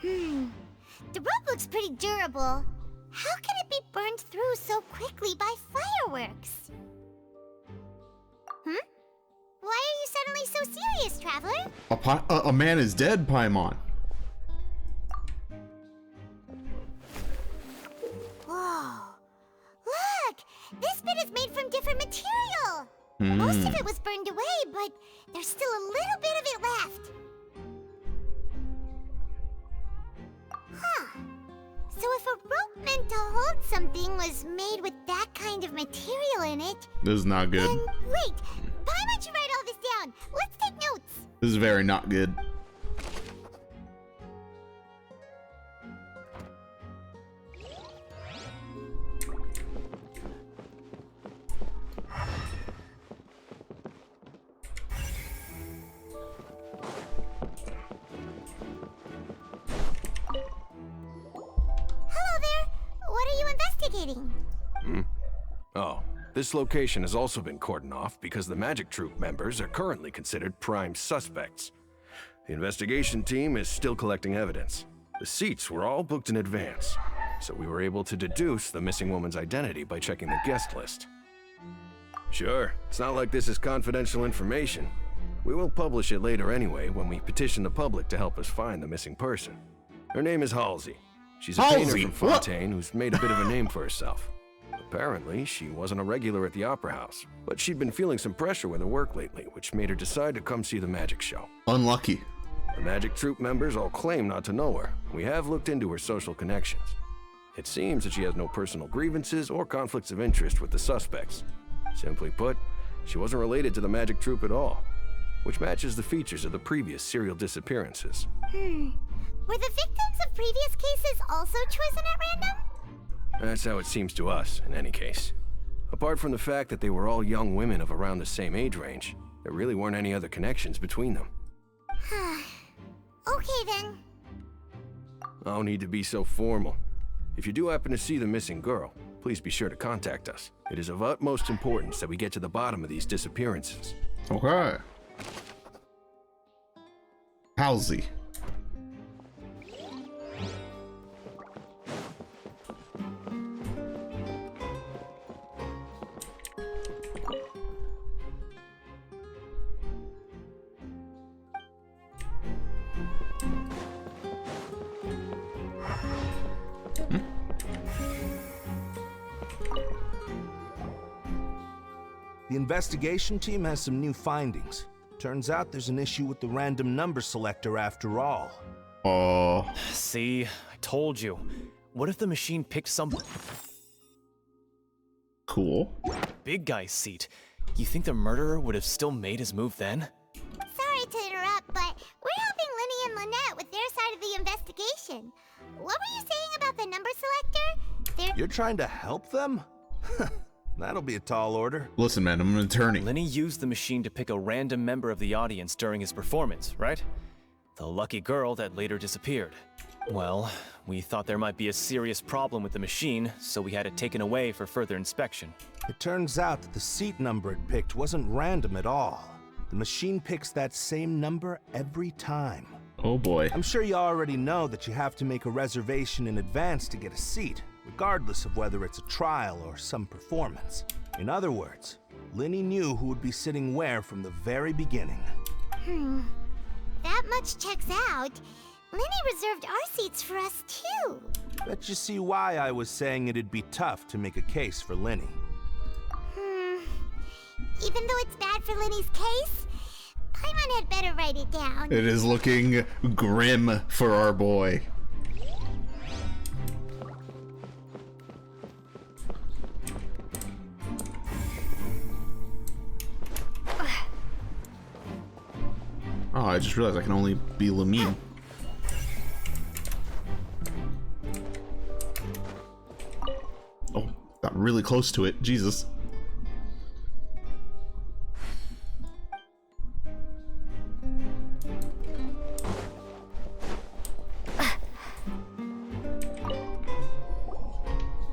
The rope looks pretty durable. How can it be burned through so quickly by fireworks? Why are you suddenly so serious, Traveler? A man is dead, Paimon. there's still a little bit of it left. Huh. So if a rope meant to hold something was made with that kind of material in it... This is not good. Then, wait! Paimon should write all this down! Let's take notes! This is very not good. Oh, this location has also been cordoned off because the Magic Troop members are currently considered prime suspects. The investigation team is still collecting evidence. The seats were all booked in advance, so we were able to deduce the missing woman's identity by checking the guest list. Sure, it's not like this is confidential information. We will publish it later anyway when we petition the public to help us find the missing person. Her name is Halsey. She's a painter from Fontaine who's made a bit of a name for herself. Apparently, she wasn't a regular at the Opera House, but she'd been feeling some pressure with her work lately, which made her decide to come see the magic show. Unlucky. The Magic Troop members all claim not to know her. We have looked into her social connections. It seems that she has no personal grievances or conflicts of interest with the suspects. Simply put, she wasn't related to the Magic Troop at all, which matches the features of the previous serial disappearances. Were the victims of previous cases also chosen at random? That's how it seems to us, in any case. Apart from the fact that they were all young women of around the same age range, there really weren't any other connections between them. Okay then. No need to be so formal. If you do happen to see the missing girl, please be sure to contact us. It is of utmost importance that we get to the bottom of these disappearances. Okay. Halsey. The investigation team has some new findings. Turns out there's an issue with the random number selector after all. Oh. See, I told you. What if the machine picked some... Cool. Big guy's seat? You think the murderer would have still made his move then? Sorry to interrupt, but we're helping Linny and Lynette with their side of the investigation. What were you saying about the number selector? You're trying to help them? That'll be a tall order. Listen, man, I'm an attorney. Linny used the machine to pick a random member of the audience during his performance, right? The lucky girl that later disappeared. Well, we thought there might be a serious problem with the machine, so we had it taken away for further inspection. It turns out that the seat number it picked wasn't random at all. The machine picks that same number every time. Oh boy. I'm sure you already know that you have to make a reservation in advance to get a seat, regardless of whether it's a trial or some performance. In other words, Linny knew who would be sitting where from the very beginning. That much checks out. Linny reserved our seats for us too. Bet you see why I was saying it'd be tough to make a case for Linny. Even though it's bad for Linny's case, Paimon had better write it down. It is looking grim for our boy. Oh, I just realized I can only be Lamine. Oh, got really close to it. Jesus.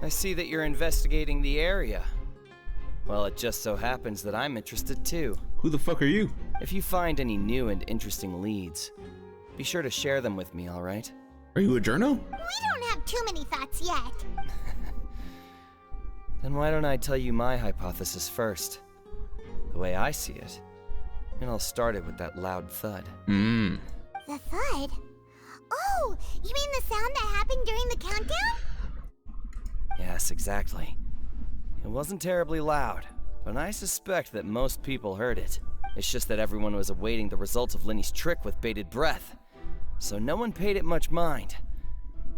I see that you're investigating the area. Well, it just so happens that I'm interested too. Who the fuck are you? If you find any new and interesting leads, be sure to share them with me, all right? Are you a journo? We don't have too many thoughts yet. Then why don't I tell you my hypothesis first? The way I see it. And I'll start it with that loud thud. The thud? Oh, you mean the sound that happened during the countdown? Yes, exactly. It wasn't terribly loud, but I suspect that most people heard it. It's just that everyone was awaiting the results of Linny's trick with bated breath, so no one paid it much mind.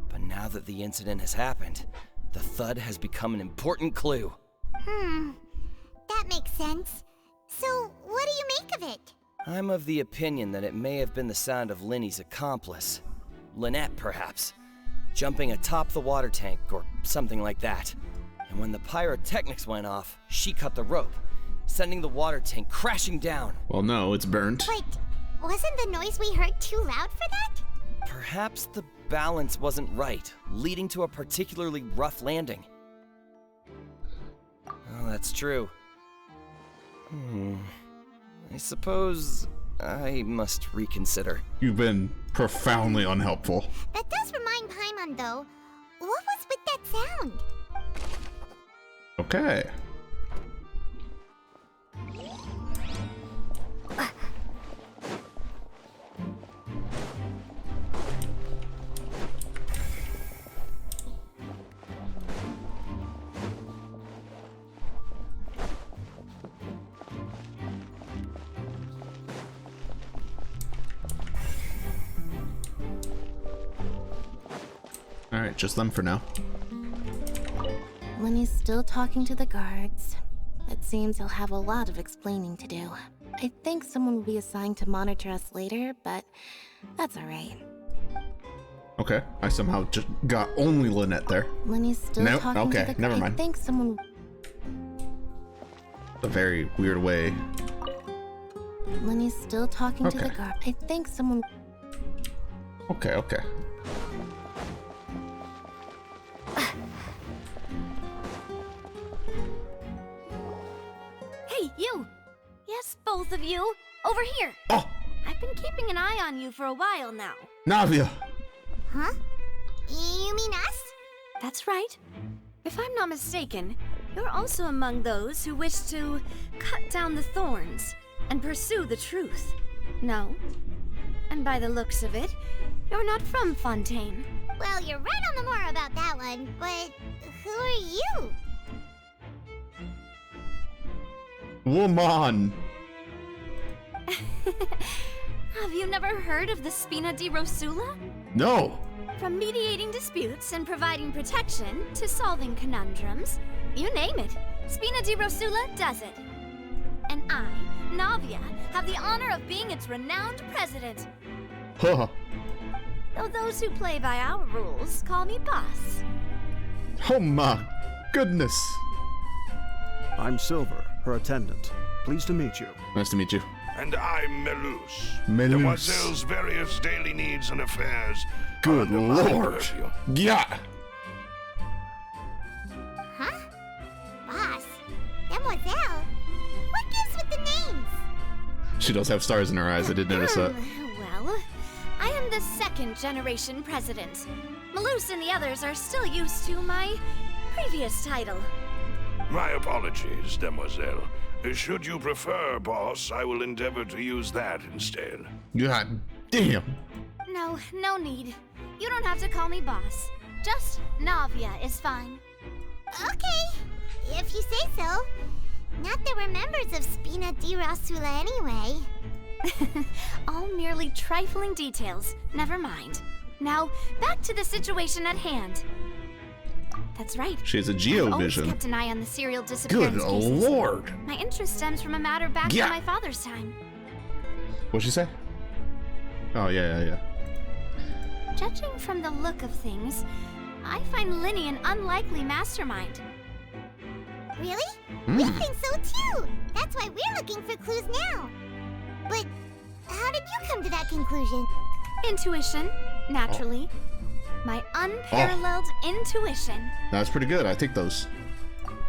But now that the incident has happened, the thud has become an important clue. That makes sense. So, what do you make of it? I'm of the opinion that it may have been the sound of Linny's accomplice. Lynette, perhaps. Jumping atop the water tank, or something like that. And when the pyrotechnics went off, she cut the rope, sending the water tank crashing down. Well, no, it's burnt. But wasn't the noise we heard too loud for that? Perhaps the balance wasn't right, leading to a particularly rough landing. Oh, that's true. I suppose I must reconsider. You've been profoundly unhelpful. That does remind Paimon, though. What was with that sound? Okay. Alright, just them for now. Lenny's still talking to the guards. It seems he'll have a lot of explaining to do. I think someone will be assigned to monitor us later, but that's alright. Okay, I somehow just got only Lynette there. Lenny's still talking to the guards. Never mind. I think someone... A very weird way. Lenny's still talking to the guard. I think someone... Okay. Hey, you! Yes, both of you! Over here! Oh! I've been keeping an eye on you for a while now. Navia! Huh? You mean us? That's right. If I'm not mistaken, you're also among those who wish to cut down the thorns and pursue the truth. No? And by the looks of it, you're not from Fontaine. Well, you're right on the more about that one, but who are you? Woman! Have you never heard of the Spina di Rosula? No! From mediating disputes and providing protection to solving conundrums, you name it, Spina di Rosula does it. And I, Navia, have the honor of being its renowned president. Huh. Though those who play by our rules call me boss. Oh my goodness. I'm Silver, her attendant. Pleased to meet you. Nice to meet you. And I'm Melus. Melus. Demoiselle's various daily needs and affairs. Good lord. Yeah. Huh? Boss? Demoiselle? What gives with the names? She does have stars in her eyes. I did notice that. Well, I am the second generation president. Melus and the others are still used to my previous title. My apologies, Demoiselle. Should you prefer, boss, I will endeavor to use that instead. God damn. No need. You don't have to call me boss. Just Navia is fine. Okay, if you say so. Not that we're members of Spina di Rosula anyway. All merely trifling details. Never mind. Now, back to the situation at hand. That's right. She has a I've always geovision. kept an eye on the serial disappearance Good cases. lord. My interest stems from a matter back Yeah. from my father's time. What'd she say? Oh, yeah. Judging from the look of things, I find Linny an unlikely mastermind. Really? We think so too. That's why we're looking for clues now. But how did you come to that conclusion? Intuition, naturally. My unparalleled intuition. That's pretty good. I take those.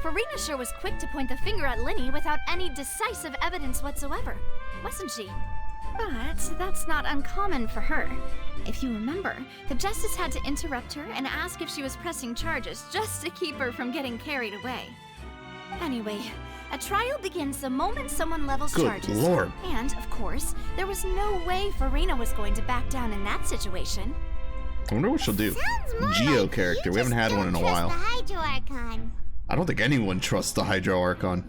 Farina sure was quick to point the finger at Linny without any decisive evidence whatsoever, wasn't she? But that's not uncommon for her. If you remember, the Justice had to interrupt her and ask if she was pressing charges just to keep her from getting carried away. Anyway, a trial begins the moment someone levels Good charges. lord. And, of course, there was no way Farina was going to back down in that situation. I wonder what she'll do. more Geo like character. you We haven't just had one in a don't trust while. The Hydro Archon. I don't think anyone trusts the Hydro Archon.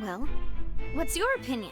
Well, what's your opinion?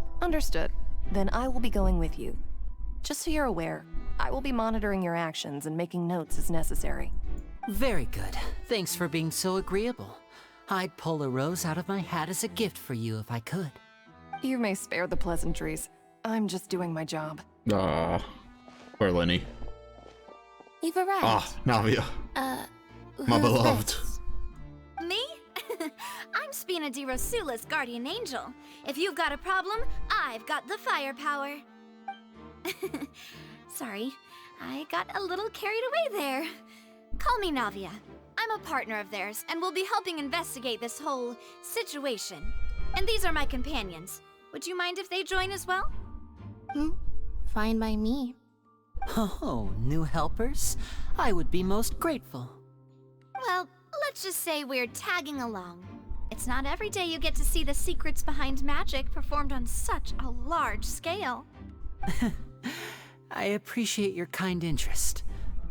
Understood. Then I will be going with you. Just so you're aware, I will be monitoring your actions and making notes as necessary. Very good. Thanks for being so agreeable. I'd pull a rose out of my hat as a gift for you if I could. You may spare the pleasantries. I'm just doing my job. Poor Lenny. You've arrived. Navia. My beloved. This? Me? I'm Spina di Rosula's guardian angel. If you've got a problem, I've got the firepower. Sorry, I got a little carried away there. Call me Navia. I'm a partner of theirs, and will be helping investigate this whole situation. And these are my companions. Would you mind if they join as well? Fine by me. Oh, new helpers? I would be most grateful. Well, let's just say we're tagging along. It's not every day you get to see the secrets behind magic performed on such a large scale. I appreciate your kind interest.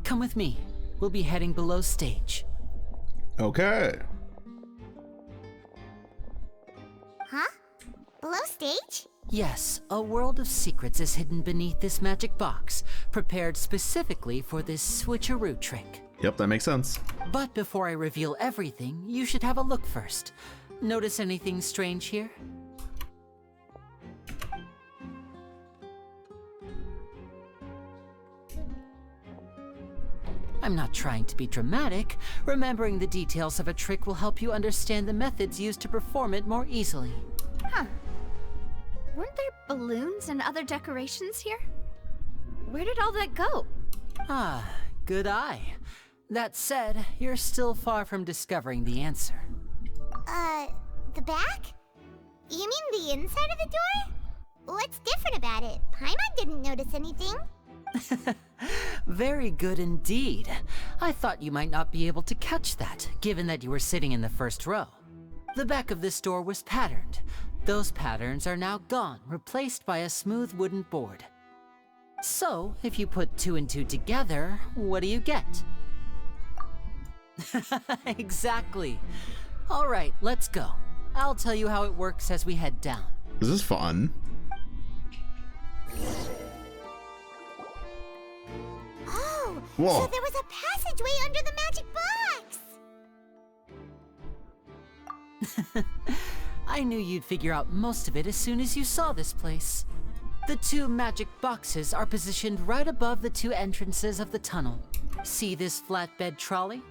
Come with me. We'll be heading below stage. Okay. Huh? Below stage? Yes, a world of secrets is hidden beneath this magic box, prepared specifically for this switcheroo trick. Yep, that makes sense. But before I reveal everything, you should have a look first. Notice anything strange here? I'm not trying to be dramatic. Remembering the details of a trick will help you understand the methods used to perform it more easily. Huh. Weren't there balloons and other decorations here? Where did all that go? Ah, good eye. That said, you're still far from discovering the answer. The back? You mean the inside of the door? What's different about it? Paimon didn't notice anything. Very good indeed. I thought you might not be able to catch that, given that you were sitting in the first row. The back of this door was patterned. Those patterns are now gone, replaced by a smooth wooden board. So, if you put 2 and 2 together, what do you get? Exactly. All right, let's go. I'll tell you how it works as we head down. This is fun. Oh, whoa. So there was a passageway under the magic box! I knew you'd figure out most of it as soon as you saw this place. The 2 magic boxes are positioned right above the 2 entrances of the tunnel. See this flatbed trolley?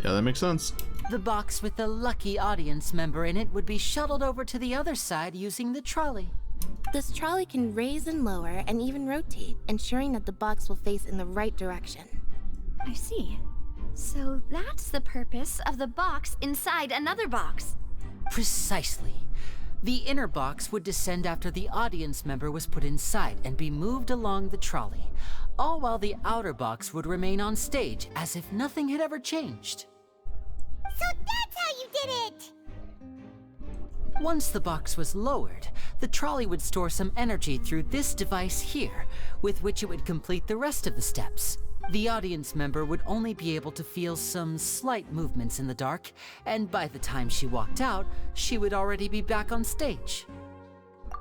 Yeah, that makes sense. The box with the lucky audience member in it would be shuttled over to the other side using the trolley. This trolley can raise and lower and even rotate, ensuring that the box will face in the right direction. I see. So that's the purpose of the box inside another box. Precisely. The inner box would descend after the audience member was put inside and be moved along the trolley, all while the outer box would remain on stage as if nothing had ever changed. So that's how you did it! Once the box was lowered, the trolley would store some energy through this device here, with which it would complete the rest of the steps. The audience member would only be able to feel some slight movements in the dark, and by the time she walked out, she would already be back on stage.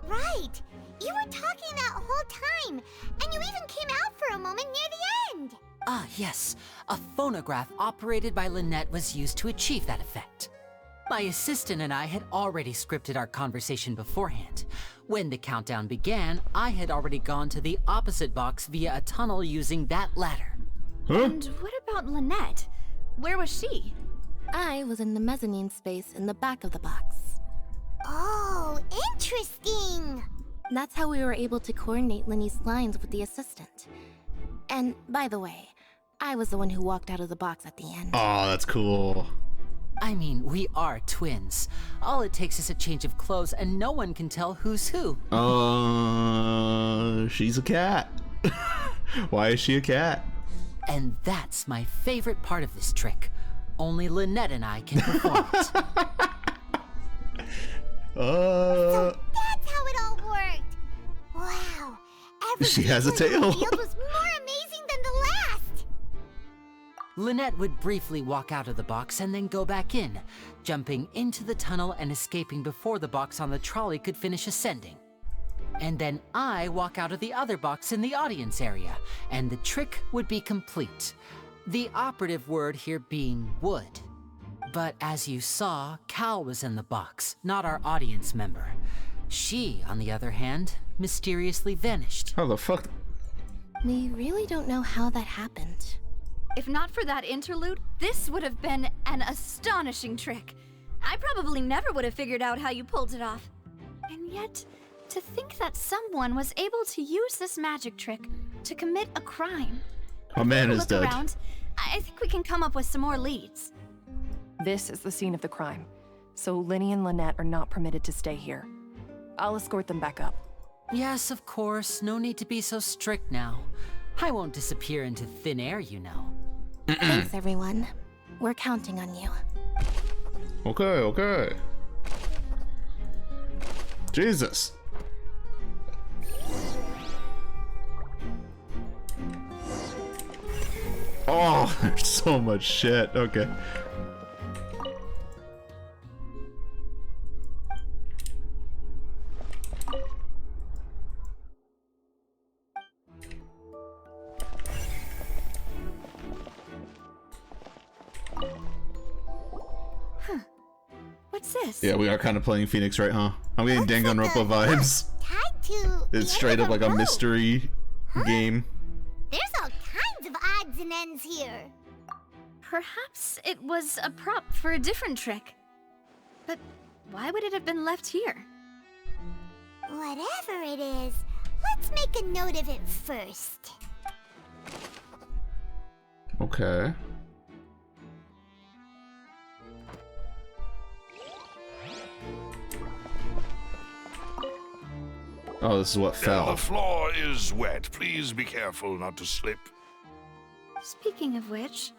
Right! You were talking that whole time, and you even came out for a moment near the end! Ah, yes. A phonograph operated by Lynette was used to achieve that effect. My assistant and I had already scripted our conversation beforehand. When the countdown began, I had already gone to the opposite box via a tunnel using that ladder. Huh? And what about Lynette? Where was she? I was in the mezzanine space in the back of the box. Oh, interesting! That's how we were able to coordinate Linny's lines with the assistant. And, by the way, I was the one who walked out of the box at the end. Oh, that's cool. I mean, we are twins. All it takes is a change of clothes and no one can tell who's who. She's a cat. Why is she a cat? And that's my favorite part of this trick. Only Lynette and I can perform it. So that's how it all worked! Wow! She has a tail. Field was more amazing than the last! Lynette would briefly walk out of the box and then go back in, jumping into the tunnel and escaping before the box on the trolley could finish ascending. And then I walk out of the other box in the audience area, and the trick would be complete. The operative word here being would. But as you saw, Cal was in the box, not our audience member. She, on the other hand, mysteriously vanished. How the fuck? We really don't know how that happened. If not for that interlude, this would have been an astonishing trick. I probably never would have figured out how you pulled it off. And yet, to think that someone was able to use this magic trick to commit a crime. A man is Look dead. around. I think we can come up with some more leads. This is the scene of the crime, so Linny and Lynette are not permitted to stay here. I'll escort them back up. Yes, of course. No need to be so strict now. I won't disappear into thin air, you know. Thanks, everyone. We're counting on you. Okay, okay. Jesus. Oh, there's so much shit. Okay. What's this? Yeah, we are kind of playing Phoenix, right, huh? I'm getting Danganronpa vibes. Tied to It's straight up like a mystery game. There's all kinds of odds and ends here. Perhaps it was a prop for a different trick. But why would it have been left here? Whatever it is, let's make a note of it first. Okay. Oh, this is what fell. The floor is wet. Please be careful not to slip. Speaking of which,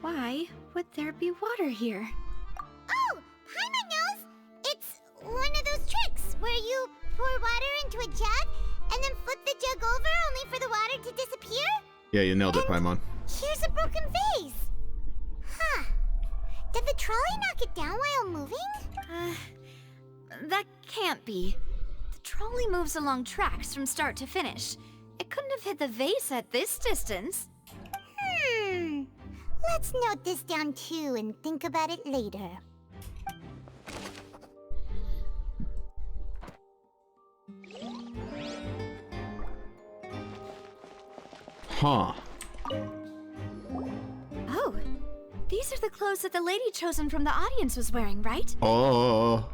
why would there be water here? Oh, Paimon knows! It's one of those tricks where you pour water into a jug and then flip the jug over only for the water to disappear? Yeah, you nailed it, Paimon. Here's a broken vase. Huh. Did the trolley knock it down while moving? That can't be. The trolley moves along tracks from start to finish. It couldn't have hit the vase at this distance. Let's note this down too and think about it later. Huh. Oh, these are the clothes that the lady chosen from the audience was wearing, right? Oh.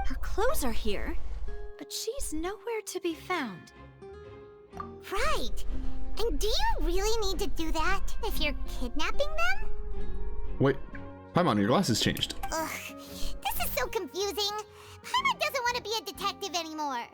Her clothes are here, but she's nowhere to be found. Right. And do you really need to do that if you're kidnapping them? Wait. Paimon, your glasses changed. Ugh, this is so confusing. Paimon doesn't want to be a detective anymore.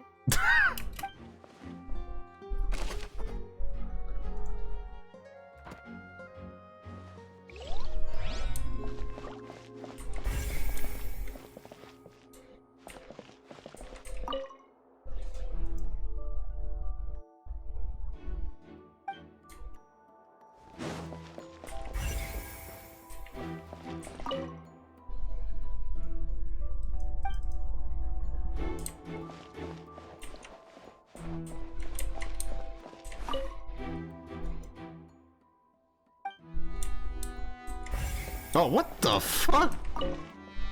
Oh, what the fuck?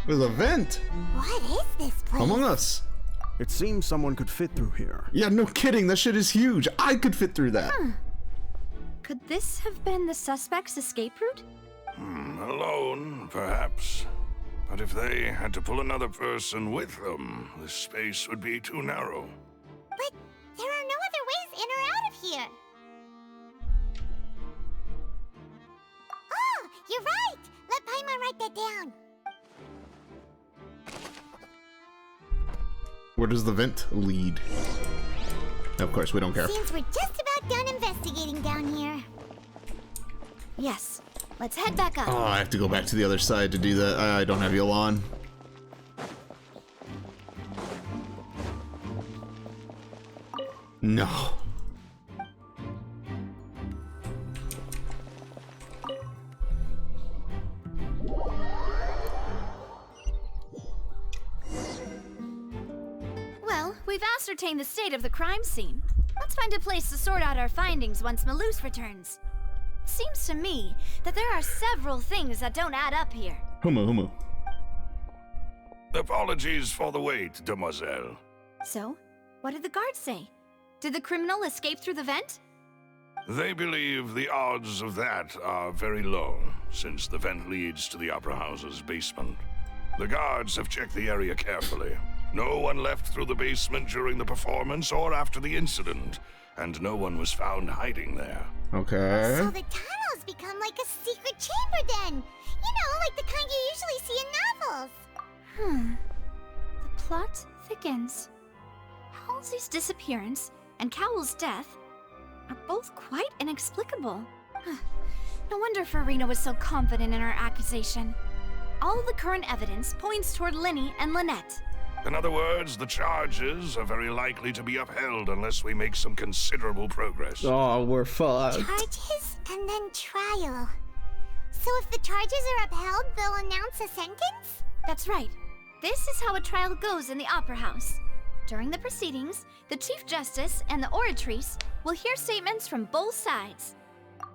There's a vent. What is this place? Among Us. It seems someone could fit through here. Yeah, no kidding. That shit is huge. I could fit through that. Could this have been the suspect's escape route? Alone, perhaps. But if they had to pull another person with them, the space would be too narrow. But there are no other ways in or out of here. Oh, you're right. Let Paimon write that down. Where does the vent lead? Of course, we don't care. Seems we're just about done investigating down here. Yes. Let's head back up. Oh, I have to go back to the other side to do that. I don't have Yolan. No. ascertain the state of the crime scene. Let's find a place to sort out our findings once Malus returns. Seems to me that there are several things that don't add up here. Humu. Apologies for the wait, demoiselle. So, what did the guards say? Did the criminal escape through the vent? They believe the odds of that are very low, since the vent leads to the Opera House's basement. The guards have checked the area carefully. No one left through the basement during the performance or after the incident, and no one was found hiding there. Okay. So the tunnels become like a secret chamber then. You know, like the kind you usually see in novels. The plot thickens. Halsey's disappearance and Cowell's death are both quite inexplicable. No wonder Farina was so confident in her accusation. All the current evidence points toward Linny and Lynette. In other words, the charges are very likely to be upheld unless we make some considerable progress. Oh, we're fucked. Charges and then trial. So if the charges are upheld, they'll announce a sentence? That's right. This is how a trial goes in the Opera House. During the proceedings, the Chief Justice and the Oratrice will hear statements from both sides.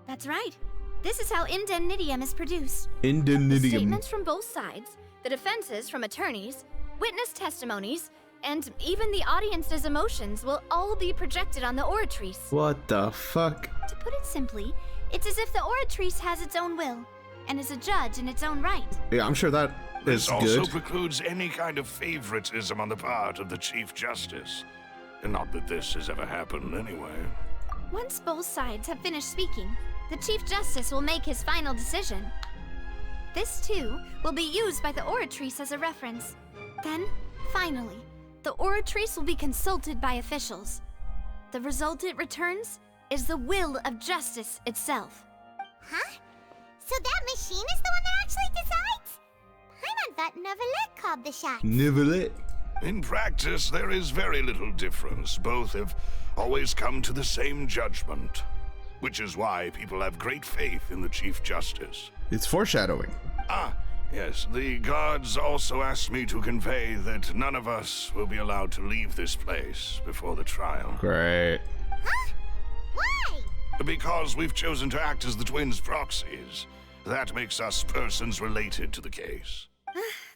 That's right. This is how indemnitium is produced. Indemnitium. The statements from both sides, the defenses from attorneys, witness testimonies, and even the audience's emotions will all be projected on the Oratrice. What the fuck? To put it simply, it's as if the Oratrice has its own will, and is a judge in its own right. Yeah, I'm sure that is This also good. precludes any kind of favoritism on the part of the Chief Justice. And not that this has ever happened anyway. Once both sides have finished speaking, the Chief Justice will make his final decision. This, too, will be used by the Oratrice as a reference. Then, finally, the Oratrice will be consulted by officials. The result it returns is the will of justice itself. Huh? So that machine is the one that actually decides? Paimon thought Neuvillette called the shots. Neuvillette? In practice, there is very little difference. Both have always come to the same judgment. Which is why people have great faith in the Chief Justice. It's foreshadowing. Ah, yes. The guards also asked me to convey that none of us will be allowed to leave this place before the trial. Great. Huh? Why? Because we've chosen to act as the twins' proxies. That makes us persons related to the case.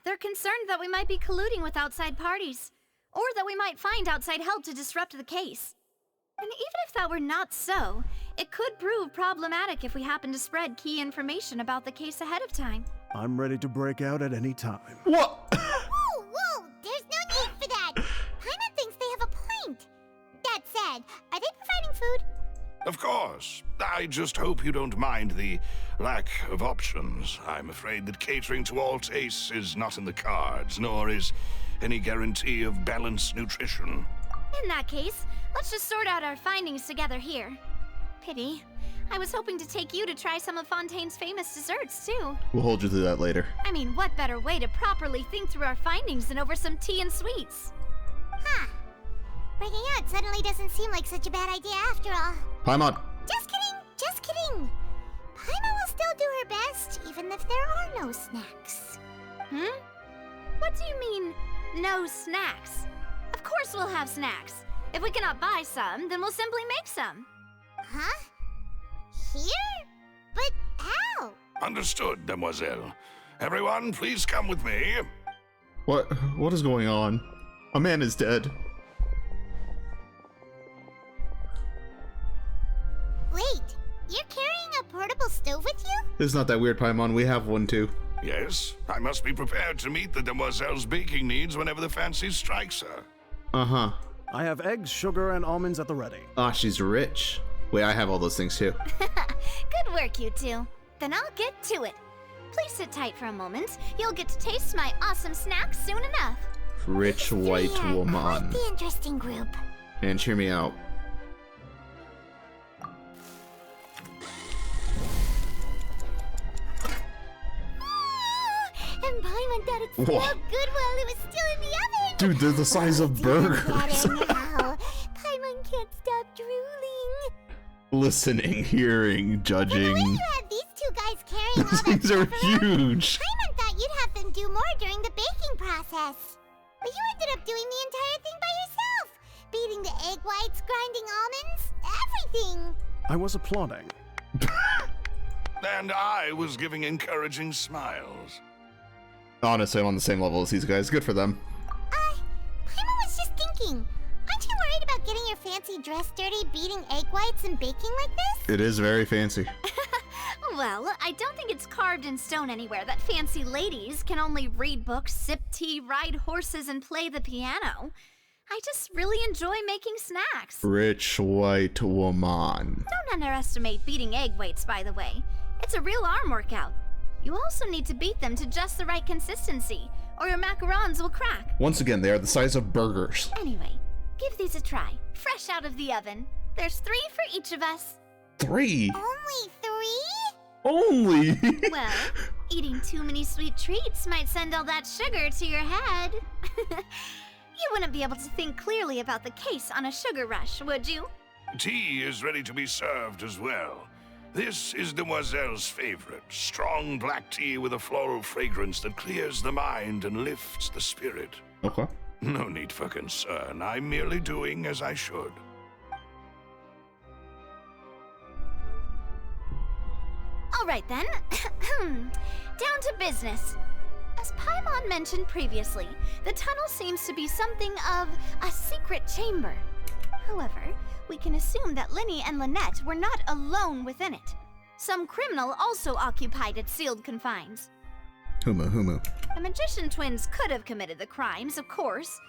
They're concerned that we might be colluding with outside parties, or that we might find outside help to disrupt the case. And even if that were not so, it could prove problematic if we happen to spread key information about the case ahead of time. I'm ready to break out at any time. What? Whoa! There's no need for that! Paimon thinks they have a point. That said, are they providing food? Of course. I just hope you don't mind the lack of options. I'm afraid that catering to all tastes is not in the cards, nor is any guarantee of balanced nutrition. In that case, let's just sort out our findings together here. Pity. I was hoping to take you to try some of Fontaine's famous desserts, too. We'll hold you to that later. I mean, what better way to properly think through our findings than over some tea and sweets? Huh. Breaking out suddenly doesn't seem like such a bad idea after all. Paimon. Just kidding! Just kidding! Paimon will still do her best, even if there are no snacks. What do you mean, no snacks? Of course we'll have snacks. If we cannot buy some, then we'll simply make some. Huh? Here? But how? Understood, demoiselle. Everyone, please come with me. What is going on? A man is dead. Wait, you're carrying a portable stove with you? It's not that weird, Paimon. We have one too. Yes, I must be prepared to meet the demoiselle's baking needs whenever the fancy strikes her. Uh-huh. I have eggs, sugar, and almonds at the ready. Ah, she's rich. Wait, I have all those things too. Good work, you two. Then I'll get to it. Please sit tight for a moment. You'll get to taste my awesome snacks soon enough. Rich white woman. Quite the interesting group. And cheer me out. And Paimon thought it smelled good while it was still in the oven. Dude, they're the size of burgers. Now. Paimon can't stop drooling. Listening, hearing, judging. The way you had these two guys carrying all that These are stuff around, huge. Paimon thought you'd have them do more during the baking process. But you ended up doing the entire thing by yourself. egg whites, grinding almonds, everything. I was applauding. And I was giving encouraging smiles. Honestly, I'm on the same level as these guys. Good for them. Paimon was just thinking, aren't you worried about getting your fancy dress dirty, beating egg whites and baking like this? It is very fancy. Well, I don't think it's carved in stone anywhere that fancy ladies can only read books, sip tea, ride horses, and play the piano. I just really enjoy making snacks. Rich white woman. Don't underestimate beating egg whites, by the way. It's a real arm workout. You also need to beat them to just the right consistency, or your macarons will crack. Once again, they are the size of burgers. Anyway, give these a try. Fresh out of the oven. There's 3 for each of us. 3? Only 3? Only? Well, eating too many sweet treats might send all that sugar to your head. You wouldn't be able to think clearly about the case on a sugar rush, would you? Tea is ready to be served as well. This is Demoiselle's favorite, strong black tea with a floral fragrance that clears the mind and lifts the spirit. Okay. No need for concern. I'm merely doing as I should. All right then. Down to business. As Paimon mentioned previously, the tunnel seems to be something of a secret chamber. However, we can assume that Linny and Lynette were not alone within it. Some criminal also occupied its sealed confines. Humu. The magician twins could have committed the crimes, of course,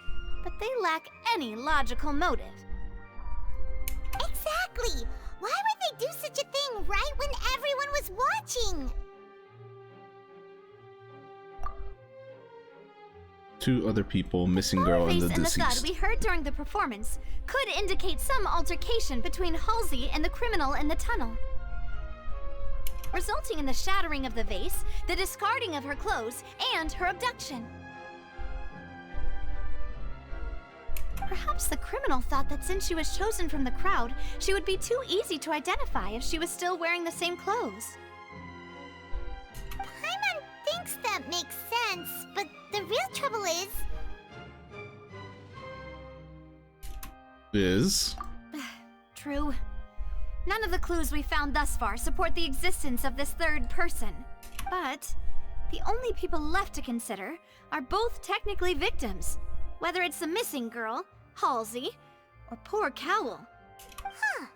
but they lack any logical motive. Exactly! Why would they do such a thing right when everyone was watching? 2 other people, missing girl and the Face in the deceased. thud we heard during the performance could indicate some altercation between Halsey and the criminal in the tunnel, resulting in the shattering of the vase, the discarding of her clothes, and her abduction. Perhaps the criminal thought that since she was chosen from the crowd, she would be too easy to identify if she was still wearing the same clothes. Paimon thinks that makes sense, but the real trouble is... True. None of the clues we found thus far support the existence of this third person. But the only people left to consider are both technically victims, whether it's the missing girl, Halsey, or poor Cowell. Huh.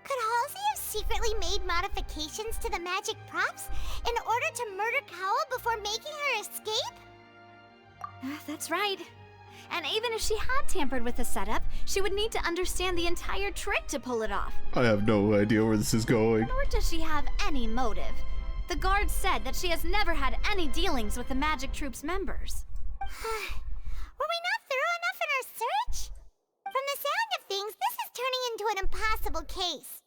Could Halsey have secretly made modifications to the magic props in order to murder Cowell before making her escape? That's right. And even if she had tampered with the setup, she would need to understand the entire trick to pull it off. I have no idea where this is going. Nor does she have any motive. The guard said that she has never had any dealings with the Magic Troop's members. Were we not thorough enough in our search? From the sound of things, this is turning into an impossible case.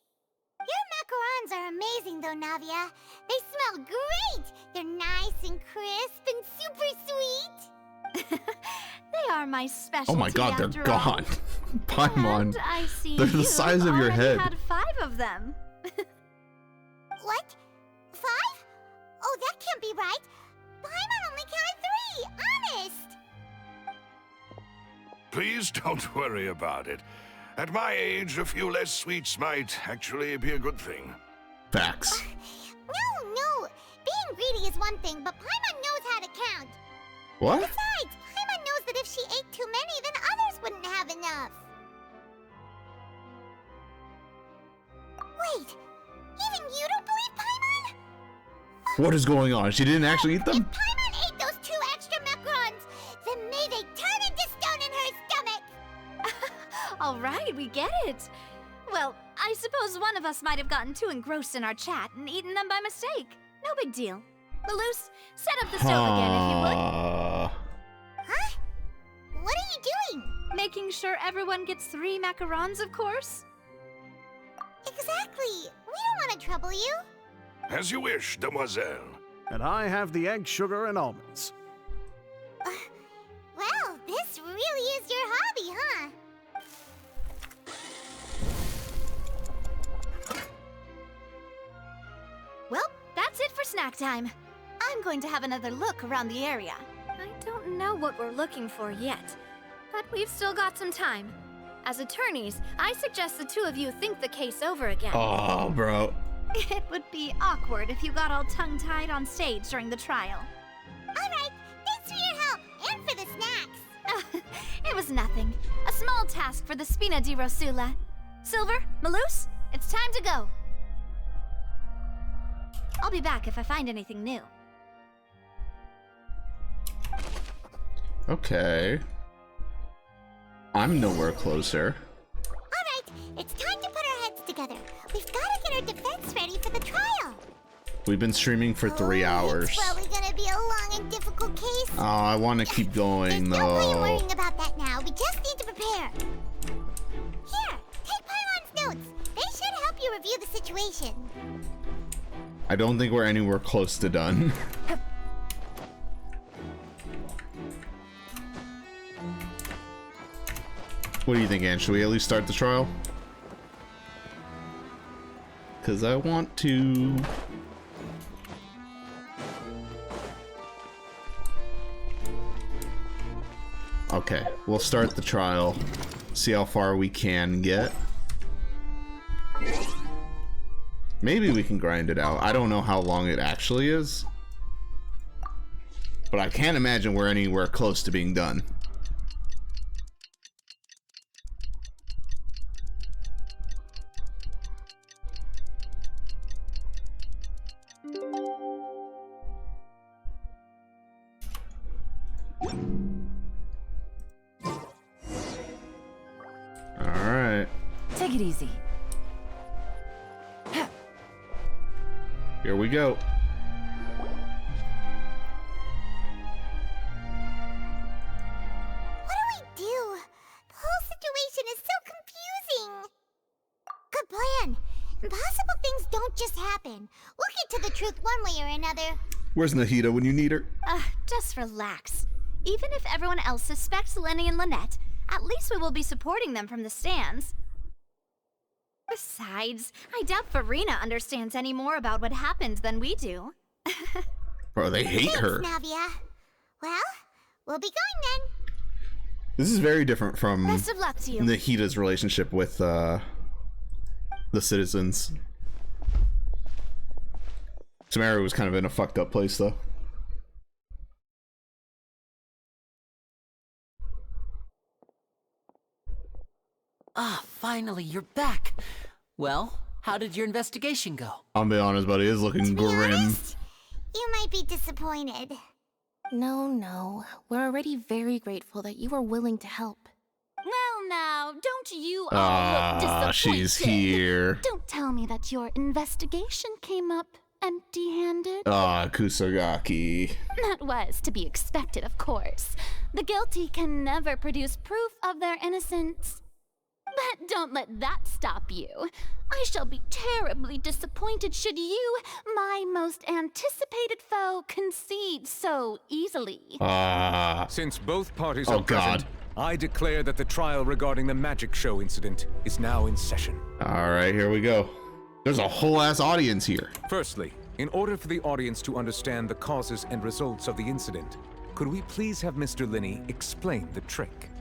Your macarons are amazing though, Navia. They smell great! They're nice and crisp and super sweet. They are my specialty. Oh my god, they're after all. gone. Paimon. And I see They're the size of your already head. had 5 of them. What? 5? Oh, that can't be right. Paimon only counted 3, honest. Please don't worry about it. At my age, a few less sweets might actually be a good thing. Facts. No. Being greedy is one thing, but Paimon knows how to count. What? Besides, Paimon knows that if she ate too many, then others wouldn't have enough. Wait, even you don't believe Paimon? What is going on? She didn't actually eat them? If Paimon ate those 2 extra macarons, then may they turn into stone in her stomach. All right, we get it. Well, I suppose one of us might have gotten too engrossed in our chat and eaten them by mistake. No big deal. Lelouch, set up the stove again if you would. Huh? What are you doing? Making sure everyone gets 3 macarons, of course. Exactly. We don't want to trouble you. As you wish, demoiselle. And I have the egg, sugar, and almonds. Well, this really is your hobby, huh? Well, that's it for snack time. I'm going to have another look around the area. I don't know what we're looking for yet, but we've still got some time. As attorneys, I suggest the two of you think the case over again. Oh, bro. It would be awkward if you got all tongue-tied on stage during the trial. Alright, thanks for your help, and for the snacks. It was nothing. A small task for the Spina di Rosula. Silver, Malus, it's time to go. I'll be back if I find anything new. Okay. I'm nowhere closer. Alright, it's time to put our heads together. We've got to get our defense ready for the trial. We've been streaming for 3 hours. It's probably gonna be a long and difficult case. Oh, I want to keep going, There's no point though. worrying about that now. We just need to prepare. Here, take Pylon's notes. They should help you review the situation. I don't think we're anywhere close to done. What do you think, Anne? Should we at least start the trial? Because I want to... Okay, we'll start the trial. See how far we can get. Maybe we can grind it out. I don't know how long it actually is. But I can't imagine we're anywhere close to being done. Alright. Take it easy. Here we go. What do we do? The whole situation is so confusing. Good plan. Impossible things don't just happen. We'll get to the truth one way or another. Where's Nahida when you need her? Just relax. Even if everyone else suspects Lenny and Lynette, at least we will be supporting them from the stands. Besides, I doubt Farina understands any more about what happened than we do. Bro, they hate her. Thanks, Navia. Well, we'll be going then. This is very different from Best of luck to you. Nahida's relationship with the citizens. Sumeru was kind of in a fucked up place, though. Ah, finally, you're back. Well, how did your investigation go? I'll be honest, buddy, it's looking grim. You might be disappointed. No. We're already very grateful that you were willing to help. Well, now, don't you all look disappointed? She's here. Don't tell me that your investigation came up empty-handed. Kusagaki. That was to be expected, of course. The guilty can never produce proof of their innocence. But don't let that stop you. I shall be terribly disappointed should you, my most anticipated foe, concede so easily. Since both parties Oh, are present, God. I declare that the trial regarding the magic show incident is now in session. Alright, here we go. There's a whole ass audience here. Firstly, in order for the audience to understand the causes and results of the incident, could we please have Mr. Linney explain the trick?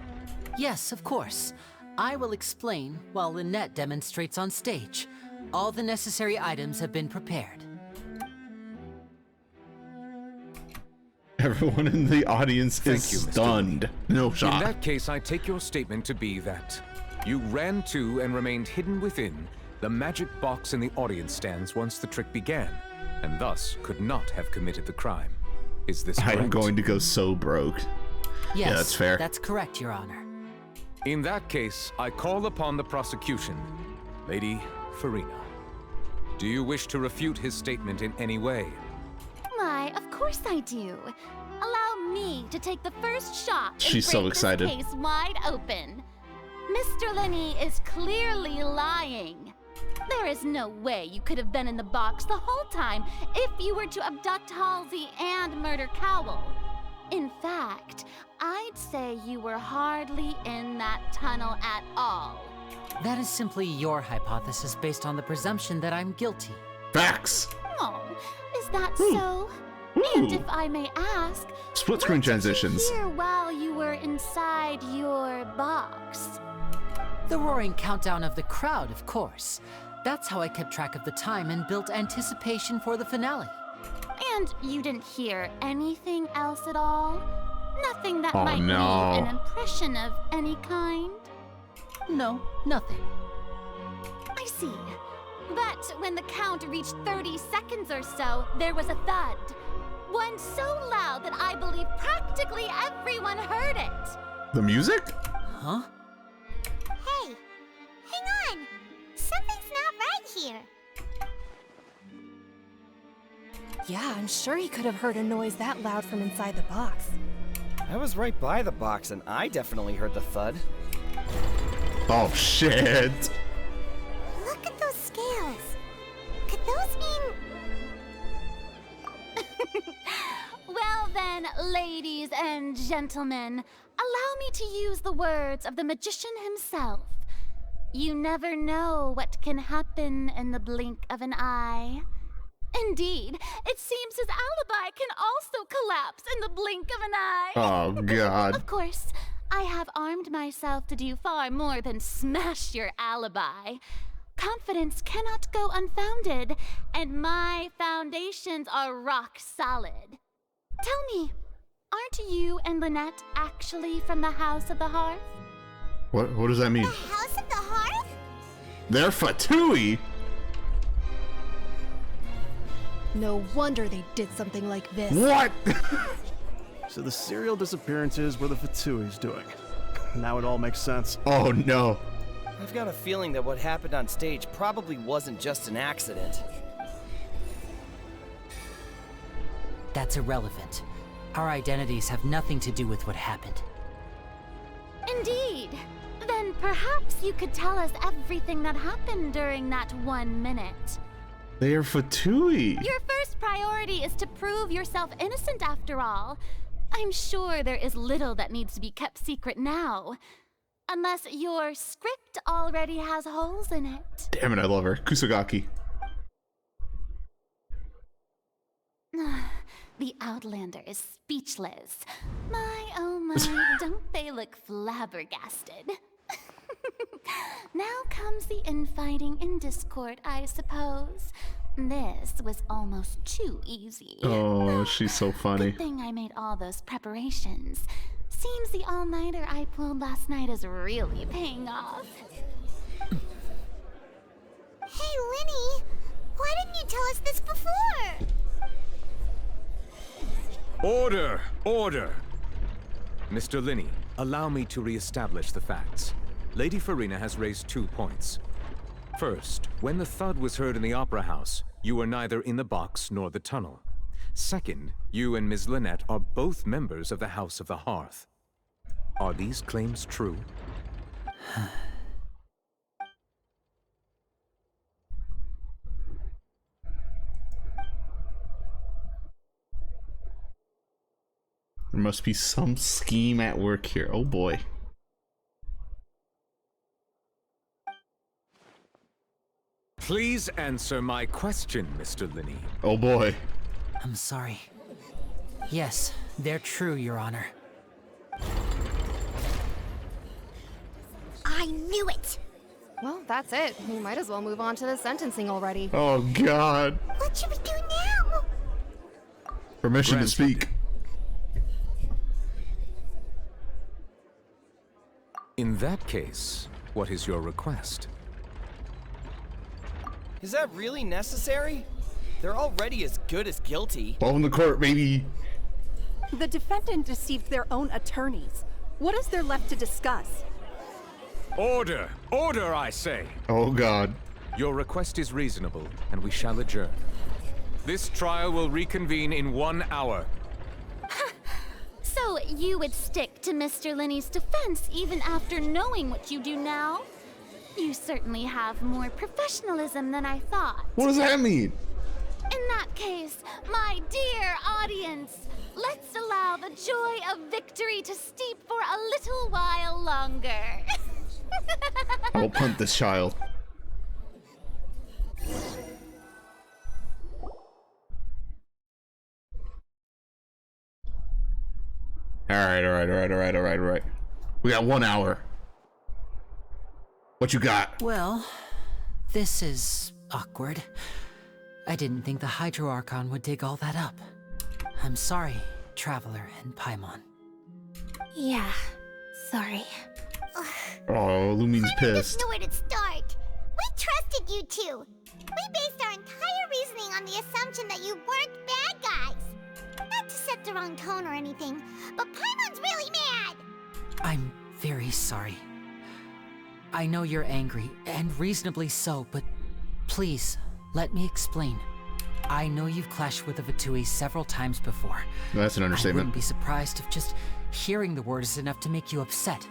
Yes, of course. I will explain while Lynette demonstrates on stage. All the necessary items have been prepared. Everyone in the audience Thank is you, Mr. stunned. No shot. In that case, I take your statement to be that you ran to and remained hidden within the magic box in the audience stands once the trick began, and thus could not have committed the crime. Is this correct? I'm going to go so broke. Yes, Yeah, that's fair. That's correct, Your Honor. In that case, I call upon the prosecution. Lady Farina, do you wish to refute his statement in any way? Why, of course I do. Allow me to take the first shot and She's so break excited. this case wide open. Mr. Linney is clearly lying. There is no way you could have been in the box the whole time if you were to abduct Halsey and murder Cowell. In fact, I'd say you were hardly in that tunnel at all. That is simply your hypothesis based on the presumption that I'm guilty. Facts. Oh, is that so? And if I may ask, Split screen transitions. here while you were inside your box? The roaring countdown of the crowd, of course. That's how I kept track of the time and built anticipation for the finale. And you didn't hear anything else at all? Nothing that might leave an impression of any kind? No, nothing. I see. But when the count reached 30 seconds or so, there was a thud. One so loud that I believe practically everyone heard it. The music? Huh? Hey, hang on. Something's not right here. Yeah, I'm sure he could have heard a noise that loud from inside the box. I was right by the box, and I definitely heard the thud. Oh, shit. Look at those scales. Could those mean... Well then, ladies and gentlemen, allow me to use the words of the magician himself. You never know what can happen in the blink of an eye. Indeed, it seems his alibi can also collapse in the blink of an eye. Oh, God. Of course, I have armed myself to do far more than smash your alibi. Confidence cannot go unfounded, and my foundations are rock solid. Tell me, aren't you and Lynette actually from the House of the Hearth? What does that mean? The House of the Hearth? They're Fatui? No wonder they did something like this. What? So the serial disappearances were the Fatui's doing. Now it all makes sense. Oh no. I've got a feeling that what happened on stage probably wasn't just an accident. That's irrelevant. Our identities have nothing to do with what happened. Indeed. Then perhaps you could tell us everything that happened during that 1 minute. They are Fatui. Your first priority is to prove yourself innocent after all. I'm sure there is little that needs to be kept secret now. Unless your script already has holes in it. Damn it, I love her. Kusagaki. The Outlander is speechless. My, oh my, don't they look flabbergasted? Now comes the infighting and discord, I suppose. This was almost too easy. Oh, she's so funny. Good thing I made all those preparations. Seems the all-nighter I pulled last night is really paying off. Hey, Linny, why didn't you tell us this before? Order! Order! Mr. Linney, allow me to re-establish the facts. Lady Farina has raised 2 points. First, when the thud was heard in the Opera House, you were neither in the box nor the tunnel. Second, you and Ms. Lynette are both members of the House of the Hearth. Are these claims true? There must be some scheme at work here. Oh boy. Please answer my question, Mr. Linney. Oh boy. I'm sorry. Yes, they're true, Your Honor. I knew it! Well, that's it. We might as well move on to the sentencing already. Oh God. What should we do now? Permission to speak. In that case, what is your request? Is that really necessary? They're already as good as guilty. Welcome to court, baby. The defendant deceived their own attorneys. What is there left to discuss? Order! Order, I say! Oh God. Your request is reasonable, and we shall adjourn. This trial will reconvene in 1 hour. So you would stick to Mr. Linney's defense even after knowing what you do now? You certainly have more professionalism than I thought. What does that mean? In that case, my dear audience, let's allow the joy of victory to steep for a little while longer. I will punt this child. All right. We got 1 hour. What you got? Well, this is awkward. I didn't think the Hydro Archon would dig all that up. I'm sorry, Traveler and Paimon. Yeah, sorry. Oh, Lumine's pissed. Doesn't know where to start. We trusted you two. We based our entire reasoning on the assumption that you weren't bad guys. Not to set the wrong tone or anything, but Paimon's really mad. I'm very sorry. I know you're angry, and reasonably so, but please, let me explain. I know you've clashed with the Fatui several times before. That's an understatement. I wouldn't be surprised if just hearing the word is enough to make you upset.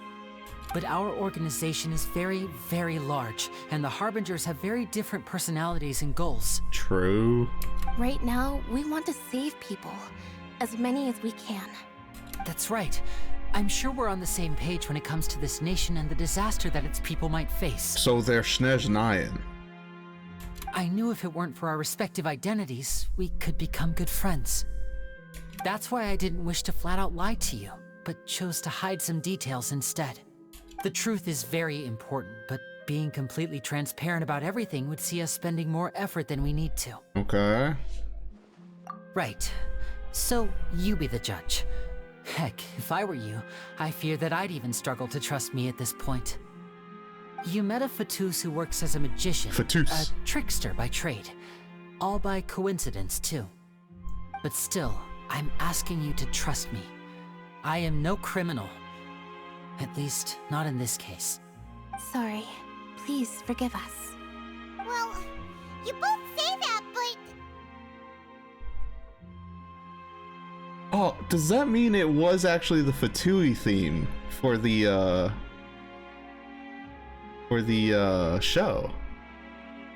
But our organization is very, very large, and the Harbingers have very different personalities and goals. True. Right now, we want to save people. As many as we can. That's right. I'm sure we're on the same page when it comes to this nation and the disaster that its people might face. So they're Snezhnayan. I knew if it weren't for our respective identities, we could become good friends. That's why I didn't wish to flat out lie to you, but chose to hide some details instead. The truth is very important, but being completely transparent about everything would see us spending more effort than we need to. Okay. Right. So, you be the judge. Heck, if I were you, I fear that I'd even struggle to trust me at this point. You met a Fatus who works as a magician. Fatus. A trickster by trade. All by coincidence, too. But still, I'm asking you to trust me. I am no criminal. At least, not in this case. Sorry. Please forgive us. Well, you both say that, but... Oh, does that mean it was actually the Fatui theme for the show?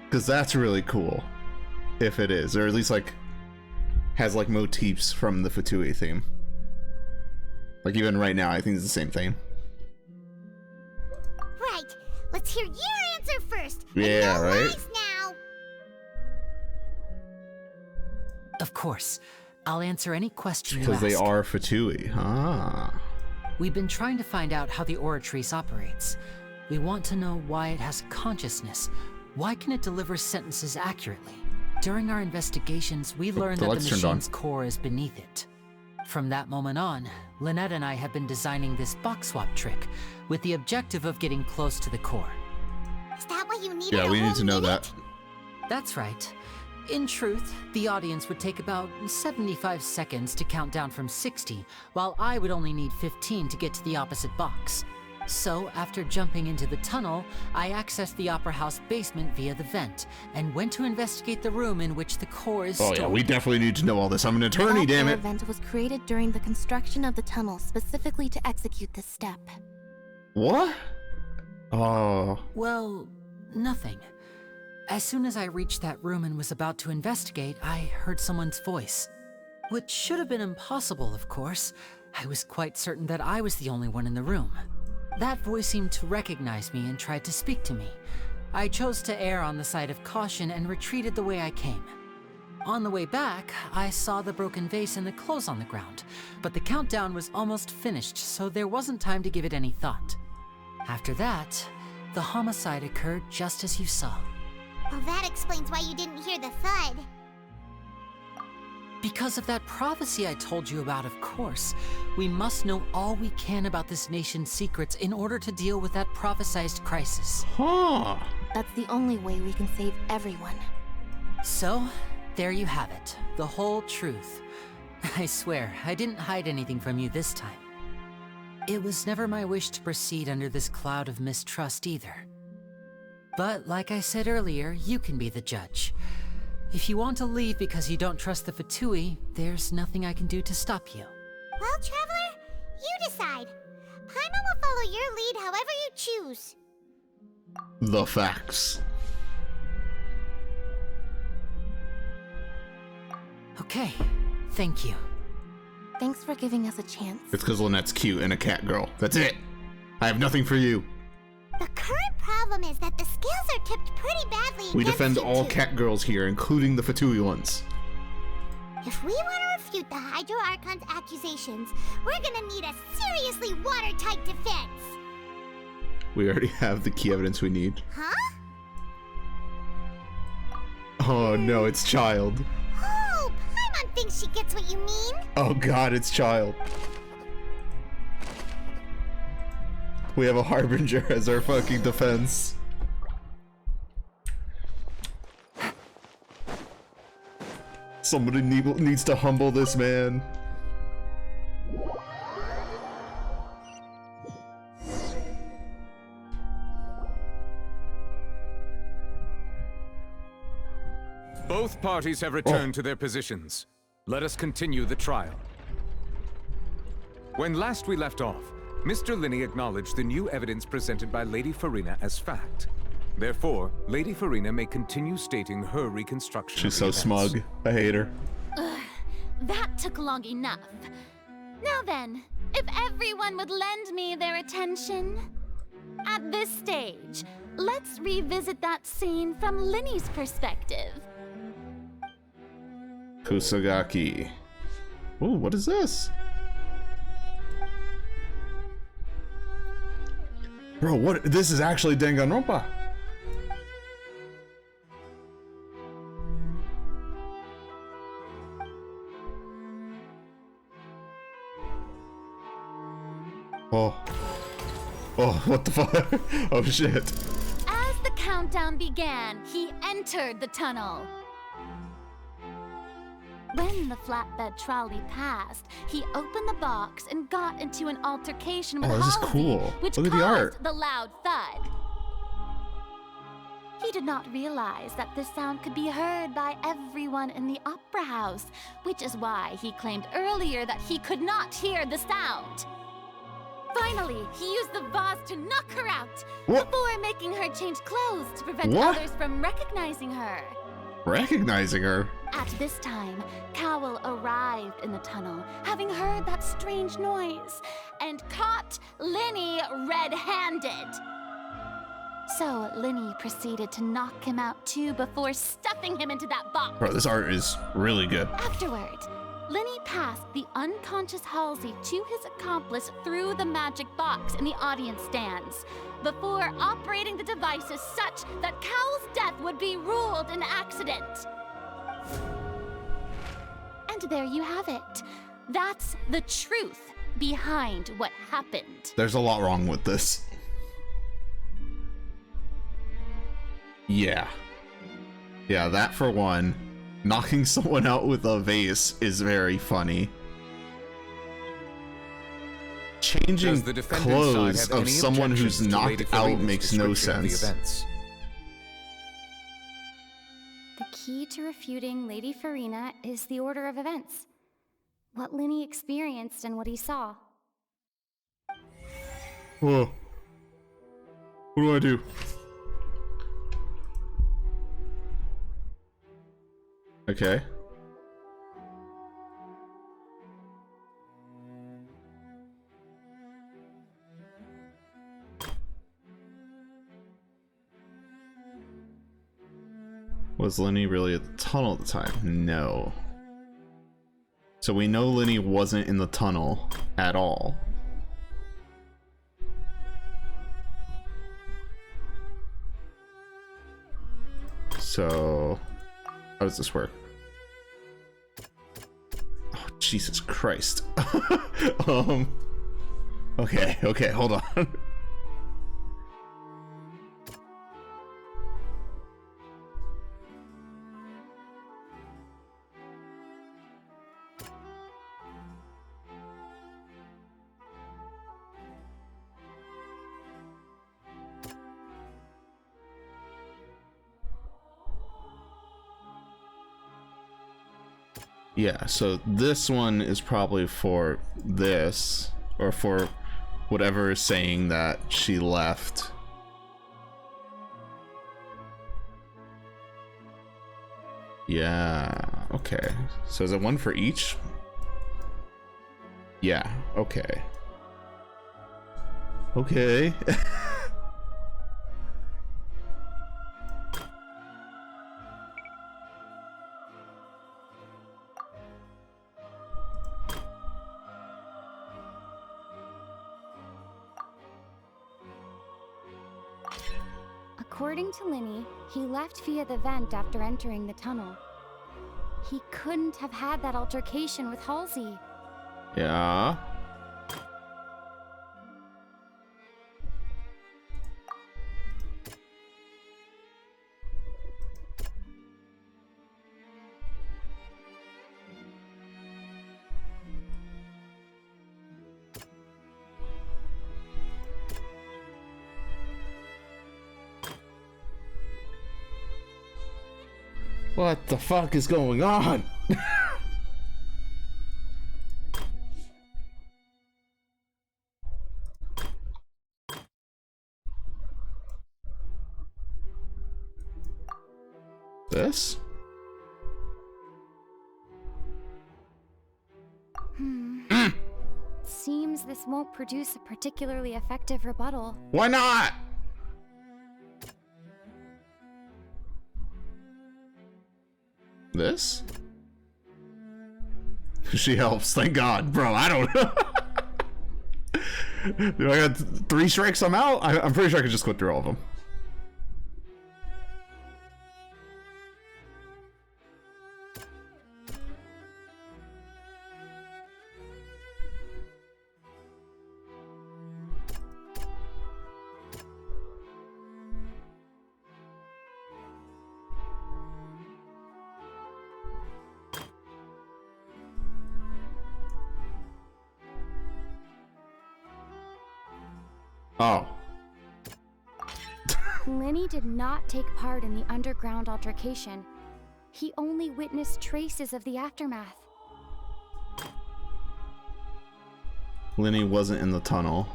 Because that's really cool, if it is, or at least like has like motifs from the Fatui theme. Like even right now, I think it's the same thing. Right. Let's hear your answer first. Yeah, and no right? lies now. Of course. I'll answer any question you Because ask. they are Fatui. Ah. We've been trying to find out how the Oratrice operates. We want to know why it has a consciousness. Why can it deliver sentences accurately? During our investigations, we learned that the machine's core is beneath it. From that moment on, Lynette and I have been designing this box swap trick with the objective of getting close to the core. Is that why you needed Yeah, we need to know that. That's right. In truth, the audience would take about 75 seconds to count down from 60, while I would only need 15 to get to the opposite box. So, after jumping into the tunnel, I accessed the Opera House basement via the vent, and went to investigate the room in which the core is stored. Oh yeah, we definitely need to know all this. I'm an attorney, damn it. The vent was created during the construction of the tunnel specifically to execute this step. What? Oh. Well, nothing. As soon as I reached that room and was about to investigate, I heard someone's voice. Which should have been impossible, of course. I was quite certain that I was the only one in the room. That voice seemed to recognize me and tried to speak to me. I chose to err on the side of caution and retreated the way I came. On the way back, I saw the broken vase and the clothes on the ground, but the countdown was almost finished, so there wasn't time to give it any thought. After that, the homicide occurred just as you saw. Well, that explains why you didn't hear the thud. Because of that prophecy I told you about, of course. We must know all we can about this nation's secrets in order to deal with that prophesized crisis. Huh. That's the only way we can save everyone. So, there you have it. The whole truth. I swear, I didn't hide anything from you this time. It was never my wish to proceed under this cloud of mistrust either. But like I said earlier, you can be the judge. If you want to leave because you don't trust the Fatui, there's nothing I can do to stop you. Well, Traveler, you decide. Paimon will follow your lead however you choose. The facts. Okay, thank you. Thanks for giving us a chance. It's because Lynette's cute and a cat girl. That's it. I have nothing for you. The current problem is that the scales are tipped pretty badly We against defend you all two. cat girls here, including the Fatui ones. If we want to refute the Hydro Archon's accusations, we're gonna need a seriously watertight defense. We already have the key evidence we need. Huh? Oh no, it's Child. Oh, Paimon thinks she gets what you mean. Oh god, it's Child. We have a Harbinger as our fucking defense. Somebody needs to humble this man. Both parties have returned to their positions. Let us continue the trial. When last we left off, Mr. Linney acknowledged the new evidence presented by Lady Farina as fact. Therefore, Lady Farina may continue stating her reconstruction. She's so smug. I hate her. Ugh, that took long enough. Now then, if everyone would lend me their attention. At this stage, let's revisit that scene from Linney's perspective. Kusagaki. Ooh, what is this? Bro, what? This is actually Danganronpa. Oh. Oh, what the fuck? Oh shit. As the countdown began, he entered the tunnel. When the flatbed trolley passed, he opened the box and got into an altercation with this is Halsey, cool. which Look at the caused art. the loud thud. He did not realize that this sound could be heard by everyone in the opera house, which is why he claimed earlier that he could not hear the sound. Finally, he used the vase to knock her out, before making her change clothes to prevent others from recognizing her. Recognizing her? At this time, Cowell arrived in the tunnel, having heard that strange noise, and caught Linney red-handed. So Linney proceeded to knock him out too before stuffing him into that box. Bro, this art is really good. Afterward, Linney passed the unconscious Halsey to his accomplice through the magic box in the audience stands, before operating the devices such that Cowell's death would be ruled an accident. And there you have it. That's the truth behind what happened. There's a lot wrong with this. Yeah. Yeah, that for one. Knocking someone out with a vase is very funny. Changing clothes of someone who's knocked out makes no sense. The key to refuting Lady Farina is the order of events. What Linney experienced and what he saw. Whoa. What do I do? Okay. Was Linney really at the tunnel at the time? No. So we know Linney wasn't in the tunnel at all. So how does this work? Oh, Jesus Christ. Okay, hold on. Yeah, so this one is probably for this, or for whatever is saying that she left. Yeah, okay. So is it one for each? Yeah, okay. Okay. According to Linny, he left via the vent after entering the tunnel. He couldn't have had that altercation with Halsey. Yeah. What the fuck is going on? This? Seems this won't produce a particularly effective rebuttal. Why not? This? She helps, thank God. Bro, I don't know. Do I got 3 strikes? I'm out? I'm pretty sure I could just quit through all of them. Oh. Linny did not take part in the underground altercation. He only witnessed traces of the aftermath. Linny wasn't in the tunnel.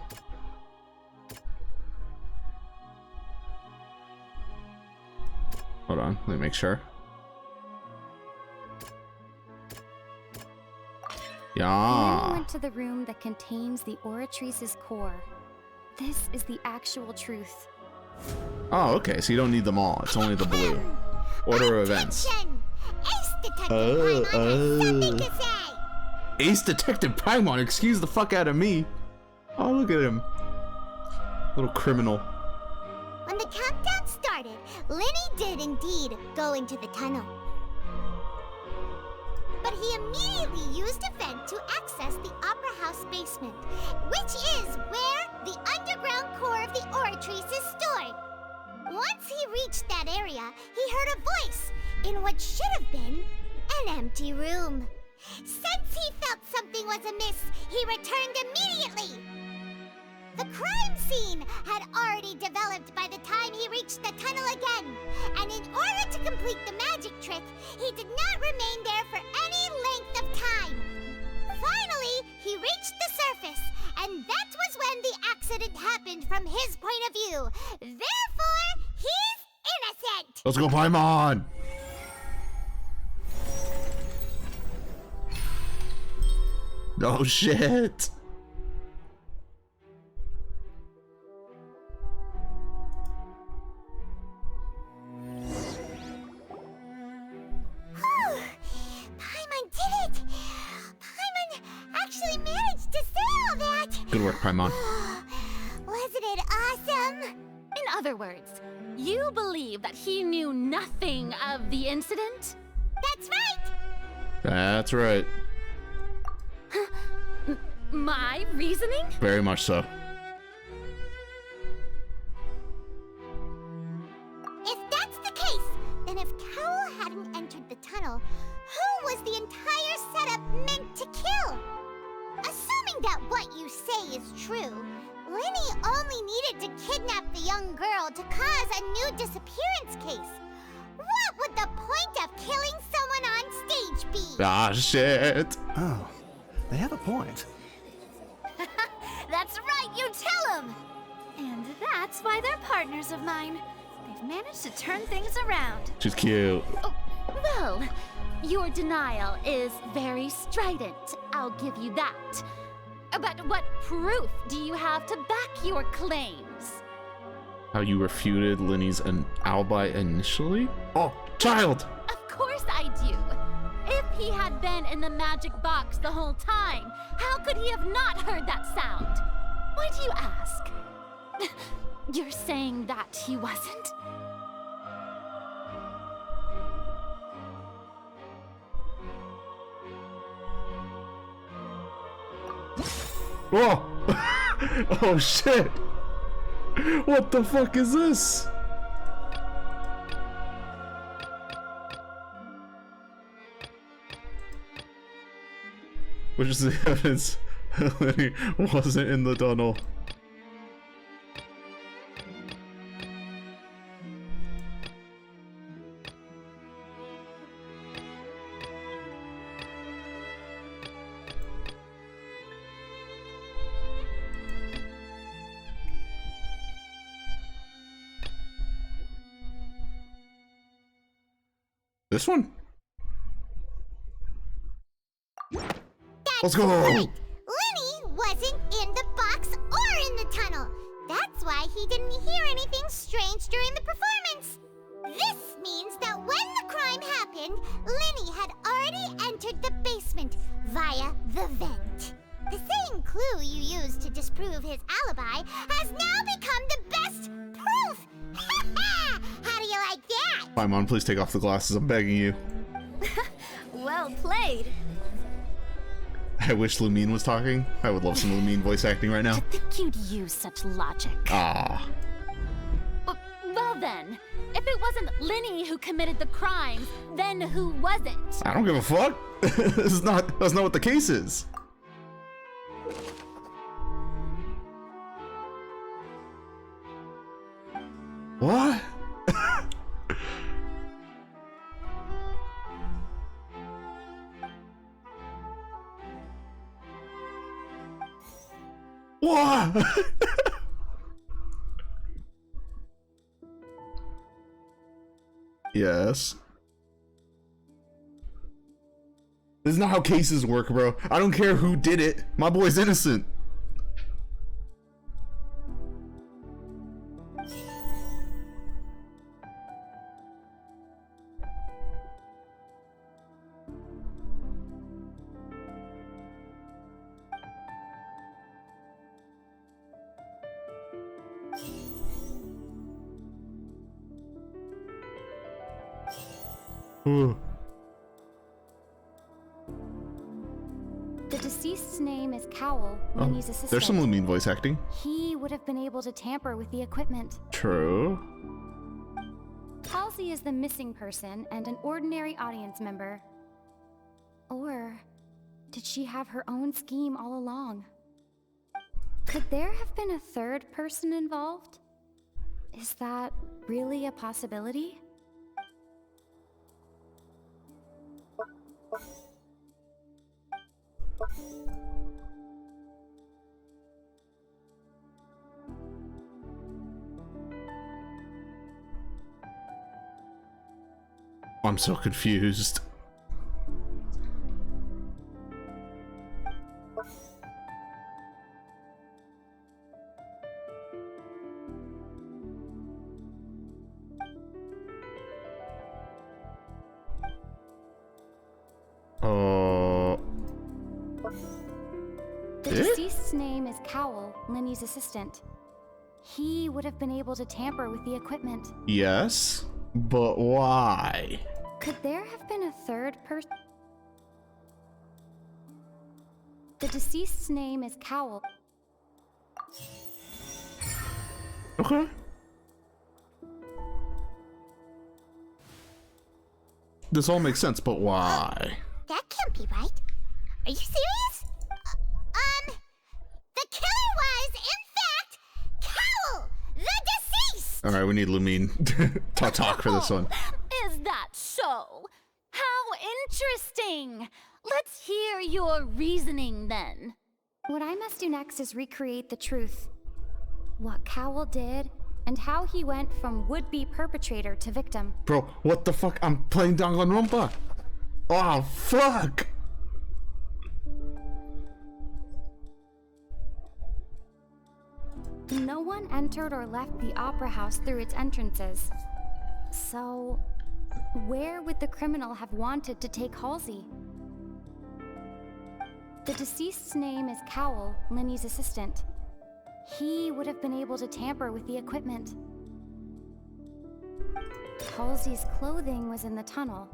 Hold on, let me make sure. Yeah. Linny went to the room that contains the Oratrice's core. This is the actual truth. Oh, okay, so you don't need them all. It's only the blue. Order of events. Ace Detective Paimon, excuse the fuck out of me. Oh, look at him. Little criminal. When the countdown started, Linny did indeed go into the tunnel. But he immediately used a vent to access the Opera House basement, which is where the underground core of the Oratrice is stored. Once he reached that area, he heard a voice in what should have been an empty room. Since he felt something was amiss, he returned immediately. The crime scene had already developed by the time he reached the tunnel again, and in order to complete the magic trick, he did not remain there for any length of time. Finally, he reached the surface, and that was when the accident happened from his point of view. Therefore, he's innocent! Let's go, Paimon! Oh shit! Paimon did it! Paimon actually managed to say all that! Good work, Paimon. Wasn't it awesome? In other words, you believe that he knew nothing of the incident? That's right! That's right. My reasoning? Very much so. If that's the case, then if Cowell hadn't entered the tunnel, who was the entire setup meant to kill? Assuming that what you say is true, Linny only needed to kidnap the young girl to cause a new disappearance case. What would the point of killing someone on stage be? Ah, shit. Oh, they have a point. That's right, you tell them! And that's why they're partners of mine. They've managed to turn things around. She's cute. Oh, well, your denial is very strident, I'll give you that. But what proof do you have to back your claims? How you refuted Linny's alibi initially? Oh, child! Of course I do. If he had been in the magic box the whole time, how could he have not heard that sound? Why do you ask? You're saying that he wasn't? Whoa! Oh shit! What the fuck is this? Which is the evidence that Lenny wasn't in the tunnel. This one? Let's go! Right. Lenny wasn't in the box or in the tunnel. That's why he didn't hear anything strange during the performance. This means that when the crime happened, Lenny had already entered the basement via the vent. The same clue you used to disprove his alibi has now become the best proof! How do you like that? Paimon, please take off the glasses, I'm begging you. Well played. I wish Lumine was talking. I would love some Lumine voice acting right now. To think you'd use such logic. Ah. Well then, if it wasn't Lenny who committed the crimes, then who was it? I don't give a fuck. That's not what the case is. What? What? Yes. This is not how cases work, bro. I don't care who did it. My boy's innocent. The deceased's name is Cowell, Lenny's assistant. There's some Lumine voice acting. He would have been able to tamper with the equipment. True. Halsey is the missing person and an ordinary audience member. Or did she have her own scheme all along? Could there have been a third person involved? Is that really a possibility? I'm so confused. The deceased's name is Cowell, Lenny's assistant. He would have been able to tamper with the equipment. Yes, but why? Could there have been a third person? The deceased's name is Cowell. Okay. This all makes sense, but why? That can't be right. Are you serious? The killer was, in fact, Cowell, the deceased! Alright, we need Lumine to talk for this one. Is that so? How interesting! Let's hear your reasoning then. What I must do next is recreate the truth. What Cowell did, and how he went from would-be perpetrator to victim. Bro, what the fuck? I'm playing Danganronpa. Oh, fuck! No one entered or left the opera house through its entrances. So, where would the criminal have wanted to take Halsey? The deceased's name is Cowell, Lenny's assistant. He would have been able to tamper with the equipment. Halsey's clothing was in the tunnel.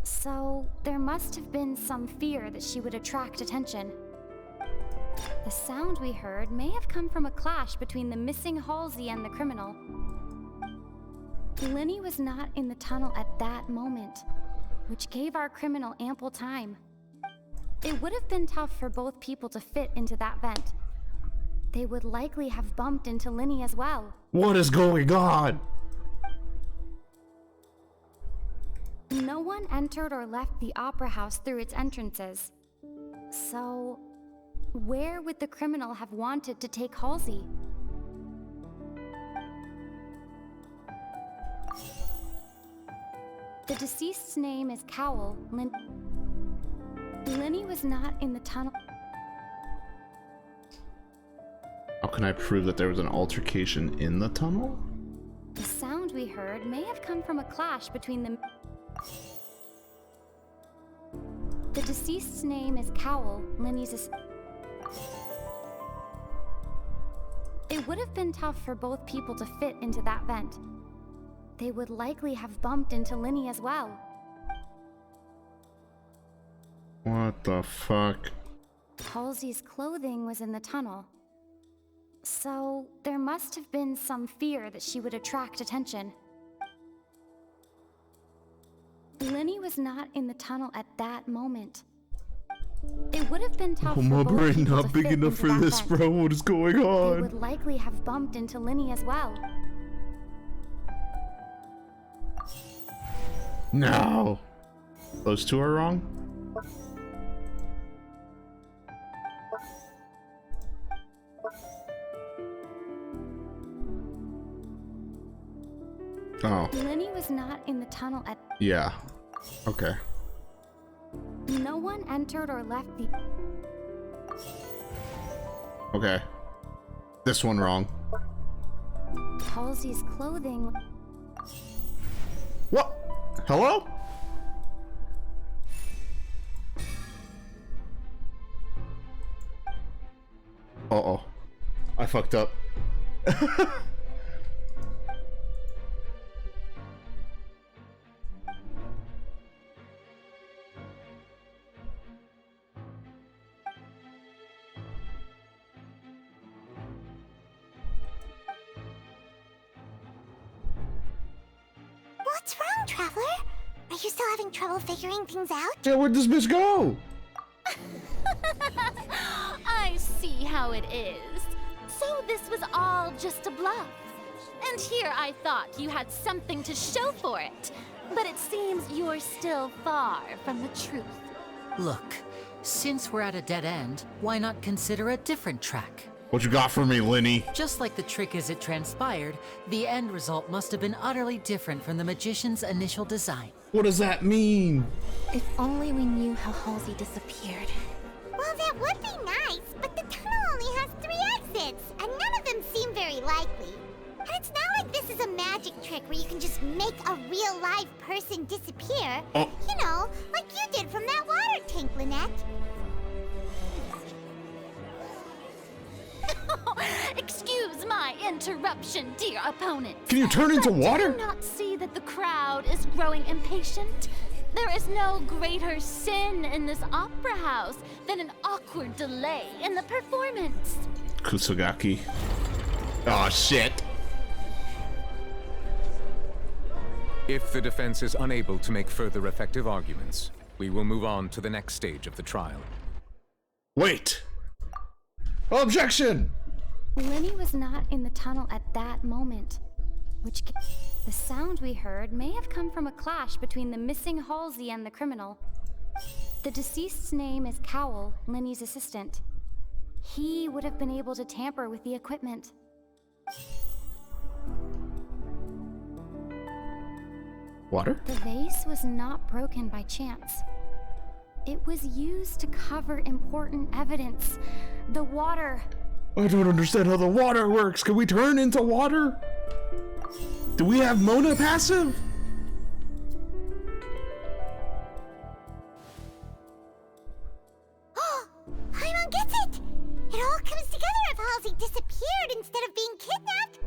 So, there must have been some fear that she would attract attention. The sound we heard may have come from a clash between the missing Halsey and the criminal. Lenny was not in the tunnel at that moment, which gave our criminal ample time. It would have been tough for both people to fit into that vent. They would likely have bumped into Lenny as well. What is going on? No one entered or left the opera house through its entrances. So, where would the criminal have wanted to take Halsey? The deceased's name is Cowell. Lenny was not in the tunnel. How can I prove that there was an altercation in the tunnel? The sound we heard may have come from a clash between them. The deceased's name is Cowell. Lenny's It would have been tough for both people to fit into that vent. They would likely have bumped into Lenny as well. What the fuck? Halsey's clothing was in the tunnel. So, there must have been some fear that she would attract attention. Lenny was not in the tunnel at that moment. It would have been tough for my both brain people not to big fit enough into for that this, vent. bro. What is going They on? would likely have bumped into Lenny as well. No. Those two are wrong? Oh. Lenny was not in the tunnel at... Yeah. Okay. No one entered or left the... Okay. This one wrong. Halsey's clothing... What? Hello? Uh-oh. I fucked up. What's wrong, Traveler? Are you still having trouble figuring things out? Yeah, where'd this bitch go? I see how it is. So this was all just a bluff. And here I thought you had something to show for it. But it seems you're still far from the truth. Look, since we're at a dead end, why not consider a different track? What you got for me, Lenny? Just like the trick as it transpired, the end result must have been utterly different from the magician's initial design. What does that mean? If only we knew how Halsey disappeared. Well, that would be nice, but the tunnel only has 3 exits, and none of them seem very likely. And it's not like this is a magic trick where you can just make a real live person disappear. Oh. You know, like you did from that water tank, Lynette. Excuse my interruption, dear opponent. Can you turn into water? Do you not see that the crowd is growing impatient? There is no greater sin in this opera house than an awkward delay in the performance. Kusugaki. Oh shit. If the defense is unable to make further effective arguments, we will move on to the next stage of the trial. Wait. Objection! Lenny was not in the tunnel at that moment, which the sound we heard may have come from a clash between the missing Halsey and the criminal. The deceased's name is Cowell, Lenny's assistant. He would have been able to tamper with the equipment. Water? The vase was not broken by chance. It was used to cover important evidence. The water. I don't understand how the water works. Can we turn into water? Do we have Mona passive? Oh, Paimon gets it! It all comes together if Halsey disappeared instead of being kidnapped.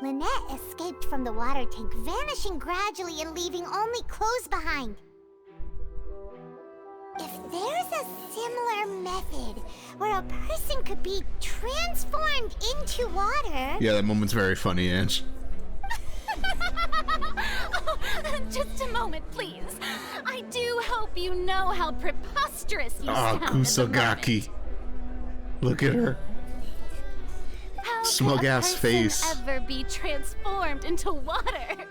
Lynette escaped from the water tank, vanishing gradually and leaving only clothes behind. If there's a similar method where a person could be transformed into water... Yeah, that moment's very funny, Ange. Oh, just a moment, please. I do hope you know how preposterous you sound. Kusagaki. Look at her. How smug ass face. Ever be transformed into water?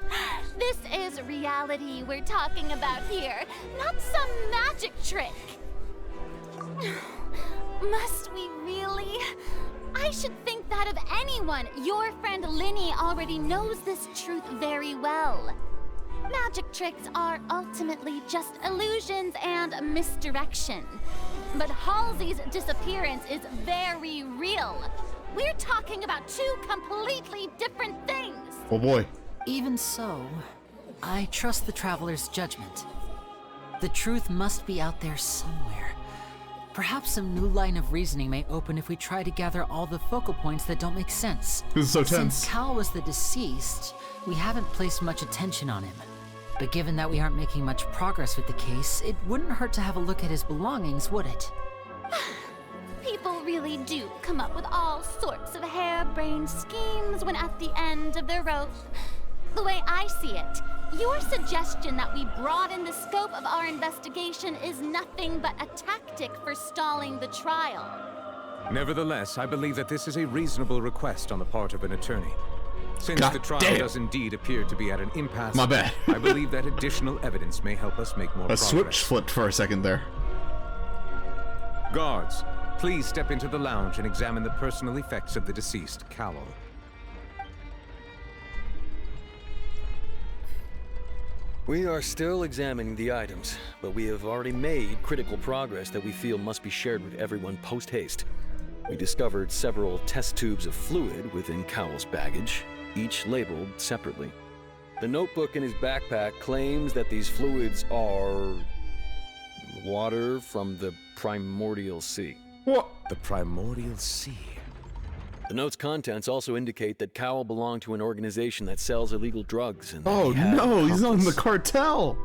This is reality we're talking about here, not some magic trick. Must we really? I should think that of anyone. Your friend Linny already knows this truth very well. Magic tricks are ultimately just illusions and misdirection. But Halsey's disappearance is very real. We're talking about two completely different things. Oh boy. Even so, I trust the Traveler's judgment. The truth must be out there somewhere. Perhaps some new line of reasoning may open if we try to gather all the focal points that don't make sense. This is so tense. Since Cal was the deceased, we haven't placed much attention on him. But given that we aren't making much progress with the case, it wouldn't hurt to have a look at his belongings, would it? People really do come up with all sorts of harebrained schemes when at the end of their rope. The way I see it, your suggestion that we broaden the scope of our investigation is nothing but a tactic for stalling the trial. Nevertheless, I believe that this is a reasonable request on the part of an attorney. Since the trial does indeed appear to be at an impasse, My bad. I believe that additional evidence may help us make more progress. Switch flipped for a second there. Guards, please step into the lounge and examine the personal effects of the deceased, Cowell. We are still examining the items, but we have already made critical progress that we feel must be shared with everyone post-haste. We discovered several test tubes of fluid within Cowell's baggage, each labeled separately. The notebook in his backpack claims that these fluids are water from the primordial sea. What? The primordial sea? The note's contents also indicate that Cowell belonged to an organization that sells illegal drugs. And oh no, he's on the cartel!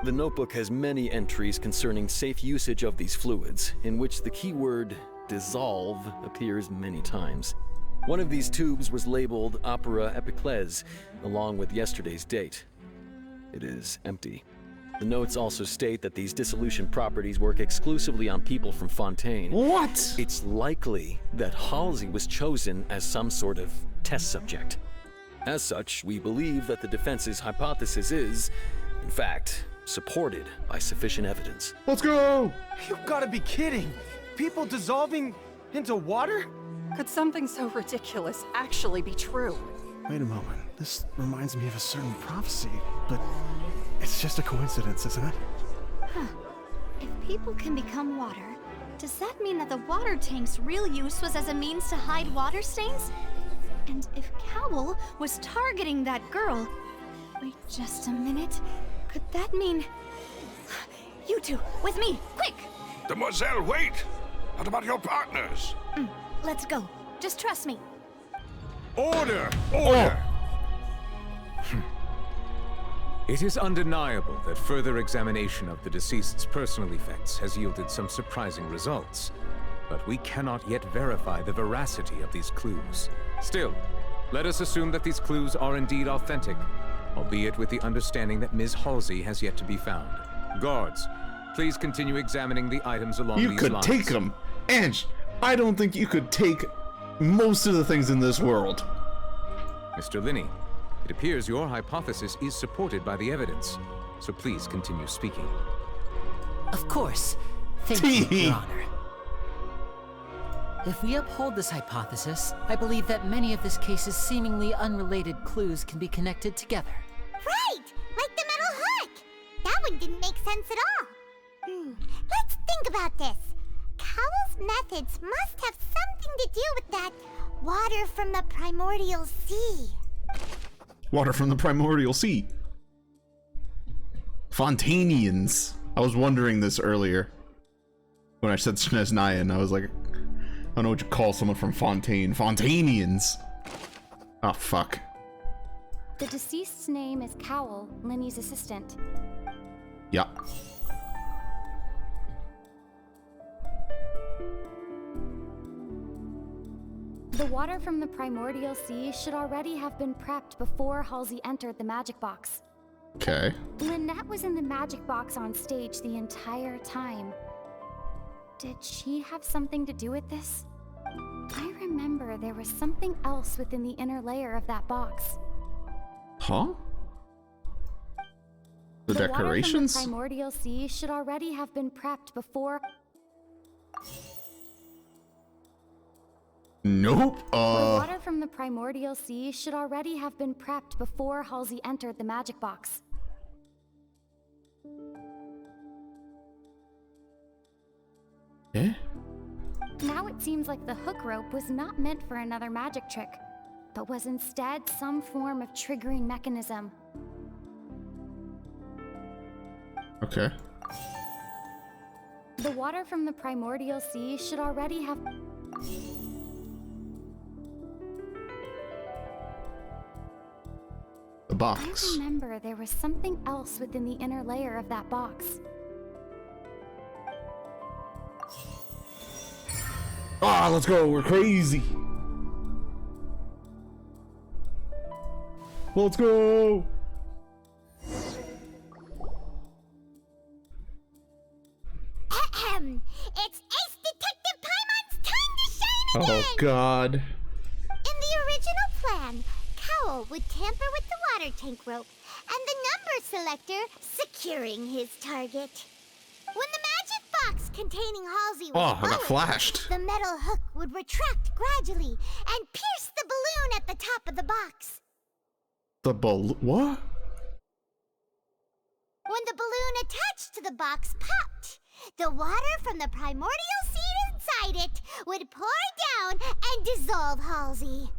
The notebook has many entries concerning safe usage of these fluids, in which the keyword dissolve appears many times. One of these tubes was labeled Opera Epiclese, along with yesterday's date. It is empty. The notes also state that these dissolution properties work exclusively on people from Fontaine. What? It's likely that Halsey was chosen as some sort of test subject. As such, we believe that the defense's hypothesis is, in fact, supported by sufficient evidence. Let's go! You've got to be kidding! People dissolving into water? Could something so ridiculous actually be true? Wait a moment. This reminds me of a certain prophecy, but it's just a coincidence, isn't it? Huh. If people can become water, does that mean that the water tank's real use was as a means to hide water stains? And if Cowell was targeting that girl... Wait just a minute. Could that mean... You two, with me, quick! Demoiselle, wait! What about your partners? Let's go. Just trust me. Order! Order! It is undeniable that further examination of the deceased's personal effects has yielded some surprising results, but we cannot yet verify the veracity of these clues. Still, let us assume that these clues are indeed authentic, albeit with the understanding that Ms. Halsey has yet to be found. Guards, please continue examining the items along these lines. You could take them. Ange, I don't think you could take most of the things in this world. Mr. Linney, it appears your hypothesis is supported by the evidence, so please continue speaking. Of course. Thank you, Your Honor. If we uphold this hypothesis, I believe that many of this case's seemingly unrelated clues can be connected together. Right! Like the metal hook! That one didn't make sense at all. Let's think about this. Cowell's methods must have something to do with that water from the primordial sea. Water from the primordial sea. Fontainians. I was wondering this earlier. When I said Sneznayan, I was like, I don't know what you call someone from Fontaine. Fontainians. Oh, fuck. The deceased's name is Cowell, Linny's assistant. Yeah. The water from the primordial sea should already have been prepped before Halsey entered the magic box. Okay. Lynette was in the magic box on stage the entire time. Did she have something to do with this? I remember there was something else within the inner layer of that box. Huh? The decorations? The water from the primordial sea should already have been prepped before... Nope. The water from the primordial sea should already have been prepped before Halsey entered the magic box. Eh? Now it seems like the hook rope was not meant for another magic trick, but was instead some form of triggering mechanism. Okay. The water from the primordial sea should already have... The box. I remember there was something else within the inner layer of that box. Ah, let's go. We're crazy. Let's go. It's Ace Detective Paimon's time to shine again! Oh, God. In the original plan, Cowell would tamper with the water tank rope and the number selector securing his target. When the magic box containing Halsey was I got flashed. the metal hook would retract gradually and pierce the balloon at the top of the box. The balloon? What? When the balloon attached to the box popped, the water from the primordial seed inside it would pour down and dissolve Halsey.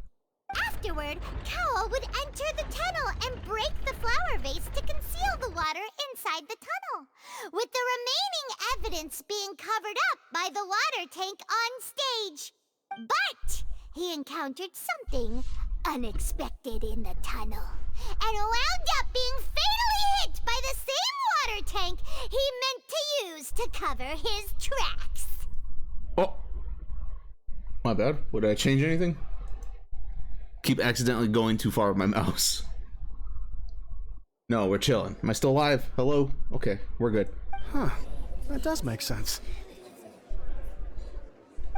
Afterward, Cowell would enter the tunnel and break the flower vase to conceal the water inside the tunnel, with the remaining evidence being covered up by the water tank on stage. But he encountered something unexpected in the tunnel, and wound up being fatally hit by the same water tank he meant to use to cover his tracks. Oh. My bad. Would I change anything? Keep accidentally going too far with my mouse. No, we're chilling. Am I still alive? Hello? Okay, we're good. Huh. That does make sense.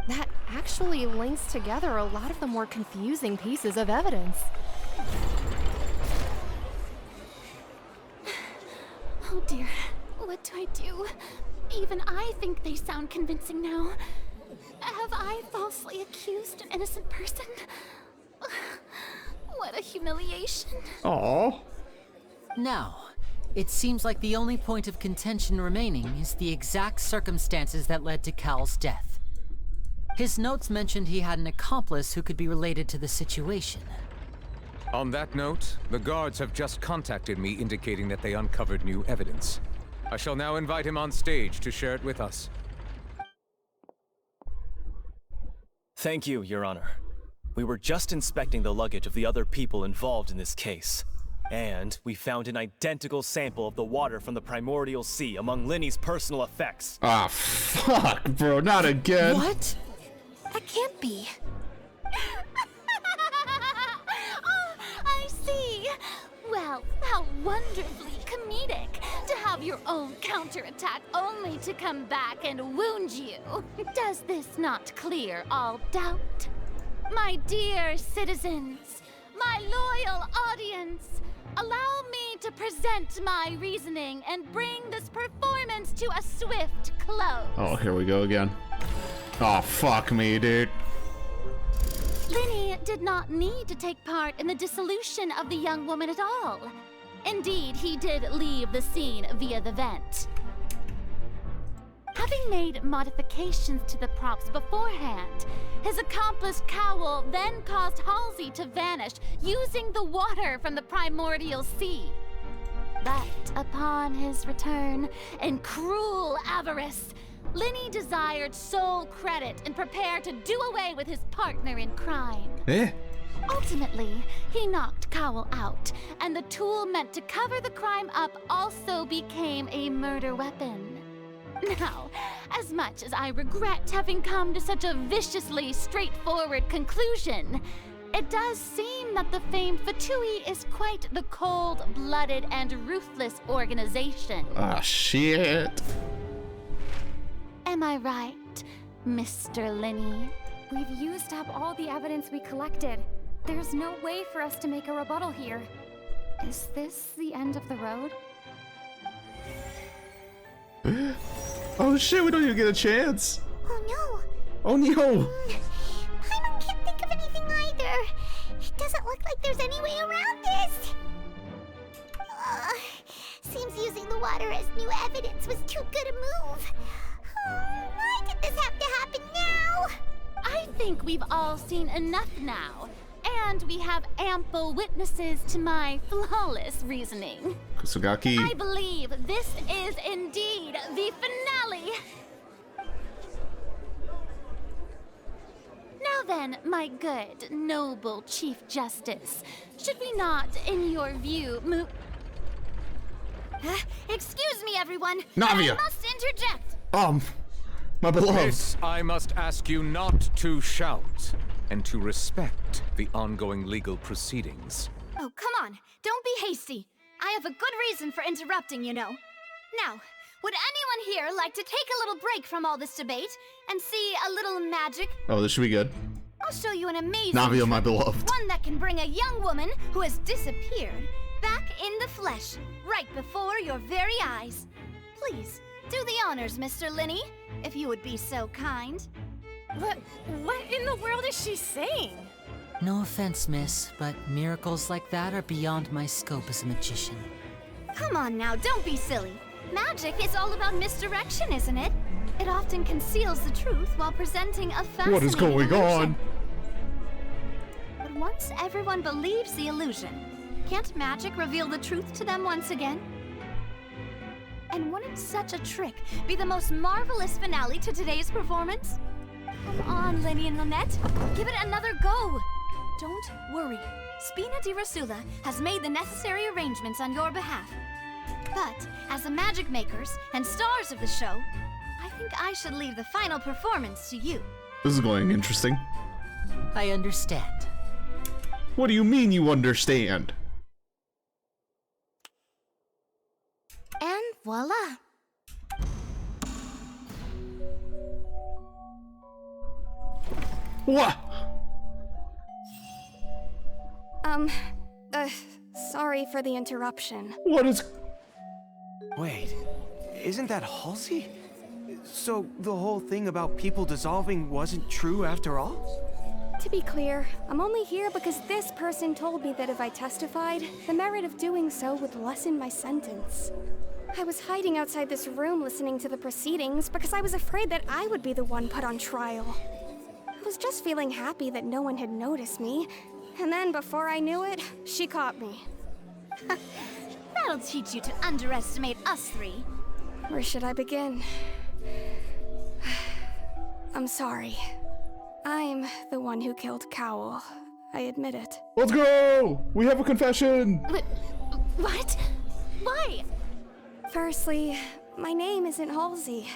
That actually links together a lot of the more confusing pieces of evidence. Oh dear, what do I do? Even I think they sound convincing now. Have I falsely accused an innocent person? What a humiliation. Aww. Now, it seems like the only point of contention remaining is the exact circumstances that led to Cal's death. His notes mentioned he had an accomplice who could be related to the situation. On that note, the guards have just contacted me indicating that they uncovered new evidence. I shall now invite him on stage to share it with us. Thank you, Your Honor. We were just inspecting the luggage of the other people involved in this case. And we found an identical sample of the water from the primordial sea among Linny's personal effects. Ah, fuck, bro, not again. What? That can't be. Oh, I see. Well, how wonderfully comedic to have your own counterattack only to come back and wound you. Does this not clear all doubt? My dear citizens, my loyal audience, allow me to present my reasoning and bring this performance to a swift close. Oh, here we go again. Oh, fuck me, dude. Linny did not need to take part in the dissolution of the young woman at all. Indeed, he did leave the scene via the vent. Having made modifications to the props beforehand, his accomplice Cowell then caused Halsey to vanish using the water from the primordial sea. But upon his return, in cruel avarice, Linny desired sole credit and prepared to do away with his partner in crime. Ultimately, he knocked Cowell out, and the tool meant to cover the crime up also became a murder weapon. Now, as much as I regret having come to such a viciously straightforward conclusion, it does seem that the famed Fatui is quite the cold-blooded and ruthless organization. Ah, shit. Am I right, Mr. Linny? We've used up all the evidence we collected. There's no way for us to make a rebuttal here. Is this the end of the road? Oh shit, we don't even get a chance. Oh no. Oh no. Paimon can't think of anything either. It doesn't look like there's any way around this. Seems using the water as new evidence was too good a move. Why did this have to happen now? I think we've all seen enough now, and we have ample witnesses to my flawless reasoning. Kusugaki. I believe this is indeed the finale. Now then, my good, noble Chief Justice, should we not, in your view, move... Excuse me, everyone. Navia. I must interject. My beloved. Miss, I must ask you not to shout and to respect the ongoing legal proceedings. Oh, come on. Don't be hasty. I have a good reason for interrupting, you know. Now, would anyone here like to take a little break from all this debate and see a little magic? Oh, this should be good. I'll show you an amazing Navia, trick, my beloved. one that can bring a young woman who has disappeared back in the flesh, right before your very eyes. Please, do the honors, Mr. Linny, if you would be so kind. What in the world is she saying? No offense, miss, but miracles like that are beyond my scope as a magician. Come on now, don't be silly. Magic is all about misdirection, isn't it? It often conceals the truth while presenting a fascinating What is going illusion. on? But once everyone believes the illusion, can't magic reveal the truth to them once again? And wouldn't such a trick be the most marvelous finale to today's performance? Come on, Lenny and Lynette, give it another go. Don't worry, Spina di Rasula has made the necessary arrangements on your behalf. But as the magic makers and stars of the show, I think I should leave the final performance to you. This is going interesting. I understand. What do you mean you understand? And voila. What? Sorry for the interruption. What is... Wait, isn't that Halsey? So the whole thing about people dissolving wasn't true after all? To be clear, I'm only here because this person told me that if I testified, the merit of doing so would lessen my sentence. I was hiding outside this room listening to the proceedings because I was afraid that I would be the one put on trial. I was just feeling happy that no one had noticed me, and then before I knew it, she caught me. That'll teach you to underestimate us three. Where should I begin? I'm sorry. I'm the one who killed Cowell. I admit it. Let's go! We have a confession! What? Why? Firstly, my name isn't Halsey.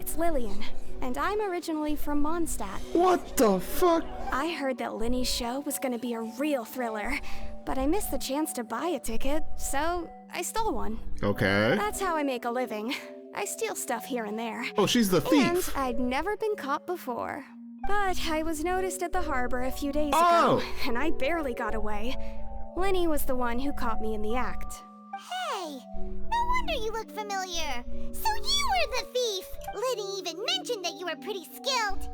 It's Lillian, and I'm originally from Mondstadt. What the fuck? I heard that Linny's show was gonna be a real thriller, but I missed the chance to buy a ticket, so I stole one. Okay. That's how I make a living. I steal stuff here and there. Oh, she's the thief. And I'd never been caught before. But I was noticed at the harbor a few days Oh! ago, and I barely got away. Linny was the one who caught me in the act. Hey, no wonder you look familiar. So you were the thief. Liddy even mentioned that you were pretty skilled.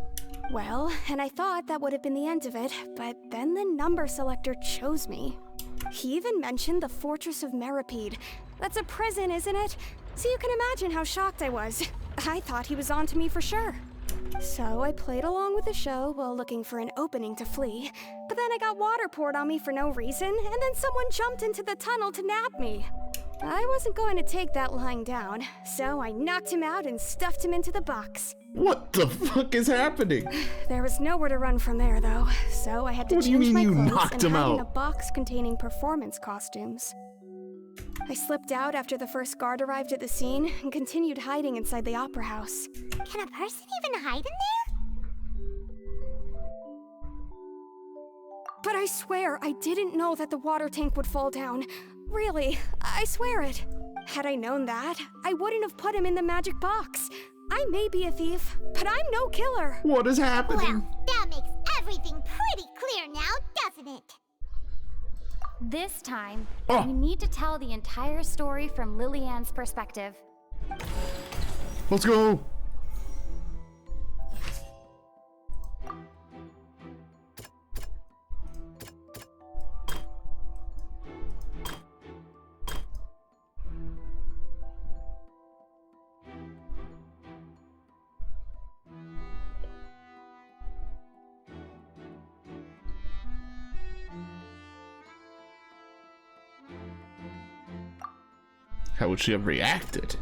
Well, and I thought that would have been the end of it, but then the number selector chose me. He even mentioned the Fortress of Meripede. That's a prison, isn't it? So you can imagine how shocked I was. I thought he was on to me for sure. So I played along with the show while looking for an opening to flee, but then I got water poured on me for no reason, and then someone jumped into the tunnel to nab me. I wasn't going to take that lying down, so I knocked him out and stuffed him into the box. What the fuck is happening? There was nowhere to run from there, though, so I had to What do you change mean my you clothes knocked and him hide in out? a box containing performance costumes. I slipped out after the first guard arrived at the scene and continued hiding inside the opera house. Can a person even hide in there? But I swear, I didn't know that the water tank would fall down. Really, I swear it. Had I known that, I wouldn't have put him in the magic box. I may be a thief, but I'm no killer. What is happening? Well, that makes everything pretty clear now, doesn't it? This time, we need to tell the entire story from Lillian's perspective. Let's go. How would she have reacted?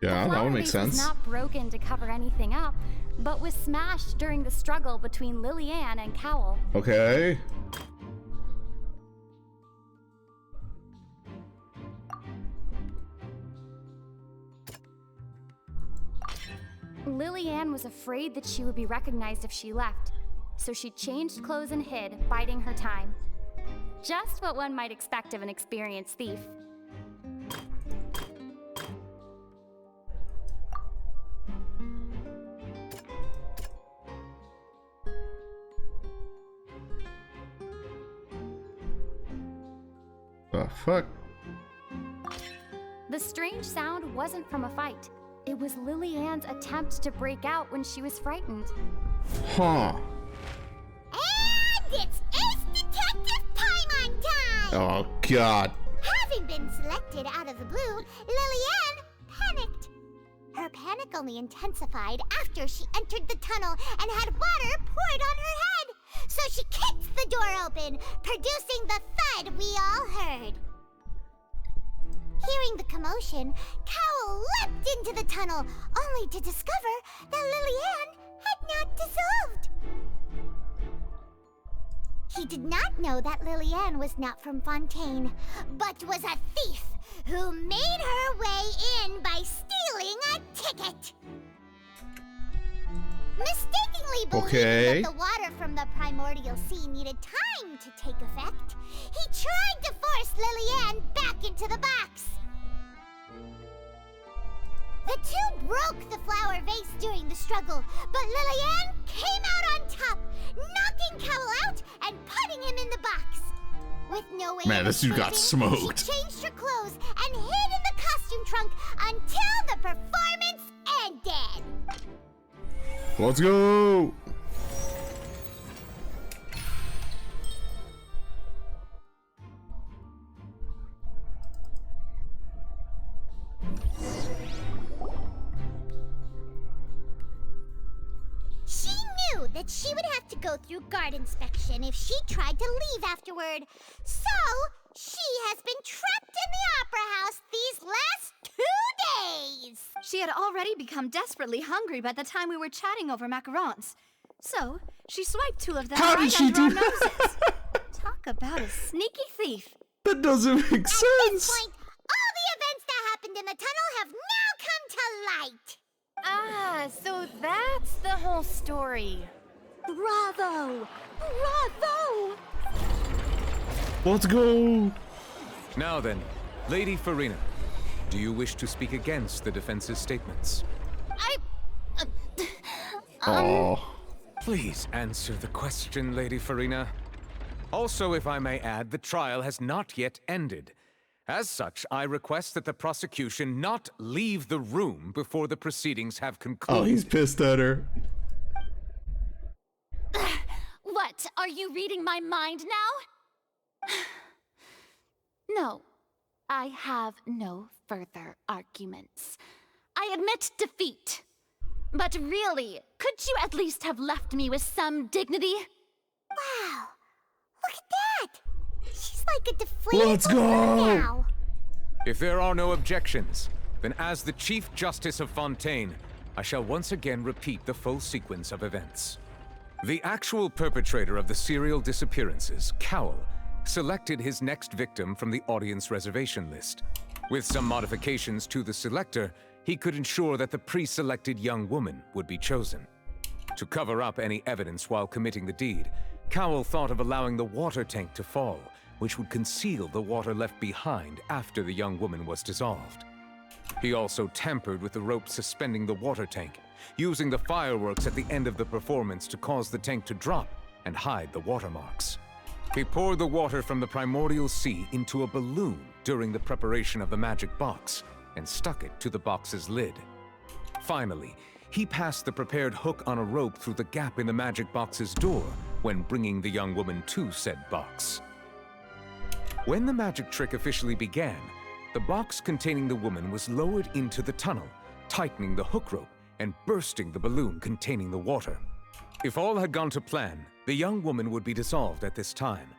Yeah, that would make sense. Was not broken to cover anything up, but was smashed during the struggle between Lillian and Cowell. Okay. Lillian was afraid that she would be recognized if she left, so she changed clothes and hid, biding her time. Just what one might expect of an experienced thief. The fuck? The strange sound wasn't from a fight. It was Lillian's attempt to break out when she was frightened. Huh. And it's Ace Detective Paimon time! Oh, God. Having been selected out of the blue, Lillian panicked. Her panic only intensified after she entered the tunnel and had water poured on her head. So she kicked the door open, producing the thud we all heard. Hearing the commotion, Cowell leapt into the tunnel, only to discover that Lillian had not dissolved. He did not know that Lillian was not from Fontaine, but was a thief who made her way in by stealing a ticket. Mistakenly believing that the water from the primordial sea needed time to take effect, he tried to force Lillian back into the box. The two broke the flower vase during the struggle, but Lillian came out on top, knocking Cowell out and putting him in the box. With no way Man, this dude got smoked. She changed her clothes and hid in the costume trunk until the performance ended. Let's go! She knew that she would have to go through guard inspection if she tried to leave afterward. So, she has been trapped in the opera house these last 2 days. She had already become desperately hungry by the time we were chatting over macarons. So, she swiped 2 of them How right did she under do our that? noses. Talk about a sneaky thief. That doesn't make sense. At this point, all the events that happened in the tunnel have now come to light. Ah, so that's the whole story. Bravo! Bravo! Let's go! Now then, Lady Farina, do you wish to speak against the defense's statements? Oh. Please answer the question, Lady Farina. Also, if I may add, the trial has not yet ended. As such, I request that the prosecution not leave the room before the proceedings have concluded. Oh, he's pissed at her. What? Are you reading my mind now? No, I have no further arguments. I admit defeat. But really, could you at least have left me with some dignity? Wow, look at that! She's like a deflated Let's go! balloon now. If there are no objections, then as the Chief Justice of Fontaine, I shall once again repeat the full sequence of events. The actual perpetrator of the serial disappearances, Cowell, selected his next victim from the audience reservation list. With some modifications to the selector, he could ensure that the pre-selected young woman would be chosen. To cover up any evidence while committing the deed, Cowell thought of allowing the water tank to fall, which would conceal the water left behind after the young woman was dissolved. He also tampered with the rope suspending the water tank, using the fireworks at the end of the performance to cause the tank to drop and hide the watermarks. He poured the water from the primordial sea into a balloon during the preparation of the magic box and stuck it to the box's lid. Finally, he passed the prepared hook on a rope through the gap in the magic box's door when bringing the young woman to said box. When the magic trick officially began, the box containing the woman was lowered into the tunnel, tightening the hook rope and bursting the balloon containing the water. If all had gone to plan, the young woman would be dissolved at this time.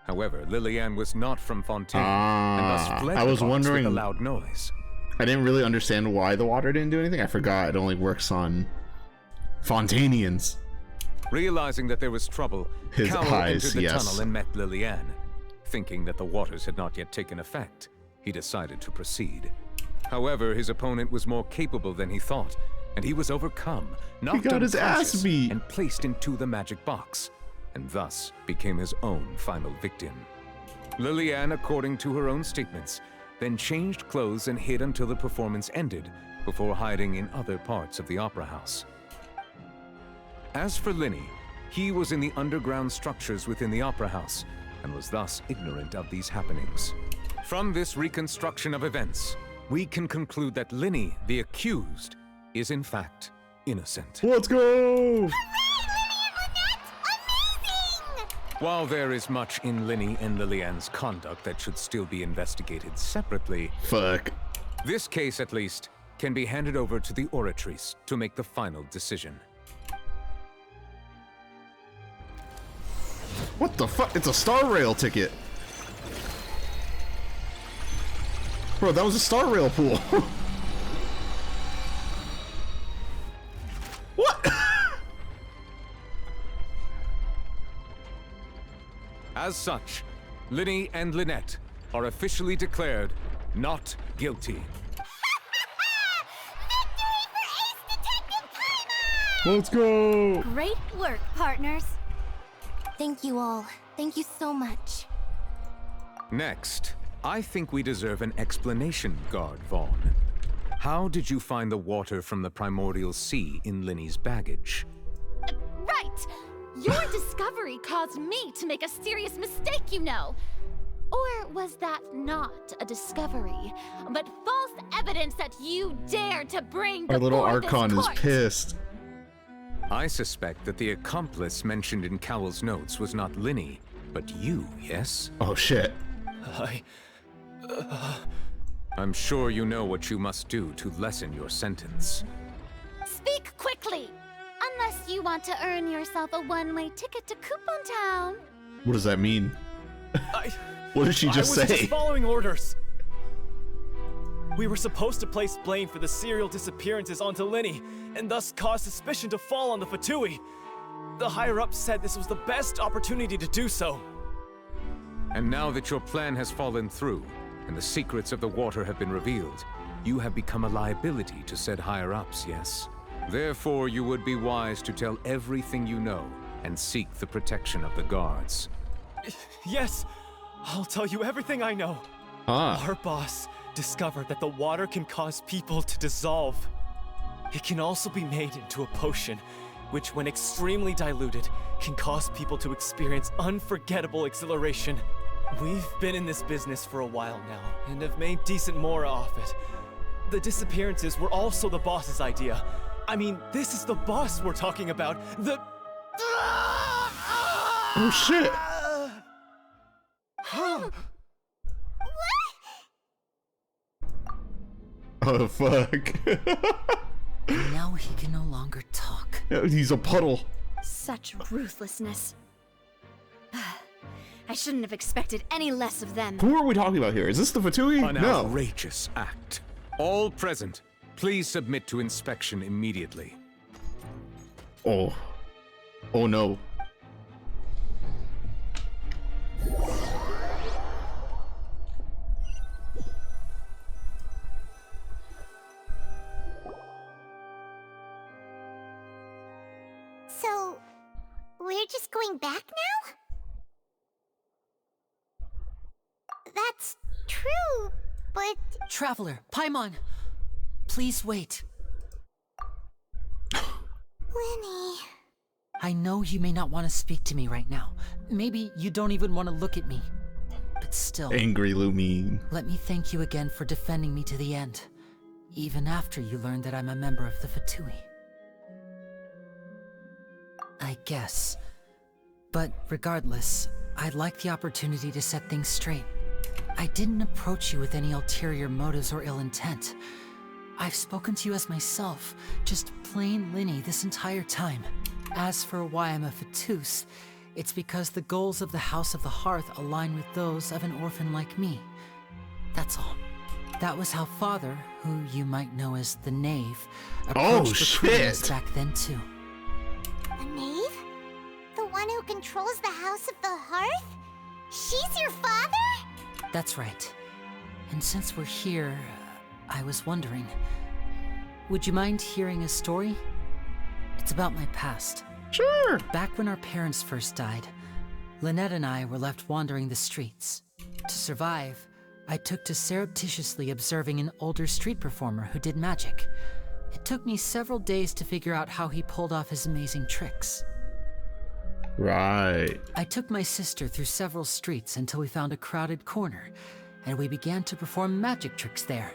However, Lillian was not from Fontaine, and thus fled I was the box wondering, with a loud noise. I didn't really understand why the water didn't do anything. I forgot it only works on Fontainians. Realizing that there was trouble, His Cowell eyes, entered the yes. tunnel and met Lillian. Thinking that the waters had not yet taken effect, he decided to proceed. However, his opponent was more capable than he thought, and he was overcome, knocked got his ass unconscious, beat. and placed into the magic box, and thus became his own final victim. Lillian, according to her own statements, then changed clothes and hid until the performance ended, before hiding in other parts of the opera house. As for Linny, he was in the underground structures within the opera house, and was thus ignorant of these happenings. From this reconstruction of events, we can conclude that Linny, the accused, is in fact innocent. Let's go! While there is much in Linny and Lillian's conduct that should still be investigated separately, this case at least can be handed over to the Oratrice to make the final decision. What the fuck? It's a Star Rail ticket. Bro, that was a Star Rail pool. What? As such, Linny and Lynette are officially declared not guilty. Let's go! Great work, partners. Thank you all. Thank you so much. Next, I think we deserve an explanation, Guard Vaughn. How did you find the water from the primordial sea in Linny's baggage? Right! Your discovery caused me to make a serious mistake, you know. Or was that not a discovery, but false evidence that you dared to bring Our little before this Archon is court? pissed. I suspect that the accomplice mentioned in Cowell's notes was not Linny, but you, yes? Oh shit. I'm sure you know what you must do to lessen your sentence. Speak quickly! Unless you want to earn yourself a one-way ticket to Coupon Town. What does that mean? What did she just I was say? just following orders. We were supposed to place blame for the serial disappearances onto Linny, and thus cause suspicion to fall on the Fatui. The higher-ups said this was the best opportunity to do so. And now that your plan has fallen through, and the secrets of the water have been revealed, you have become a liability to said higher-ups, yes? Therefore, you would be wise to tell everything you know, and seek the protection of the guards. Yes, I'll tell you everything I know. Our boss discovered that the water can cause people to dissolve. It can also be made into a potion, which when extremely diluted, can cause people to experience unforgettable exhilaration. We've been in this business for a while now, and have made decent more off it. The disappearances were also the boss's idea. I mean, this is the boss we're talking about. Oh shit! Oh, fuck. Now he can no longer talk. He's a puddle. Such ruthlessness. I shouldn't have expected any less of them. Who are we talking about here? Is this the Fatui? An No. outrageous act. All present, please submit to inspection immediately. Oh. Oh no. So, we're just going back now? That's true, but... Traveler, Paimon, please wait. Lenny... I know you may not want to speak to me right now. Maybe you don't even want to look at me. But still... Angry Lumine. Let me thank you again for defending me to the end. Even after you learned that I'm a member of the Fatui. I guess. But regardless, I'd like the opportunity to set things straight. I didn't approach you with any ulterior motives or ill intent. I've spoken to you as myself, just plain Linny this entire time. As for why I'm a Fatus, it's because the goals of the House of the Hearth align with those of an orphan like me. That's all. That was how Father, who you might know as the Knave, approached the criminals back then too. The Knave? The one who controls the House of the Hearth? She's your father? That's right. And since we're here, I was wondering, would you mind hearing a story? It's about my past. Sure. Back when our parents first died, Lynette and I were left wandering the streets. To survive, I took to surreptitiously observing an older street performer who did magic. It took me several days to figure out how he pulled off his amazing tricks. Right. I took my sister through several streets until we found a crowded corner, and we began to perform magic tricks there.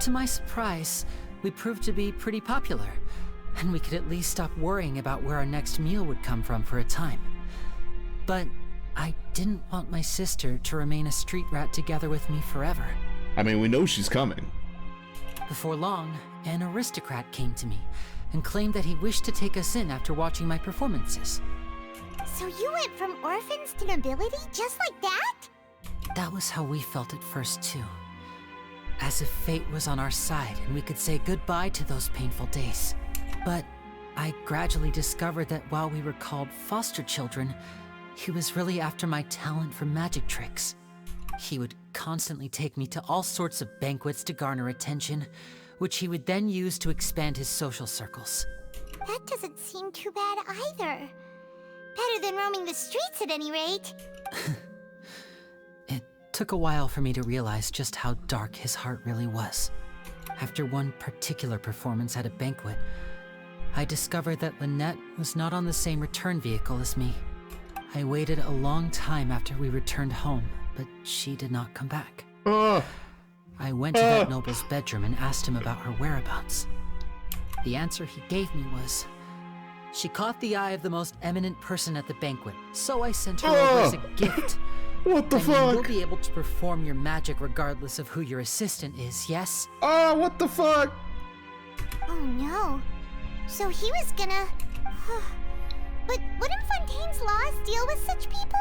To my surprise, we proved to be pretty popular, and we could at least stop worrying about where our next meal would come from for a time. But I didn't want my sister to remain a street rat together with me forever. I mean, we know she's coming. Before long, an aristocrat came to me and claimed that he wished to take us in after watching my performances. So you went from orphans to nobility just like that? That was how we felt at first too. As if fate was on our side and we could say goodbye to those painful days. But I gradually discovered that while we were called foster children, he was really after my talent for magic tricks. He would constantly take me to all sorts of banquets to garner attention, which he would then use to expand his social circles. That doesn't seem too bad either. Better than roaming the streets at any rate. It took a while for me to realize just how dark his heart really was. After one particular performance at a banquet, I discovered that Lynette was not on the same return vehicle as me. I waited a long time after we returned home, but she did not come back. I went to that noble's bedroom and asked him about her whereabouts. The answer he gave me was, she caught the eye of the most eminent person at the banquet, so I sent her over as a gift. What the fuck? You'll be able to perform your magic regardless of who your assistant is, yes? What the fuck? Oh no. So he was gonna... But wouldn't Fontaine's laws deal with such people?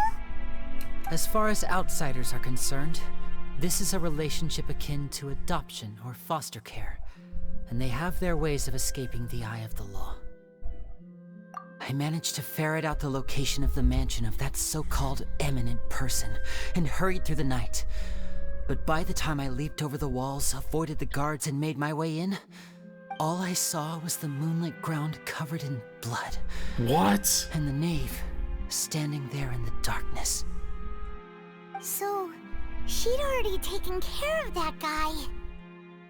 As far as outsiders are concerned, this is a relationship akin to adoption or foster care, and they have their ways of escaping the eye of the law. I managed to ferret out the location of the mansion of that so-called eminent person and hurried through the night. But by the time I leaped over the walls, avoided the guards, and made my way in, all I saw was the moonlit ground covered in blood. What? And the knave standing there in the darkness. So, she'd already taken care of that guy.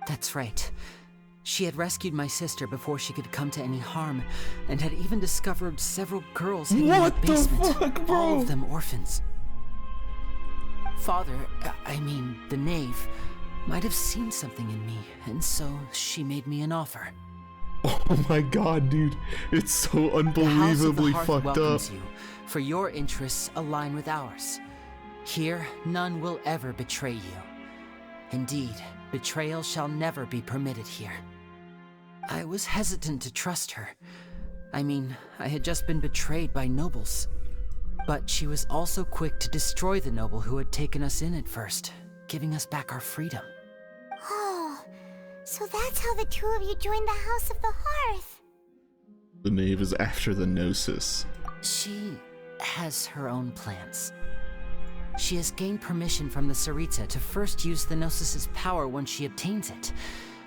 That's right. She had rescued my sister before she could come to any harm, and had even discovered several girls hidden in the basement. What the fuck, bro? All of them orphans. Father, the knave, might have seen something in me, and so she made me an offer. Oh my god, dude. It's so unbelievably fucked up. You, for your interests align with ours. Here, none will ever betray you. Indeed, betrayal shall never be permitted here. I was hesitant to trust her. I mean, I had just been betrayed by nobles. But she was also quick to destroy the noble who had taken us in at first, giving us back our freedom. Oh, so that's how the two of you joined the House of the Hearth. The knave is after the Gnosis. She has her own plans. She has gained permission from the Tsaritsa to first use the Gnosis's power when she obtains it.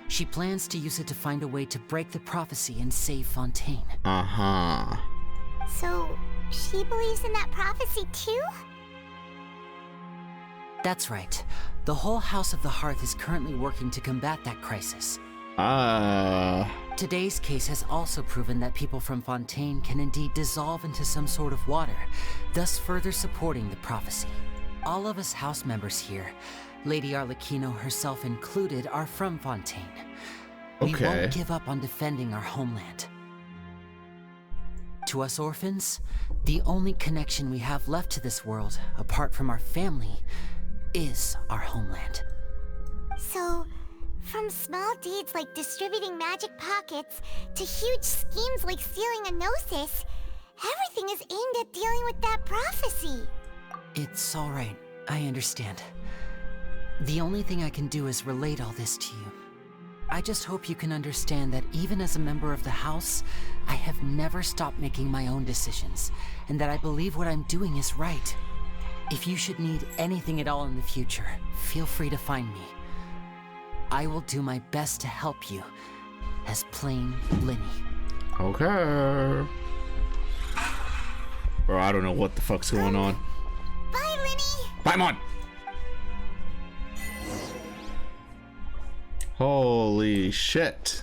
She plans to use it to find a way to break the prophecy and save Fontaine. Uh-huh. So, she believes in that prophecy too? That's right. The whole House of the Hearth is currently working to combat that crisis. Today's case has also proven that people from Fontaine can indeed dissolve into some sort of water, thus further supporting the prophecy. All of us house members here, Lady Arlecchino herself included, are from Fontaine. We won't give up on defending our homeland. To us orphans, the only connection we have left to this world, apart from our family, is our homeland. So, from small deeds like distributing magic pockets to huge schemes like stealing a Gnosis, everything is aimed at dealing with that prophecy. It's all right. I understand. The only thing I can do is relate all this to you. I just hope you can understand that even as a member of the House, I have never stopped making my own decisions, and that I believe what I'm doing is right. If you should need anything at all in the future, feel free to find me. I will do my best to help you, as plain Linny. Okay. Bro, I don't know what the fuck's going on. Bye, Linny! Bye, Mon! Holy shit.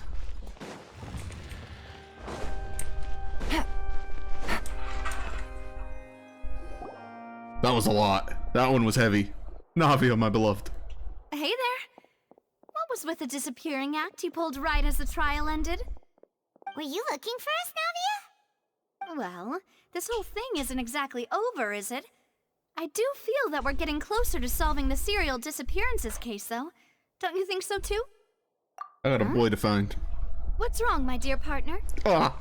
That was a lot. That one was heavy. Navia, my beloved. Hey there. What was with the disappearing act you pulled right as the trial ended? Were you looking for us, Navia? Well, this whole thing isn't exactly over, is it? I do feel that we're getting closer to solving the serial disappearances case, though. Don't you think so, too? I got a boy to find. What's wrong, my dear partner? Ah.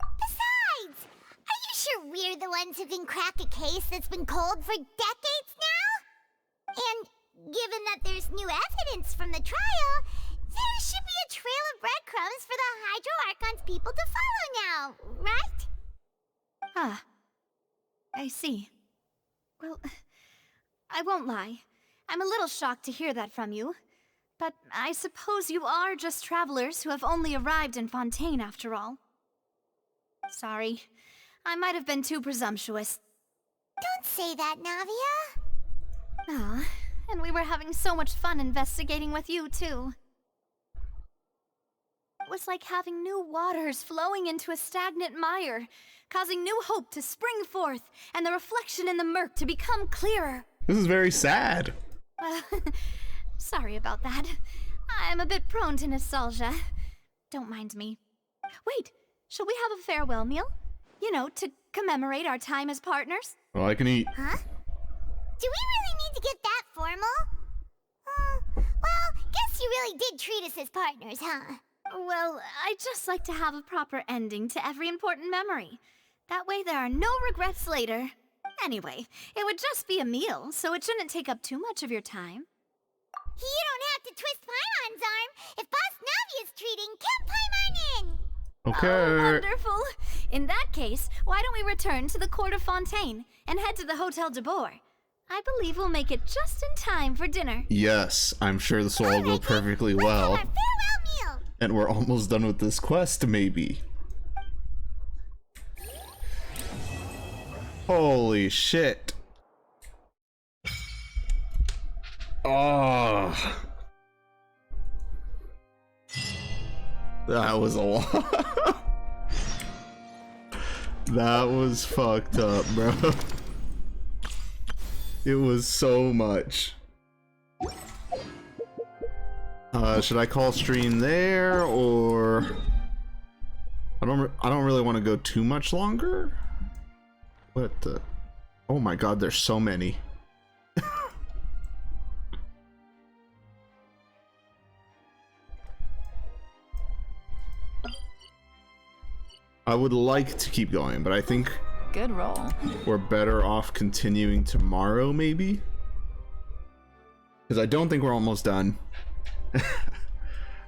Besides, are you sure we're the ones who can crack a case that's been cold for decades now? And given that there's new evidence from the trial, there should be a trail of breadcrumbs for the Hydro Archon's people to follow now, right? Ah, I see. Well, I won't lie. I'm a little shocked to hear that from you. But I suppose you are just travelers who have only arrived in Fontaine after all. Sorry. I might have been too presumptuous. Don't say that, Navia. Ah, and we were having so much fun investigating with you, too. It was like having new waters flowing into a stagnant mire, causing new hope to spring forth, and the reflection in the murk to become clearer. This is very sad. Sorry about that. I'm a bit prone to nostalgia. Don't mind me. Wait, shall we have a farewell meal? You know, to commemorate our time as partners? Well, I can eat. Huh? Do we really need to get that formal? Well, guess you really did treat us as partners, huh? Well, I'd just like to have a proper ending to every important memory. That way there are no regrets later. Anyway, it would just be a meal, so it shouldn't take up too much of your time. You don't have to twist Paimon's arm. If Boss Navia's treating, count Paimon in! Okay. Oh, wonderful. In that case, why don't we return to the court of Fontaine and head to the Hotel de Boer? I believe we'll make it just in time for dinner. Yes, I'm sure this will all go perfectly well. And we're almost done with this quest, maybe. Holy shit. Oh. That was a lot. That was fucked up, bro. It was so much. Should I call stream there, or I don't really want to go too much longer. What the? Oh my god, there's so many. I would like to keep going, but I think good roll. We're better off continuing tomorrow, maybe? Because I don't think we're almost done.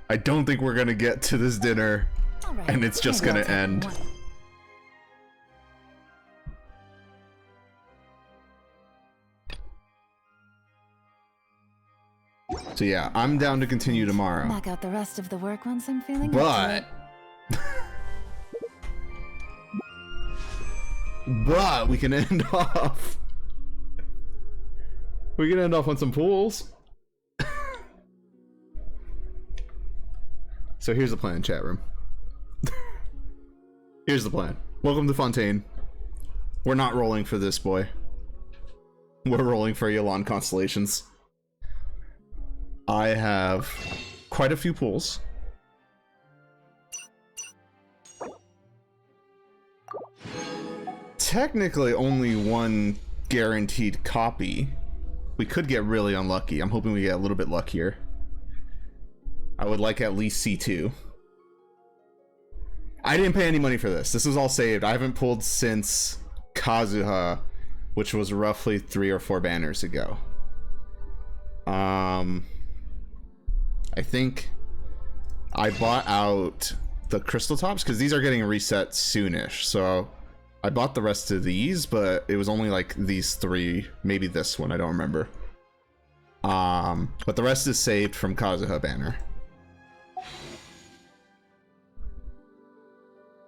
I don't think we're gonna get to this dinner and it's just gonna end. So yeah, I'm down to continue tomorrow. Knock out the rest of the work once I'm feeling But but we can end off. We can end off on some pools. So here's the plan, chat room. Here's the plan. Welcome to Fontaine. We're not rolling for this boy. We're rolling for Yelan Constellations. I have quite a few pools. Technically only one guaranteed copy. We could get really unlucky. I'm hoping we get a little bit luckier. I would like at least C2. I didn't pay any money for this. This is all saved. I haven't pulled since Kazuha, which was roughly 3 or 4 banners ago. I think I bought out the crystal tops because these are getting reset soonish. So I bought the rest of these, but it was only like these 3, maybe this one, I don't remember. But the rest is saved from Kazuha banner.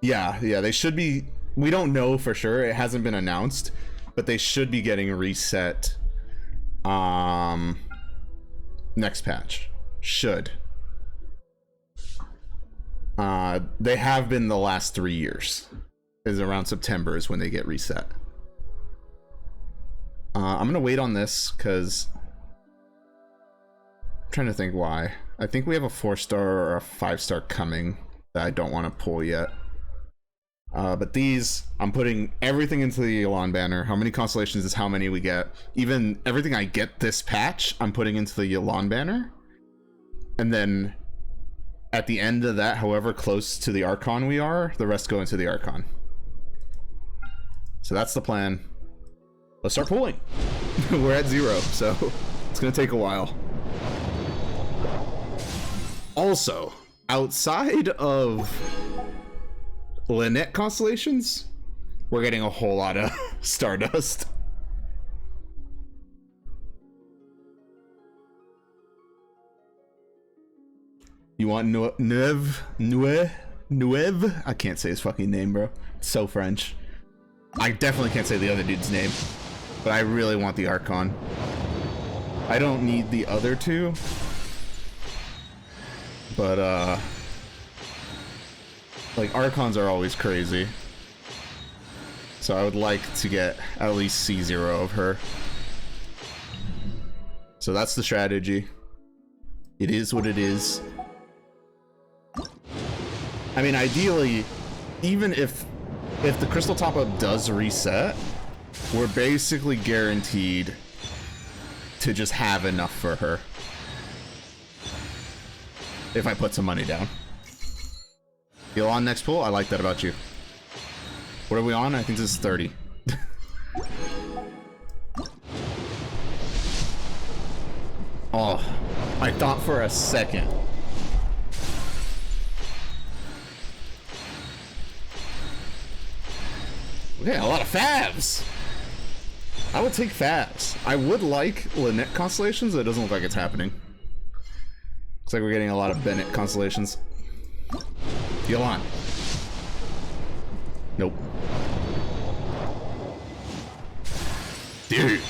Yeah, they should be. We don't know for sure. It hasn't been announced, but they should be getting reset. Next patch. Should. They have been the last 3 years. Is around September is when they get reset. I'm gonna wait on this because I'm trying to think why. I think we have a 4-star or a 5-star coming that I don't want to pull yet. But these, I'm putting everything into the Yelan banner. How many constellations is how many we get. Even everything I get this patch, I'm putting into the Yelan banner. And then at the end of that, however close to the Archon we are, the rest go into the Archon. So that's the plan. Let's start pulling. We're at 0, so it's gonna take a while. Also, outside of Lynette constellations, we're getting a whole lot of Stardust. You want Nuev? I can't say his fucking name, bro. It's so French. I definitely can't say the other dude's name, but I really want the Archon. I don't need the other 2, but like Archons are always crazy, so I would like to get at least C0 of her. So that's the strategy. It is what it is. I mean, ideally, even if the crystal top-up does reset, we're basically guaranteed to just have enough for her. If I put some money down. You're on next pool? I like that about you. What are we on? I think this is 30. Oh, I thought for a second. Yeah, a lot of Favs. I would take Favs. I would like Lynette constellations, but it doesn't look like it's happening. Looks like we're getting a lot of Bennett constellations. Yelan. Nope. Dude.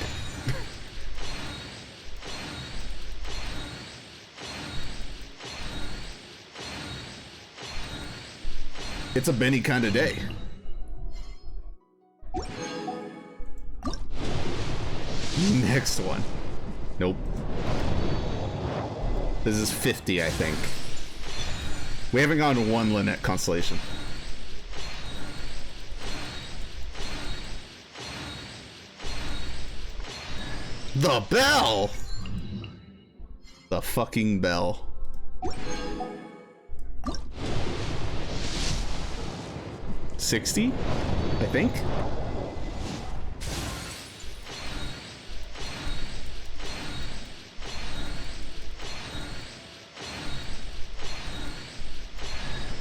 It's a Benny kind of day. Next one. Nope. This is 50, I think. We haven't gone 1 Lynette constellation. The bell! The fucking bell. $60, I think.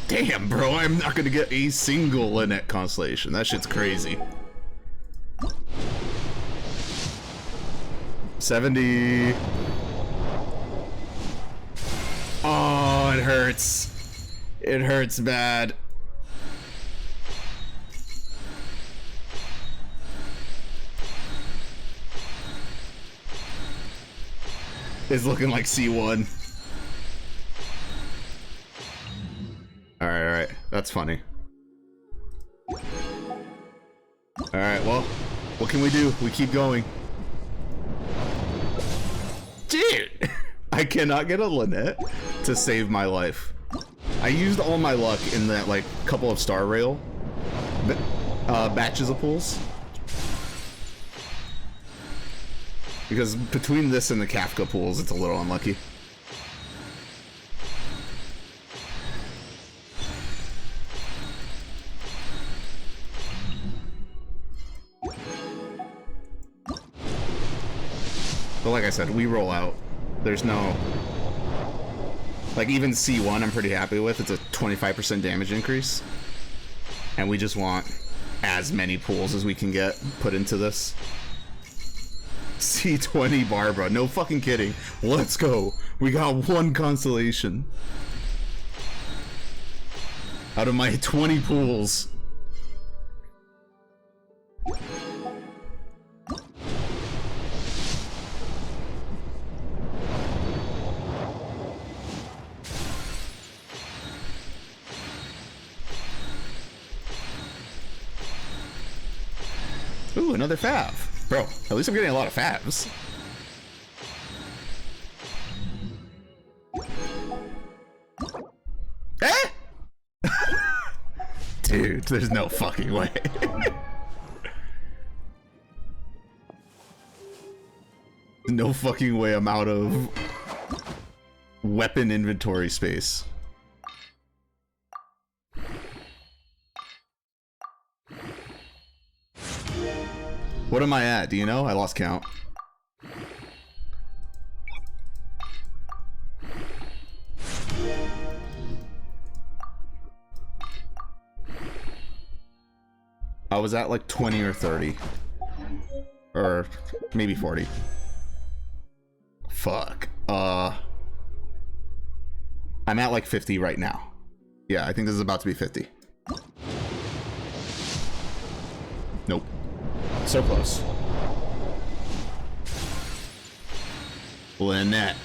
Damn, bro, I'm not gonna get a single Lynette constellation. That shit's crazy. 70. Oh, it hurts. It hurts bad. It's looking like C1. Alright, that's funny. Alright, well, what can we do? We keep going. Dude! I cannot get a Lynette to save my life. I used all my luck in that, like, couple of Star Rail batches of pools. Because between this and the Kafka pools, it's a little unlucky. But like I said, we roll out. There's no... Like, even C1 I'm pretty happy with. It's a 25% damage increase. And we just want as many pools as we can get put into this. C20 Barbara. No fucking kidding. Let's go. We got one constellation. Out of my 20 pools. Ooh, another fav. Bro, at least I'm getting a lot of favs. Eh? Dude, there's no fucking way. No fucking way I'm out of weapon inventory space. What am I at? Do you know? I lost count. I was at like 20 or 30. Or maybe 40. Fuck. I'm at like 50 right now. Yeah, I think this is about to be 50. Nope. So close. Lynette.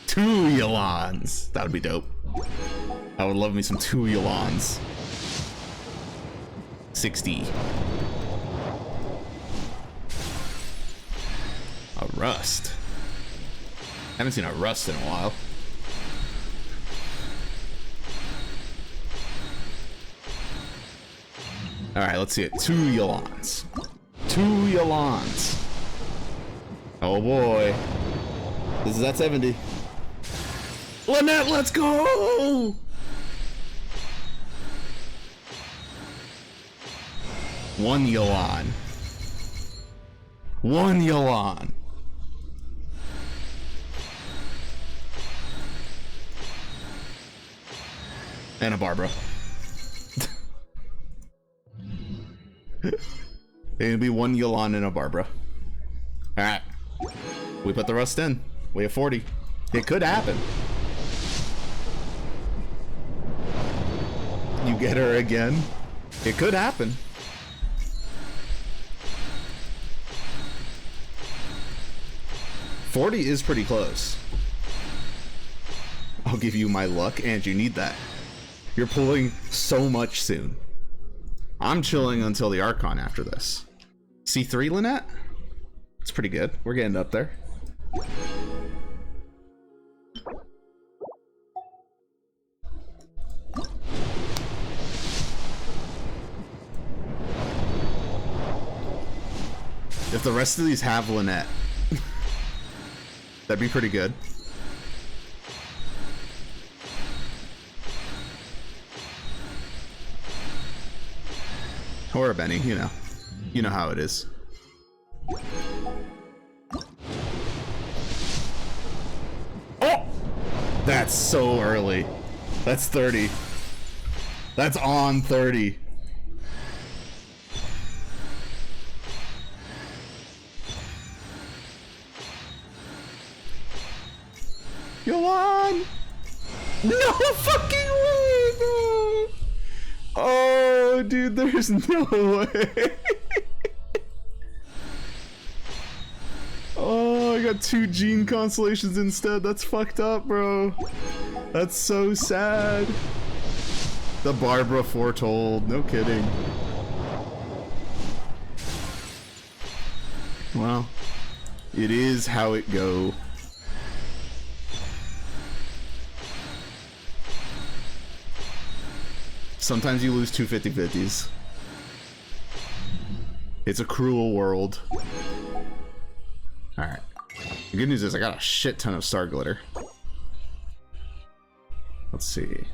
Two Yolans. That would be dope. I would love me some two Yolans. 60. A rust. Haven't seen a rust in a while. Alright, let's see it. Two Yolans. Two Yolans. Oh boy. This is at 70. Lynette, let's go! One Yolan. One Yolan. And a Barbara. It'll be one Yolan and a Barbara. Alright. We put the rust in. We have 40. It could happen. You get her again? It could happen. $40 is pretty close. I'll give you my luck, and you need that. You're pulling so much soon. I'm chilling until the Archon after this. C3 Lynette? It's pretty good. We're getting up there. the rest of these have Lynette, that'd be pretty good. Or a Benny, you know. You know how it is. Oh! That's so early. That's 30. That's on 30. Yolan! No fucking way, bro! Oh, dude, there's no way. Oh, I got 2 gene constellations instead. That's fucked up, bro. That's so sad. The Barbara foretold. No kidding. Well, it is how it go. Sometimes you lose 2 50-50s. It's a cruel world. Alright. The good news is I got a shit ton of star glitter. Let's see.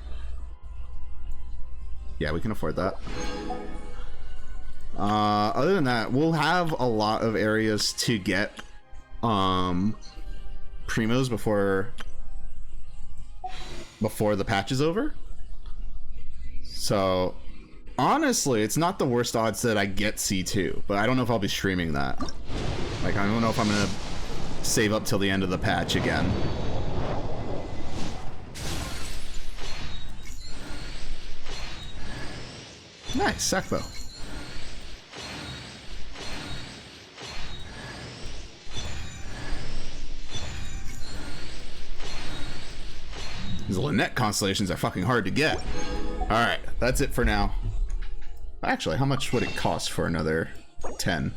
Yeah, we can afford that. Other than that, we'll have a lot of areas to get primos before the patch is over. So, honestly, it's not the worst odds that I get C2, but I don't know if I'll be streaming that. Like, I don't know if I'm gonna save up till the end of the patch again. Nice, Sackbow. These Lynette constellations are fucking hard to get. Alright, that's it for now. Actually, how much would it cost for another 10?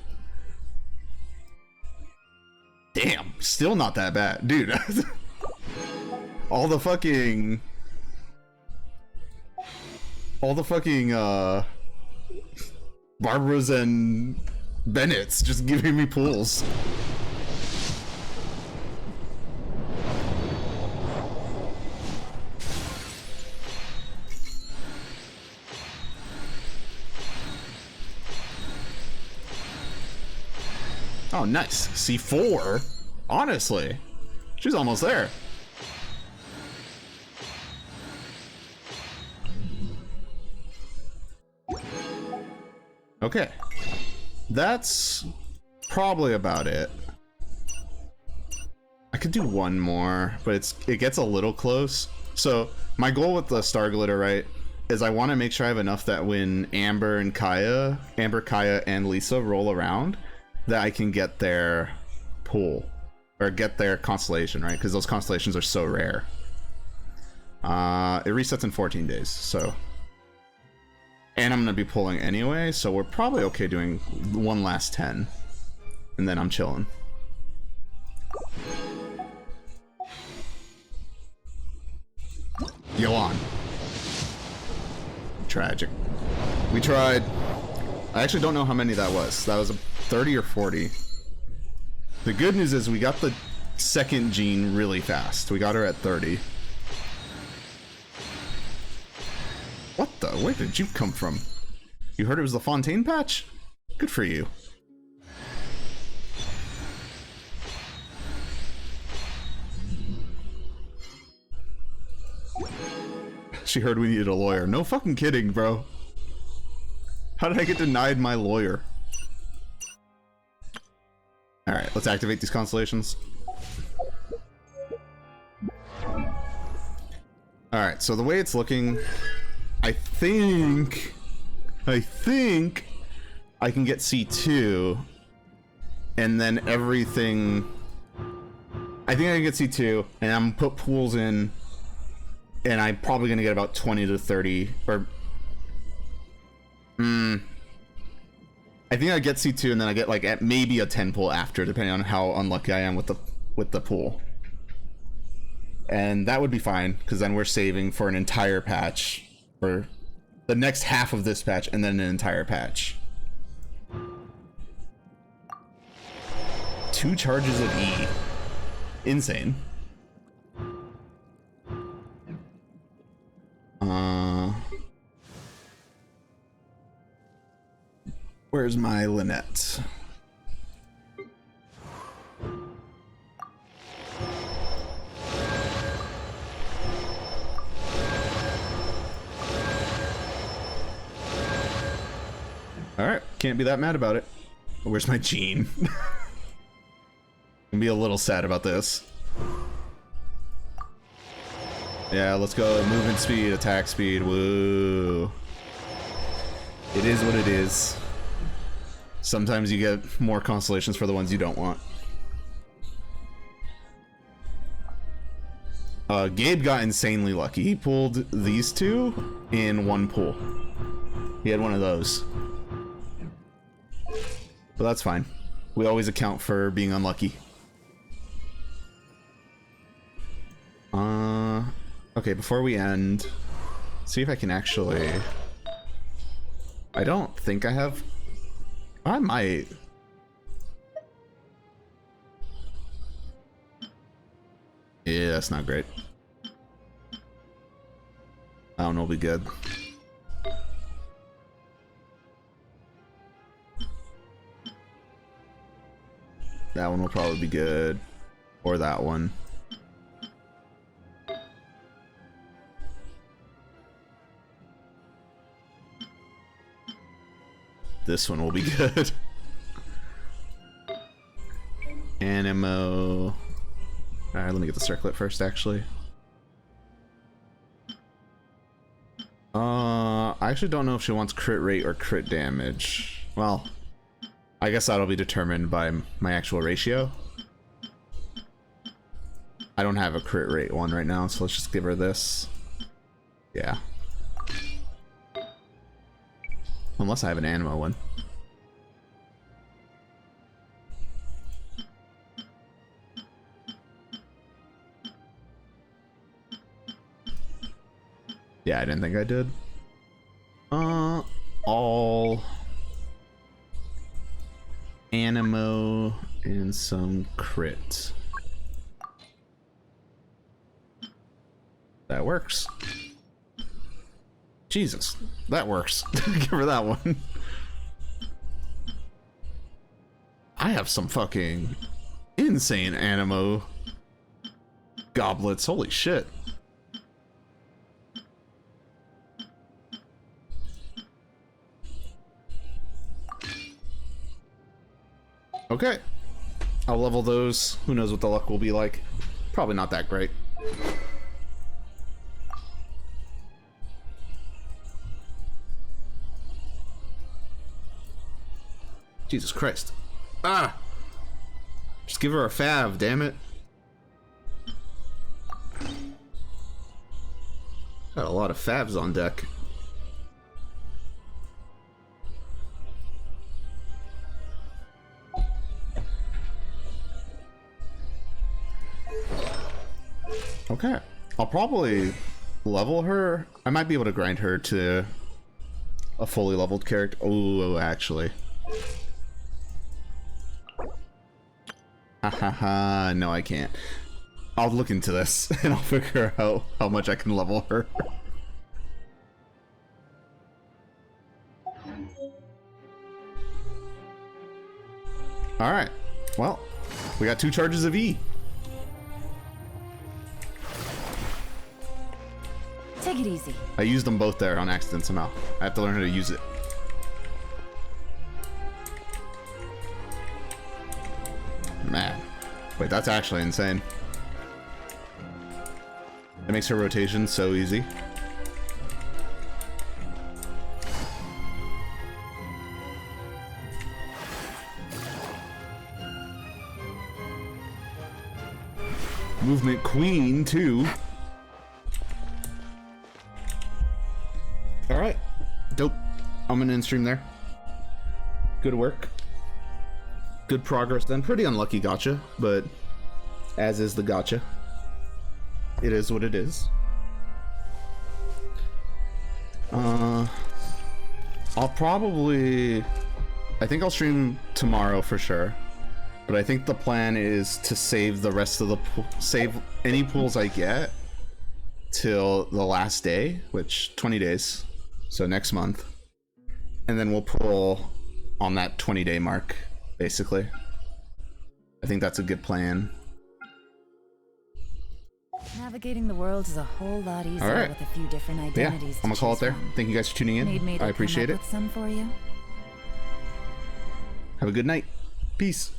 Damn, still not that bad. Dude, all the fucking Barbaras and Bennett's just giving me pulls. Oh, nice. C4? Honestly, she's almost there. Okay. That's probably about it. I could do one more, but it gets a little close. So, my goal with the Star Glitter, right, is I want to make sure I have enough that when Amber, Kaya, and Lisa roll around, that I can get their pool or get their constellation, right? Because those constellations are so rare. It resets in 14 days, so. And I'm gonna be pulling anyway, so we're probably okay doing one last 10, and then I'm chilling. Yolan. Tragic. We tried. I actually don't know how many that was. That was a 30 or 40. The good news is we got the second gene really fast. We got her at 30. What the? Where did you come from? You heard it was the Fontaine patch? Good for you. She heard we needed a lawyer. No fucking kidding, bro. How did I get denied my lawyer? Alright, let's activate these constellations. Alright, so the way it's looking, I think I can get C2, and then everything... I think I can get C2, and I'm gonna put pools in, and I'm probably gonna get about 20 to 30, or... I think I get C2 and then I get like at maybe a 10 pull after, depending on how unlucky I am with the pool. And that would be fine, because then we're saving for an entire patch, or the next half of this patch, and then an entire patch. 2 charges of E. Insane. Where's my Lynette? Alright, can't be that mad about it. Where's my Jean? I'm gonna be a little sad about this. Yeah, let's go. Movement speed, attack speed. Woo. It is what it is. Sometimes you get more constellations for the ones you don't want. Gabe got insanely lucky. He pulled these 2 in 1 pull. He had one of those. But that's fine. We always account for being unlucky. Okay, before we end, see if I can actually... I don't think I have... I might. Yeah, that's not great. I don't know, it'll be good. That one will probably be good. Or that one. This one will be good. Animo. Alright, let me get the circlet first, actually. I actually don't know if she wants crit rate or crit damage. Well, I guess that'll be determined by my actual ratio. I don't have a crit rate one right now, so let's just give her this. Yeah. Unless I have an animo one. Yeah, I didn't think I did. All animo and some crit. That works. Jesus, that works. Give her that one. I have some fucking insane animo goblets. Holy shit. Okay. I'll level those. Who knows what the luck will be like. Probably not that great. Jesus Christ. Ah! Just give her a fav, damn it. Got a lot of favs on deck. Okay. I'll probably level her. I might be able to grind her to a fully leveled character. Oh, actually. Hahaha, no I can't. I'll look into this and I'll figure out how much I can level her. Alright, well, we got 2 charges of E. Take it easy. I used them both there on accident somehow. I have to learn how to use it. Man. Wait, that's actually insane. It makes her rotation so easy. Movement queen, too. Alright. Dope. I'm gonna end stream there. Good work. Good progress then. Pretty unlucky gotcha, but as is the gotcha. It is what it is. I'll probably... I think I'll stream tomorrow for sure. But I think the plan is to save the rest of the save any pools I get till the last day, which 20 days, so next month, and then we'll pull on that 20-day mark, basically. I think that's a good plan. Navigating the world is a whole lot easier with a few different identities. Yeah, I'm gonna call it there. Thank you guys for tuning in. I appreciate it. Some for you. Have a good night. Peace.